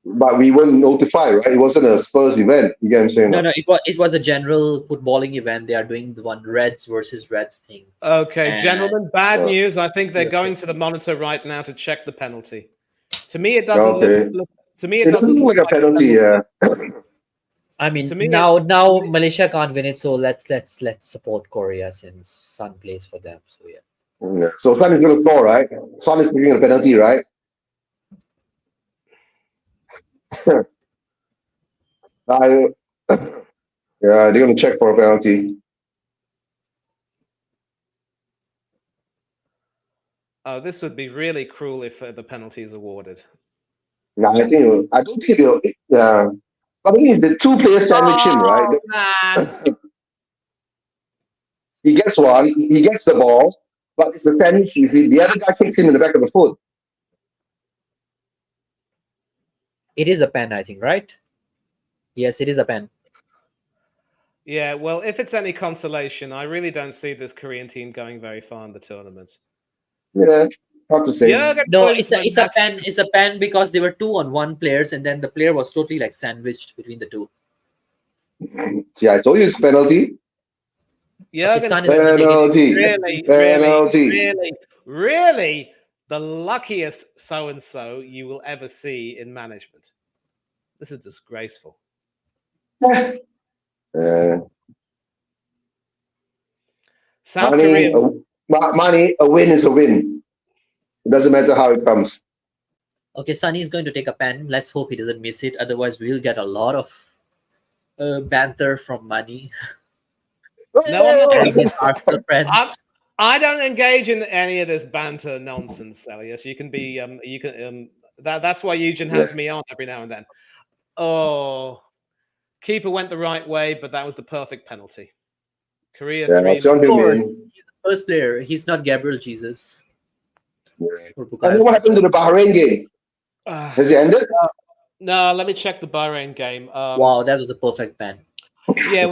But we weren't notified, right? It wasn't a Spurs event. You get what I'm saying? No, it was a general footballing event. They are doing the one Reds versus Reds thing. Okay, And- gentlemen, bad news. I think they're Yes, going sir. to the monitor right now to check the penalty. To me, it doesn't Okay. look. To me, It doesn't look like a penalty. Yeah. I mean, To me, now Malaysia can't win it, so let's support Korea since Son plays for them. So yeah. Yeah. So Son is going to score, right? Son is taking a penalty, right? Yeah, they're going to check for a penalty. Oh, this would be really cruel if the penalty is awarded. No, I don't think it'll. Yeah, I think it's the two players sandwich him, right? Man. He gets one, he gets the ball, but it's a sandwich. You see, the other guy kicks him in the back of the foot. It is a pen, I think, right? Yes, it is a pen. Yeah, well, if it's any consolation, I really don't see this Korean team going very far in the tournament. Yeah, hard to say. No, it's a pen. It's a pen because they were 2-on-1 players, and then the player was totally like sandwiched between the two. Yeah, I told you it's penalty. Yeah, penalty. Really, the luckiest so-and-so you will ever see in management. This is disgraceful. South Korea. Money, a win is a win. It doesn't matter how it comes. Okay, Sonny is going to take a pen. Let's hope he doesn't miss it. Otherwise, we'll get a lot of banter from Money. No, Arsenal friends. I don't engage in any of this banter nonsense, Elias. You can be, that's why Eugene has me on every now and then. Oh, keeper went the right way, but that was the perfect penalty. Korea 3. Of course, he's the first player. He's not Gabriel Jesus. And then what happened to the Bahrain game? Has it ended? No, let me check the Bahrain game. Wow, that was a perfect pen. Yeah,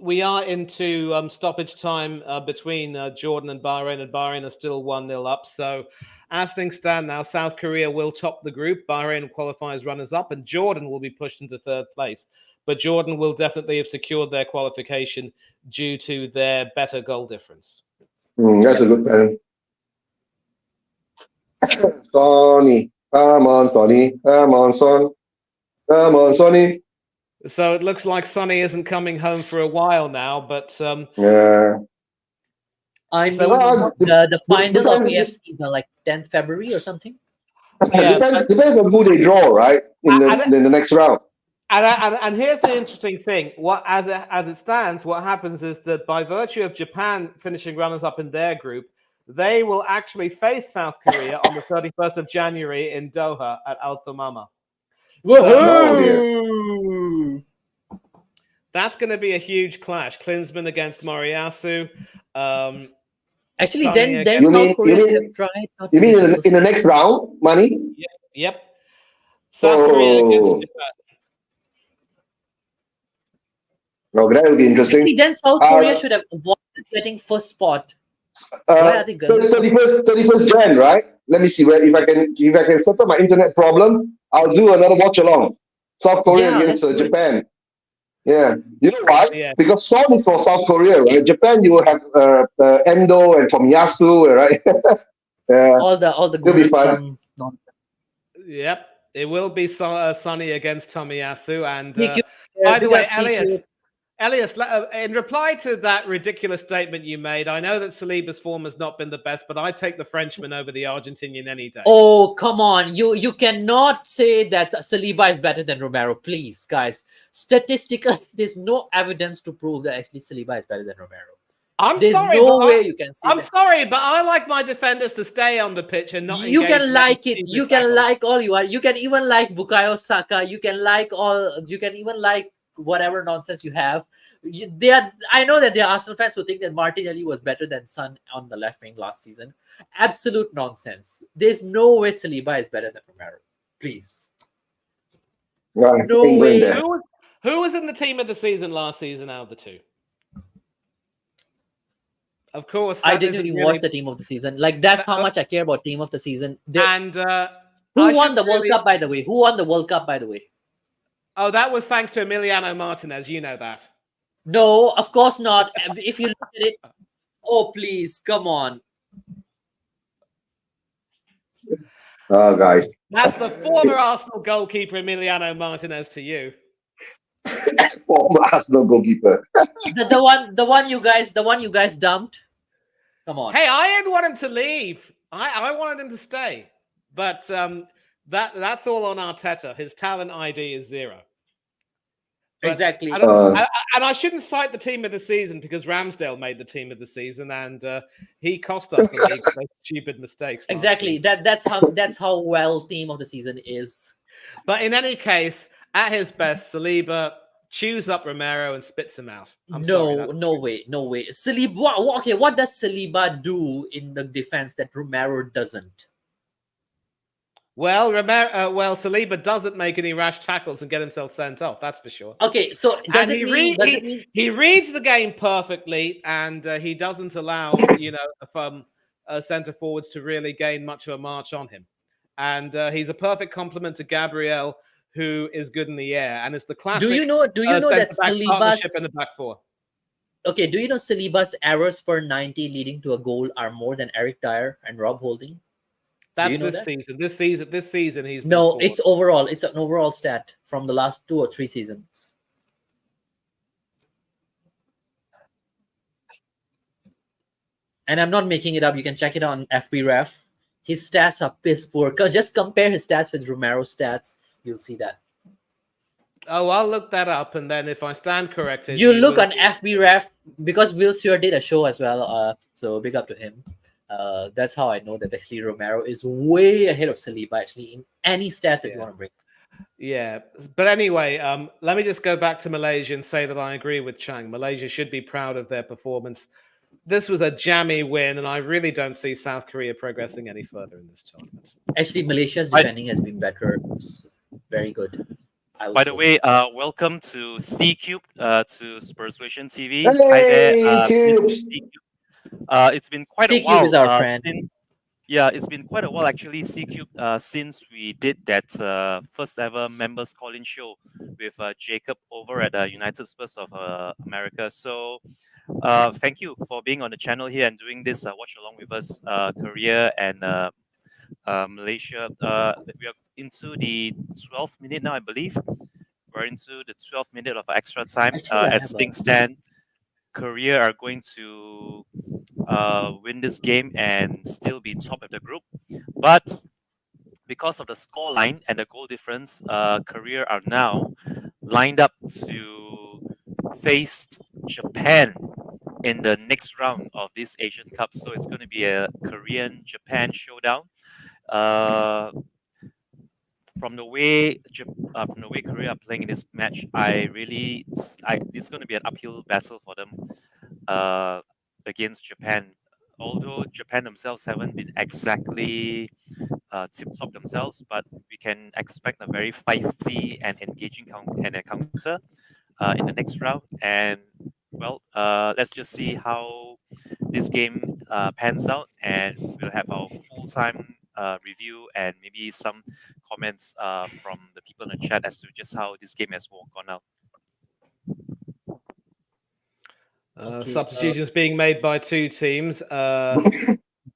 we are into stoppage time between Jordan and Bahrain are still 1-0 up. So as things stand now, South Korea will top the group. Bahrain will qualify as runners-up, and Jordan will be pushed into third place. But Jordan will definitely have secured their qualification due to their better goal difference. That's a good pen. Sonny, come on, Sonny, come on, Son, come on, Sonny. So it looks like Sonny isn't coming home for a while now, but yeah. I mean, the final of AFCs are like 10th February or something. Yeah, depends on who they draw, right? In the next round. And here's the interesting thing: as it stands, what happens is that by virtue of Japan finishing runners-up in their group, they will actually face South Korea on the 31st of January in Doha at Al Thumama. Woohoo! That's going to be a huge clash. Klinsmann against Moriyasu. Actually, then South Korea have tried. You mean in the next round, Money? Yep. South Korea against Japan. No, that would be interesting. Actually, then South Korea should have avoided getting first spot. 31st Jan, right? Let me see if I can settle my internet problem. I'll do another watch along. South Korea against Japan. Yeah, you know why? Yeah. Because Son is for South Korea, right? Japan, you will have Endo and Tomiyasu, right? Yeah, all the be fun. Yep, it will be Sonny against Tomiyasu, and by the way, Elias, Elias, in reply to that ridiculous statement you made, I know that Saliba's form has not been the best, but I take the Frenchman over the Argentinian any day. Oh, come on. You cannot say that Saliba is better than Romero. Please, guys. Statistically, there's no evidence to prove that actually Saliba is better than Romero. There's no way you can say I'm that. sorry, but I like my defenders to stay on the pitch and not You engage can in like it. any You tackles. can like all you want. You can even like Bukayo Saka. You can like all. You can even like whatever nonsense you have. I know that there are Arsenal fans who think that Martinelli was better than Son on the left wing last season. Absolute nonsense. There's no way Saliba is better than Romero. Please. Right. No Ain't going way. there. Who was in the team of the season last season out of the two? Of course, I didn't even watch the team of the season. Like, that's how much I care about team of the season. Who won the World Cup, by the way? Who won the World Cup, by the way? Oh, that was thanks to Emiliano Martinez. You know that. No, of course not. If you look at it, oh, please, come on. Oh, guys. That's the former Arsenal goalkeeper Emiliano Martinez to you. Former Arsenal goalkeeper. the one you guys dumped. Come on. Hey, I didn't want him to leave. I wanted him to stay. But that's all on Arteta. His talent ID is 0. But exactly. And I shouldn't cite the team of the season because Ramsdale made the team of the season and he cost us the league for stupid mistakes. Exactly. That's how well team of the season is. But in any case, at his best, Saliba chews up Romero and spits him out. No way. Saliba. Okay, what does Saliba do in the defense that Romero doesn't? Well, Saliba doesn't make any rash tackles and get himself sent off. That's for sure. Okay, so he reads the game perfectly, and he doesn't allow centre forwards to really gain much of a march on him. And he's a perfect complement to Gabriel, who is good in the air, and it's the classic. Do you know that Saliba's in the back four? Okay, do you know Saliba's errors per 90 leading to a goal are more than Eric Dyer and Rob Holding? That's season. This season, he's no. It's overall. It's an overall stat from the last 2 or 3 seasons. And I'm not making it up. You can check it on FBref. His stats are piss poor. Just compare his stats with Romero's stats. You'll see that. Oh, I'll look that up, and then if I stand corrected, you look on FBref because Will Stewart did a show as well. So big up to him. That's how I know that actually Romero is way ahead of Saliba actually in any stat that you want to bring. Yeah, but anyway, let me just go back to Malaysia and say that I agree with Chang. Malaysia should be proud of their performance. This was a jammy win, and I really don't see South Korea progressing any further in this tournament. Actually, Malaysia's defending has been better. It's very good. By the way, welcome to C Cube to Spurswation TV. Hey, Hi there, C-Cube. It's been quite a while. Is our friend. It's been quite a while actually, C-Cube, since we did that first ever members call-in show with Jacob over at United Spurs of America. So thank you for being on the channel here and doing this watch along with us, Korea and Malaysia. We are into the 12th minute now, I believe. We're into the 12th minute of extra time. As things stand, Korea are going to win this game and still be top of the group. But because of the score line and the goal difference, Korea are now lined up to face Japan in the next round of this Asian Cup. So it's going to be a Korean-Japan showdown. From the way Korea are playing in this match, it's going to be an uphill battle for them against Japan. Although Japan themselves haven't been exactly tip-top themselves, but we can expect a very feisty and engaging encounter in the next round. And well, let's just see how this game pans out, and we'll have our full-time review and maybe some comments from the people in the chat as to just how this game has gone out. Substitutions being made by 2 teams.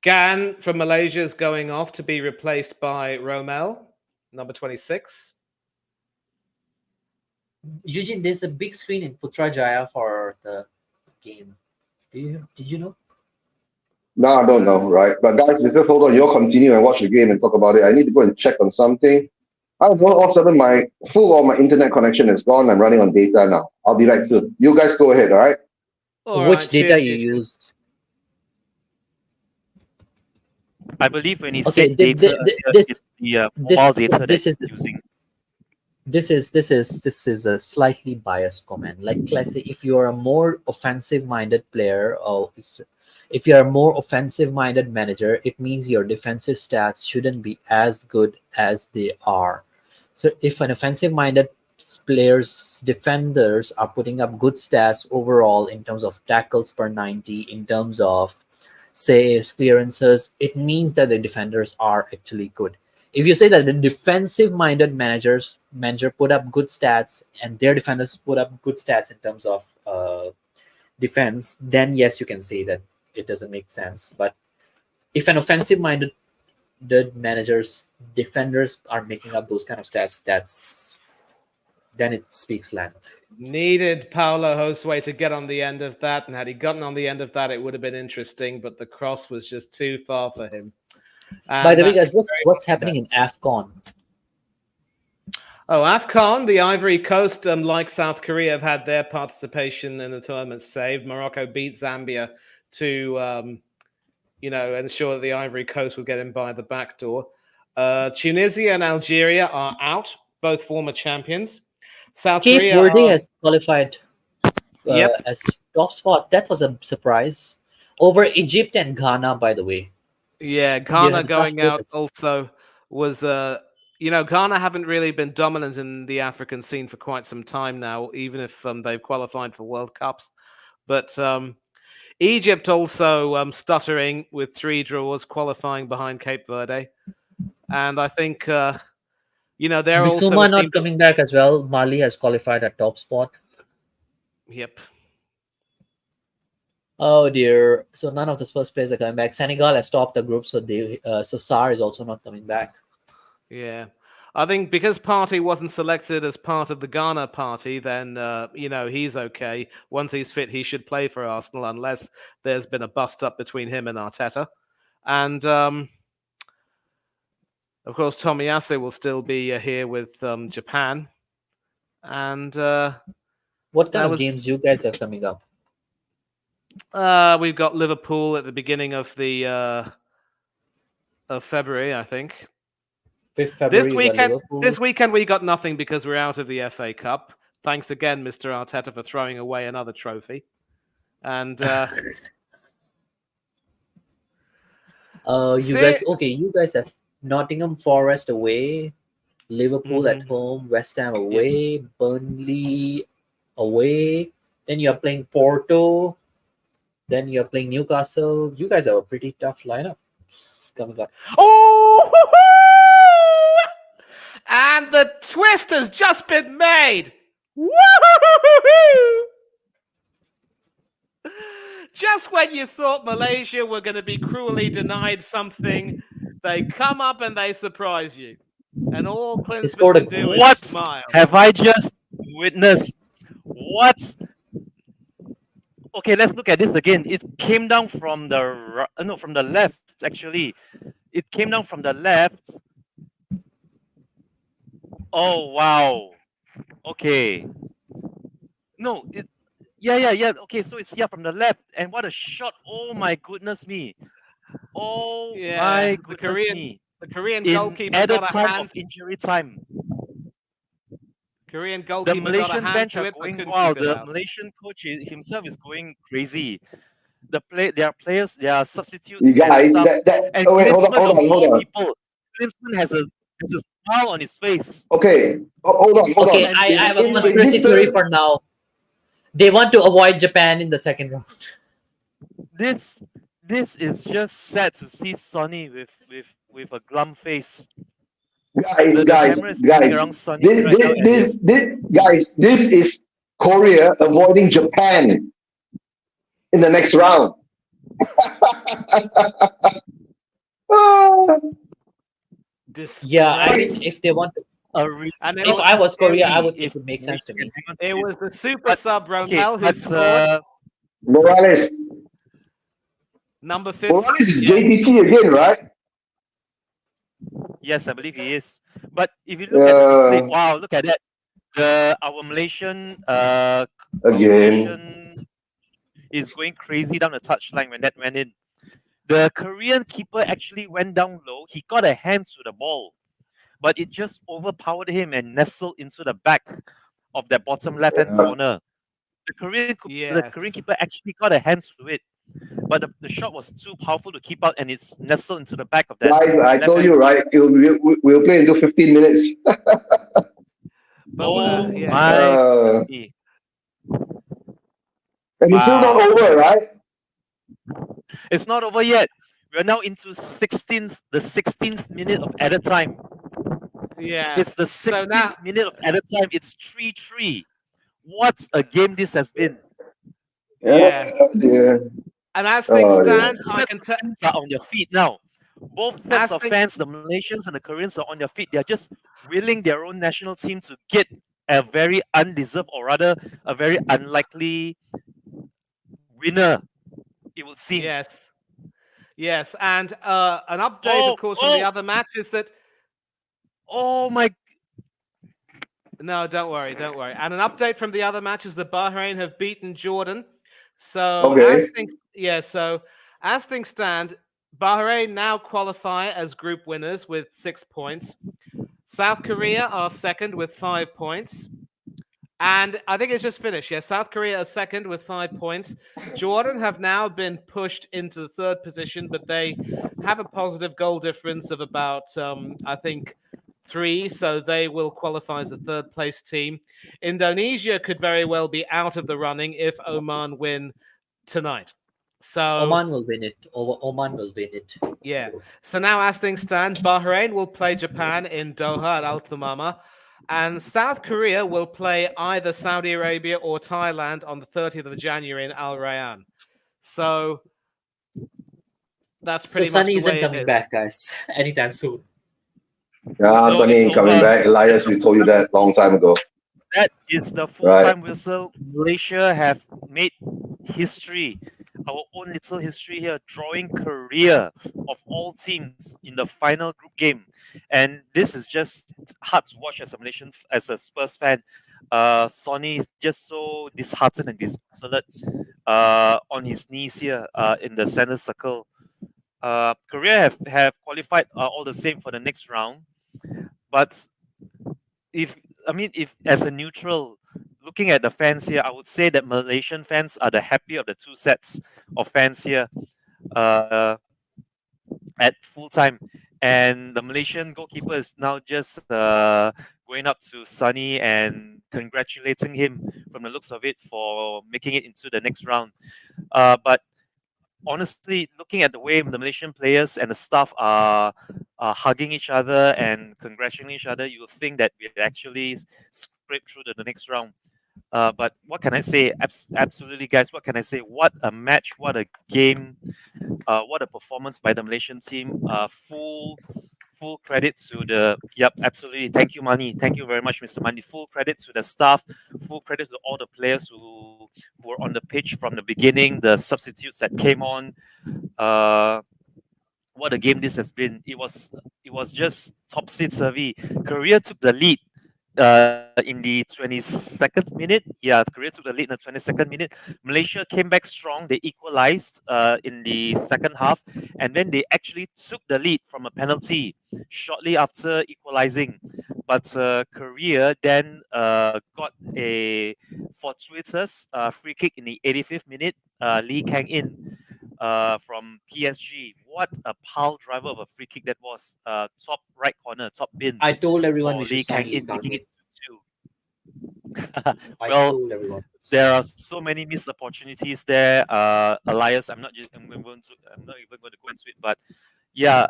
Gan from Malaysia is going off to be replaced by Romel, number 26. Eugene, there's a big screen in Putrajaya for the game. Did you know? No, I don't know, right? But guys, just hold on. You'll continue and watch the game and talk about it. I need to go and check on something. I don't know, all of a sudden my internet connection is gone. I'm running on data now. I'll be back soon. You guys go ahead, all right? Which data you use? I believe when he Okay, said data, it's the mobile data that he's using. This is a slightly biased comment. Like, let's say if you are a more offensive-minded player, or if you are a more offensive-minded manager, it means your defensive stats shouldn't be as good as they are. So if an offensive-minded player's defenders are putting up good stats overall in terms of tackles per 90, in terms of saves, clearances, it means that the defenders are actually good. If you say that the defensive-minded manager put up good stats and their defenders put up good stats in terms of defense, then yes, you can say that it doesn't make sense. But if an offensive-minded manager's defenders are making up those kind of stats, then it speaks length. Needed Paulo Josue to get on the end of that, and had he gotten on the end of that, it would have been interesting, but the cross was just too far for him. And by the way, guys, what's happening in AFCON? Oh, AFCON, the Ivory Coast, like South Korea, have had their participation in the tournament saved. Morocco beat Zambia to, ensure that the Ivory Coast will get in by the back door. Tunisia and Algeria are out, both former champions. South Cape Korea Verde has qualified as top spot. That was a surprise. Over Egypt and Ghana, by the way. Yeah, Ghana going out also was, Ghana haven't really been dominant in the African scene for quite some time now, even if they've qualified for World Cups. But Egypt also stuttering with 3 draws, qualifying behind Cape Verde. And I think, they're also... Bissouma not coming back as well. Mali has qualified at top spot. Yep. Oh dear! So none of the first players are coming back. Senegal has topped the group, so Sarr is also not coming back. Yeah, I think because Partey wasn't selected as part of the Ghana party, then he's okay. Once he's fit, he should play for Arsenal, unless there's been a bust up between him and Arteta. And of course, Tomiyasu will still be here with Japan. And what kind of games you guys have coming up? We've got Liverpool at the beginning of the of February, I think. 5th February. This weekend we got nothing because we're out of the FA Cup. Thanks again, Mr. Arteta, for throwing away another trophy. And you guys have Nottingham Forest away, Liverpool at home, West Ham away, Burnley away. Then you're playing Porto. Then you're playing Newcastle. You guys have a pretty tough lineup coming up. Oh! And the twist has just been made. Woo-hoo-hoo-hoo! Just when you thought Malaysia were going to be cruelly denied something, they come up and they surprise you. And all Klinsmann can do is smile. Have I just witnessed? What? Okay, let's look at this again. It came down from from the left, actually. It came down from the left. Oh, wow. Okay. No, yeah. Okay, so it's from the left. And what a shot. Oh, my goodness me. Oh, my goodness me. The Korean In goalkeeper added got a time hand. of injury time. Korean goalkeeper The Malaysian got a bench hand are to going it, wild. The Malaysian coach himself is going crazy. Their players, their substitutes, You guys, and stuff. And Klinsmann, hold on. People, Klinsmann has a smile on his face. Okay, hold on. Okay, I have a conspiracy theory for now. They want to avoid Japan in the second round. This is just sad to see Sonny with a glum face. Guys, this is Korea avoiding Japan in the next round. Yeah, I mean, if they want to, And If I was Korea, it would make sense to me. it was the super sub Ronel who but scored Morales. number 50. Morales is JTT again, right? yes, I believe he is. But if you look at the replay, wow, look at that. Our Malaysian Again. is going crazy down the touchline when that went in. The Korean keeper actually went down low. He got a hand to the ball, but it just overpowered him and nestled into the back of that bottom left-hand corner. The Korean keeper actually got a hand to it, but the shot was too powerful to keep out, and it's nestled into the back of that. Guys, I told you, right? We'll play into 15 minutes. My. And it's still not over, right? It's not over yet. We're now into the 16th minute of added time. Yeah. It's the 16th minute of added time. It's 3-3. What a game this has been. Yeah. And as things stand, I can tell are on their feet now. Both sets of fans, the Malaysians and the Koreans, are on their feet. They're just willing their own national team to get a very undeserved, or rather, a very unlikely winner. It will seem. Yes. And an update, of course, from the other match is that. Oh my. No, don't worry. And an update from the other match is that Bahrain have beaten Jordan. So as things stand, Bahrain now qualify as group winners with 6 points. South Korea are second with 5 points. And I think it's just finished. Yeah, South Korea are second with 5 points. Jordan have now been pushed into the third position, but they have a positive goal difference of about, I think, 3, so they will qualify as a third place team. Indonesia could very well be out of the running if Oman win tonight. So Oman will win it. Oman will win it. Yeah. So now, as things stand, Bahrain will play Japan in Doha at Al Thumama, and South Korea will play either Saudi Arabia or Thailand on the 30th of January in Al Rayyan. So that's pretty much Sonny the way isn't coming back, guys, anytime soon. Yeah, Sonny ain't coming back. Elias, we told you that long time ago. That is the full-time whistle. Malaysia have made history, our own little history here, drawing Korea of all teams in the final group game. And this is just hard to watch as a Spurs fan. Sonny is just so disheartened and disconsolate on his knees here in the center circle. Korea have qualified all the same for the next round. But if as a neutral, looking at the fans here, I would say that Malaysian fans are the happier of the two sets of fans here at full time. And the Malaysian goalkeeper is now just going up to Sonny and congratulating him from the looks of it for making it into the next round. But honestly, looking at the way the Malaysian players and the staff are hugging each other and congratulating each other, you would think that we actually scraped through to the next round. But what can I say? Absolutely, guys. What can I say? What a match! What a game! What a performance by the Malaysian team! Full credit to the absolutely. Thank you, Mani. Thank you very much, Mr. Mani. Full credit to the staff. Full credit to all the players who were on the pitch from the beginning. The substitutes that came on. What a game this has been! It was just topsy-turvy. Korea took the lead in the 22nd minute. Yeah, Korea took the lead in the 22nd minute. Malaysia came back strong. They equalized in the second half, and then they actually took the lead from a penalty shortly after equalizing. But Korea then got a fortuitous free kick in the 85th minute. Lee Kang-in from PSG. What a pile driver of a free kick that was. Top right corner, top bins. I told everyone we Lee should sign Kang-in, Lee making it 2-2. I Well, told everyone. there are so many missed opportunities there. Elias, I'm not even going to go into it, but yeah,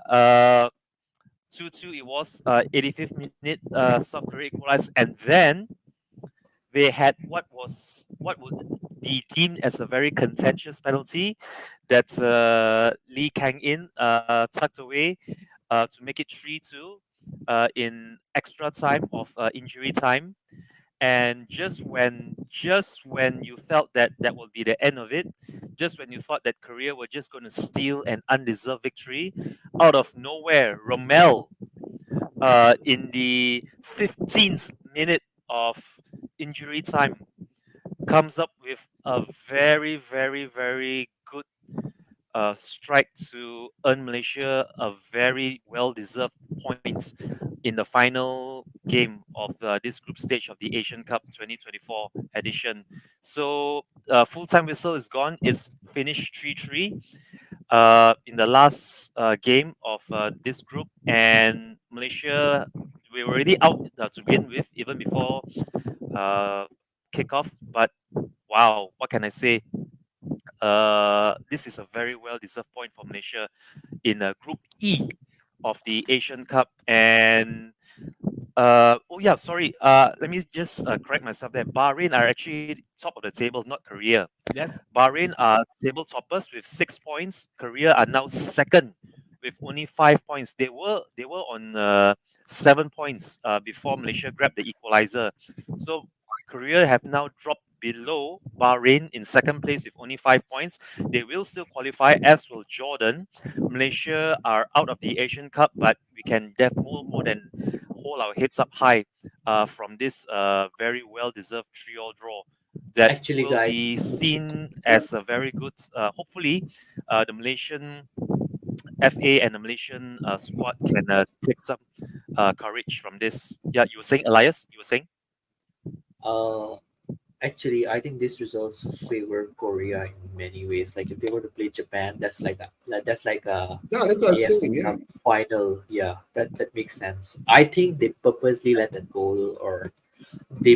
2-2 it was. 85th minute, South Korea equalized, and then they had what would be deemed as a very contentious penalty that Lee Kang-in tucked away to make it 3-2. in extra time of injury time. And just when you felt that that will be the end of it, just when you thought that Korea were just going to steal an undeserved victory, out of nowhere, Rommel, in the 15th minute of injury time, comes up with a very, very, very good strike to earn Malaysia a very well-deserved points in the final game of this group stage of the Asian Cup 2024 edition. So full-time whistle is gone. It's finished 3-3 in the last game of this group, and Malaysia, we were already out to begin with even before kickoff. But wow, what can I say? This is a very well-deserved point for Malaysia in Group E of the Asian Cup. And oh yeah, sorry. Let me just correct myself there. Bahrain are actually top of the table, not Korea. Yeah. Bahrain are table toppers with 6 points. Korea are now second with only 5 points. They were on 7 points before Malaysia grabbed the equalizer. So Korea have now dropped below Bahrain in second place with only 5 points. They will still qualify, as will Jordan. Malaysia are out of the Asian Cup, but we can more than hold our heads up high from this very well-deserved 3-all draw that Actually, will guys, be seen as a very good, hopefully the Malaysian FA and the Malaysian squad can take some courage from this. Yeah, you were saying, Elias? You were saying? Actually, I think these results favor Korea in many ways. Like if they were to play Japan, that's like a Yeah, that's what I'm AFC saying. Yeah. Cup final. Yeah, that makes sense. I think they purposely let that goal, or they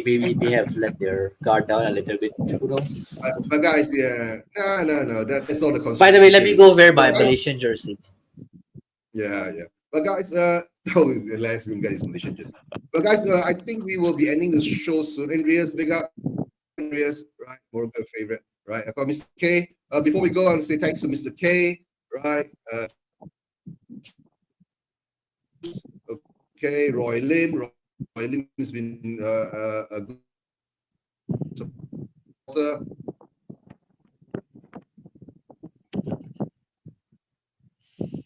have let their guard down a little bit. Who knows? But guys, yeah, no. That's all the. By the way, let me go wear my But Malaysian jersey. yeah. But guys, let's guys Malaysian just. But guys, I think we will be ending the show soon. Andreas, big up. Andreas, right? Morgan favorite, right? I call Mr. K. Before we go, I want to say thanks to Mr. K, right? Okay, Roy Lim. Roy Lim has been a good supporter.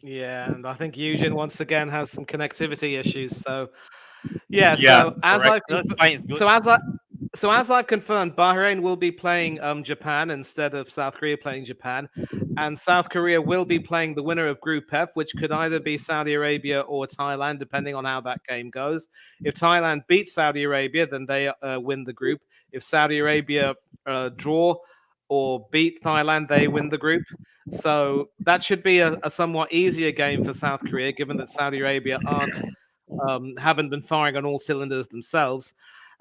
Yeah, and I think Eugene once again has some connectivity issues. So, so as I've confirmed, Bahrain will be playing Japan instead of South Korea playing Japan, and South Korea will be playing the winner of Group F, which could either be Saudi Arabia or Thailand, depending on how that game goes. If Thailand beats Saudi Arabia, then they win the group. If Saudi Arabia draw or beat Thailand, they win the group. So that should be a somewhat easier game for South Korea, given that Saudi Arabia haven't been firing on all cylinders themselves.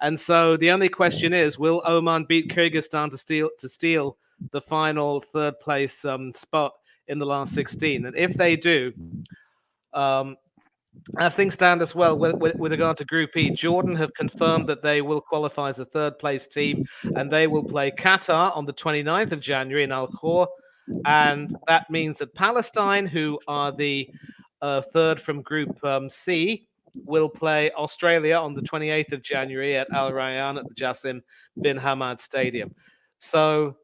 And so the only question is, will Oman beat Kyrgyzstan to steal the final third place spot in the last 16? And if they do, as things stand as well, with regard to Group E, Jordan have confirmed that they will qualify as a third place team, and they will play Qatar on the 29th of January in Al Khor. And that means that Palestine, who are the third from Group C, will play Australia on the 28th of January at Al Rayyan at the Jassim bin Hamad Stadium. So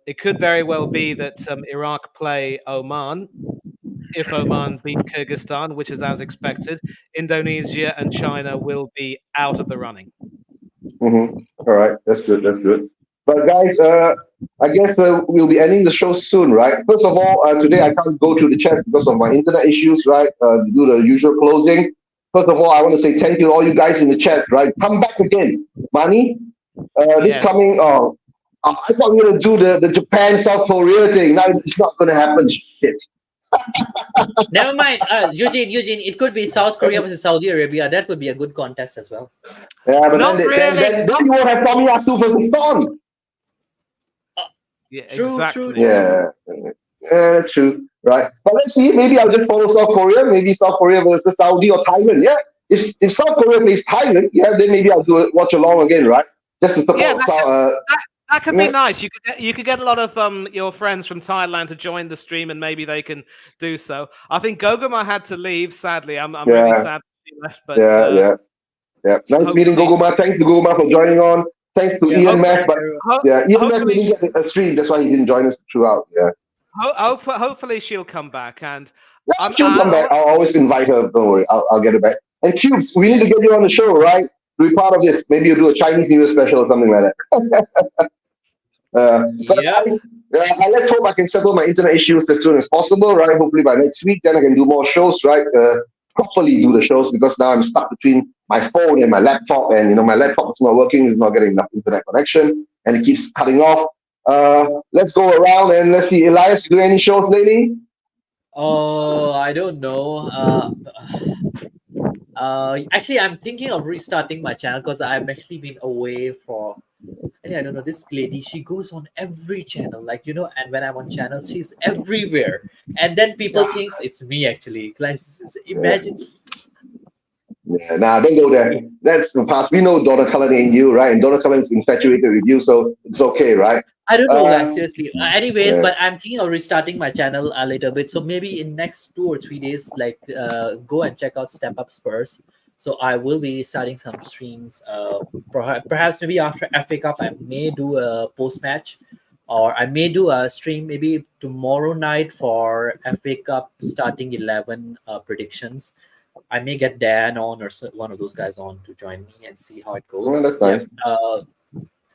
it could very well be that Iraq play Oman. If Oman beat Kyrgyzstan, which is as expected, Indonesia and China will be out of the running. All right, that's good. But guys, I guess we'll be ending the show soon, right? First of all, today I can't go through the chats because of my internet issues, right? Do the usual closing. First of all, I want to say thank you to all you guys in the chats, right? Come back again, Mani. This coming. I thought we were gonna do the Japan South Korea thing. Now it's not gonna happen. Shit. Never mind, Eugene. It could be South Korea versus Saudi Arabia. That would be a good contest as well. Yeah, but then you won't have Tomiyasu versus Son. Yeah, True, exactly. true. Yeah, that's true, right? But let's see. Maybe I'll just follow South Korea. Maybe South Korea versus Saudi or Thailand. Yeah, if South Korea plays Thailand, yeah, then maybe I'll do it. Watch along again, right? Just to support That could be nice. You could get a lot of your friends from Thailand to join the stream, and maybe they can do so. I think Gogoma had to leave. Sadly, I'm really sad left, but yeah. Nice meeting Goguma. Thanks to Goguma for joining on. Thanks to Ian Mac, but Ian Mac didn't get a stream. That's why he didn't join us throughout. Yeah. Hopefully she'll come back, and she'll come back. I'll always invite her. Don't worry, I'll get her back. And Cubes, we need to get you on the show, right? To be part of this. Maybe you'll do a Chinese New Year special or something like that. But guys, let's hope I can settle my internet issues as soon as possible, right? Hopefully by next week, then I can do more shows, right? Properly do the shows, because now I'm stuck between my phone and my laptop, and my laptop is not working, it's not getting enough internet connection, and it keeps cutting off. Let's go around and let's see. Elias, you do any shows lately? Oh, I don't know. Actually, I'm thinking of restarting my channel because I've actually been away for. I don't know, this lady, she goes on every channel, and when I'm on channels, she's everywhere. And then people think it's me, actually. Like, imagine. Yeah, don't go there. That's the past. We know Donna Cullen ain't you, right? And Donna Cullen's infatuated with you, so it's okay, right? I don't know, guys, seriously. Anyways, but I'm thinking of restarting my channel a little bit. So maybe in next 2 or 3 days, go and check out Step Up Spurs. So I will be starting some streams. Perhaps maybe after FA Cup, I may do a post-match, or I may do a stream maybe tomorrow night for FA Cup starting 11 predictions. I may get Dan on, or one of those guys on, to join me and see how it goes. Oh, that's nice.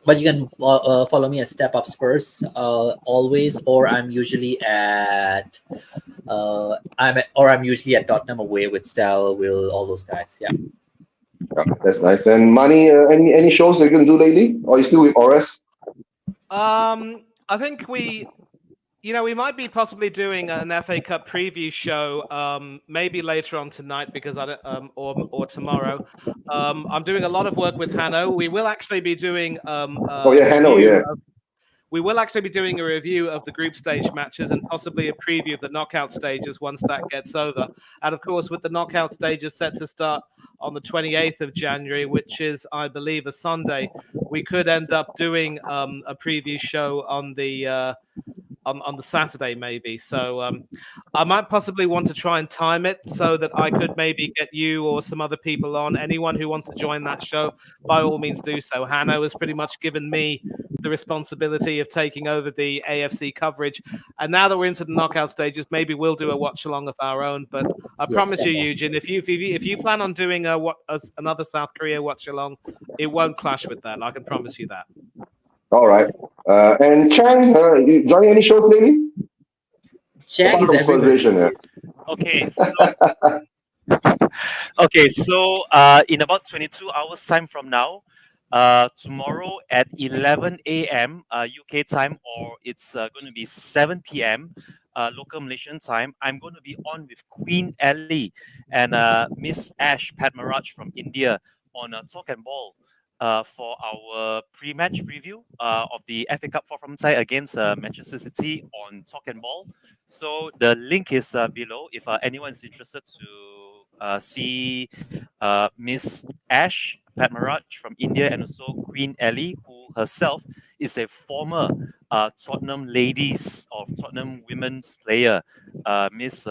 But you can follow me at Step Up Spurs always, or I'm usually at Tottenham Away with Stal, Will, all those guys. Yeah. That's nice. And Money, any shows that you can do lately, or you still with Oris? I think we might be possibly doing an FA Cup preview show, maybe later on tonight, because or tomorrow. I'm doing a lot of work with Hanno. We will actually be doing we will actually be doing a review of the group stage matches and possibly a preview of the knockout stages once that gets over. And of course, with the knockout stages set to start on the 28th of January, which is, I believe, a Sunday, we could end up doing a preview show on the Saturday, maybe. So I might possibly want to try and time it so that I could maybe get you or some other people on. Anyone who wants to join that show, by all means do so. Hanno has pretty much given me the responsibility of taking over the AFC coverage. And now that we're into the knockout stages, maybe we'll do a watch along of our own. But I promise you, Eugene, if you plan on doing another South Korea watch along, it won't clash with that. I can promise you that. All right. And Chang, you joining any shows lately? Chang is everywhere. Okay, so in about 22 hours time from now, tomorrow at 11 a.m. UK time, or it's going to be 7 p.m. Local Malaysian time, I'm going to be on with Queen Ellie and Miss Ash Padmaraj from India on Talk and Ball. For our pre-match review of the FA Cup 4 from tie against Manchester City on Talk and Ball. So the link is below if anyone is interested to see Miss Ash Padmaraj from India, and also Queen Ellie, who herself is a former Tottenham ladies or Tottenham women's player. Miss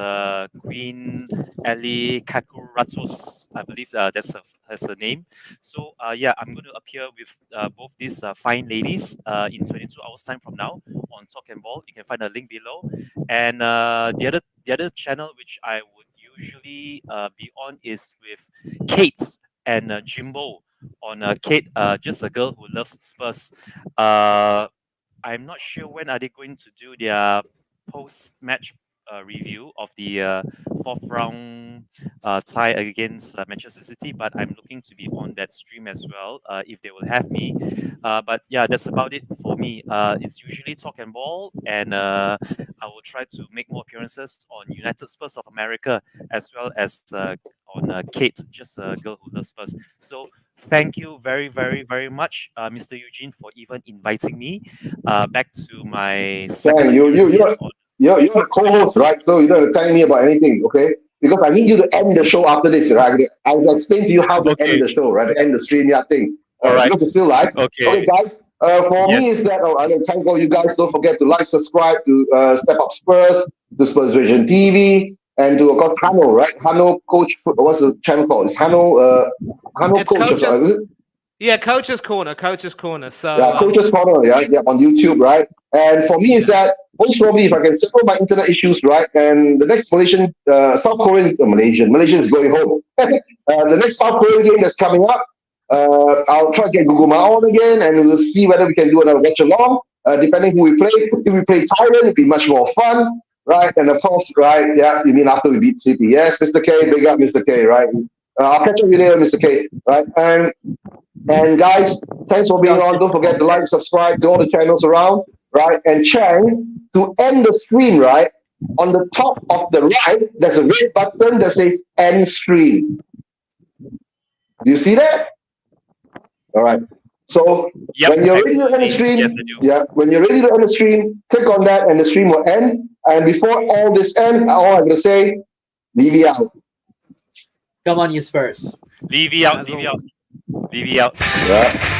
Queen Ellie Kakuratos, I believe that's her name. So I'm going to appear with both these fine ladies in 22 hours time from now on Talk and Ball. You can find a link below. And the other channel which I would usually be on is with Kate and Jimbo. On Kate, just a girl who loves Spurs. I'm not sure when are they going to do their post-match review of the fourth round tie against Manchester City, but I'm looking to be on that stream as well if they will have me. But yeah, that's about it for me. It's usually Talk and Ball, and I will try to make more appearances on United Spurs of America, as well as on Kate, just a girl who loves Spurs. So thank you very, very, very much, Mr. Eugene, for even inviting me back to my second. You're the co-host, right? So you don't have to tell me about anything, okay? Because I need you to end the show after this, right? I'll explain to you how to end the show, right? To end the stream thing. All right. Because it's still live. Okay, guys. For me, is that I thank all you guys. Don't forget to like, subscribe to Step Up Spurs, to Spurs Vision TV. and to, of course, Hano, right? Hano Coach, what's the channel called? It's Hano, Hano It's Coach, Coach's- is it? Yeah, Coach's Corner. So Yeah, Coach's Corner, yeah, on YouTube, right? And for me, is that most probably if I can settle my internet issues, right, and the next Malaysian, Malaysia is going home. The next South Korean game that's coming up, I'll try to get Google Ma on again, and we'll see whether we can do another watch along. Depending who we play. If we play Thailand, it'd be much more fun, right? And of course, right, yeah, you mean after we beat City? Yes, Mr. K, big up, Mr. K, right? I'll catch up with you later, Mr. K, right? And guys, thanks for being on. Don't forget to like, subscribe to all the channels around, right? And Chang, to end the stream, right, on the top of the right, there's a red button that says end stream. Do you see that? All right. So when you're ready to end the stream, yes, I do. yeah, when you're ready to end the stream, click on that and the stream will end. And before all this ends, all I'm going to say, Levy out. Come on, you Spurs. Levy out, Levy out. Levy out. Yeah.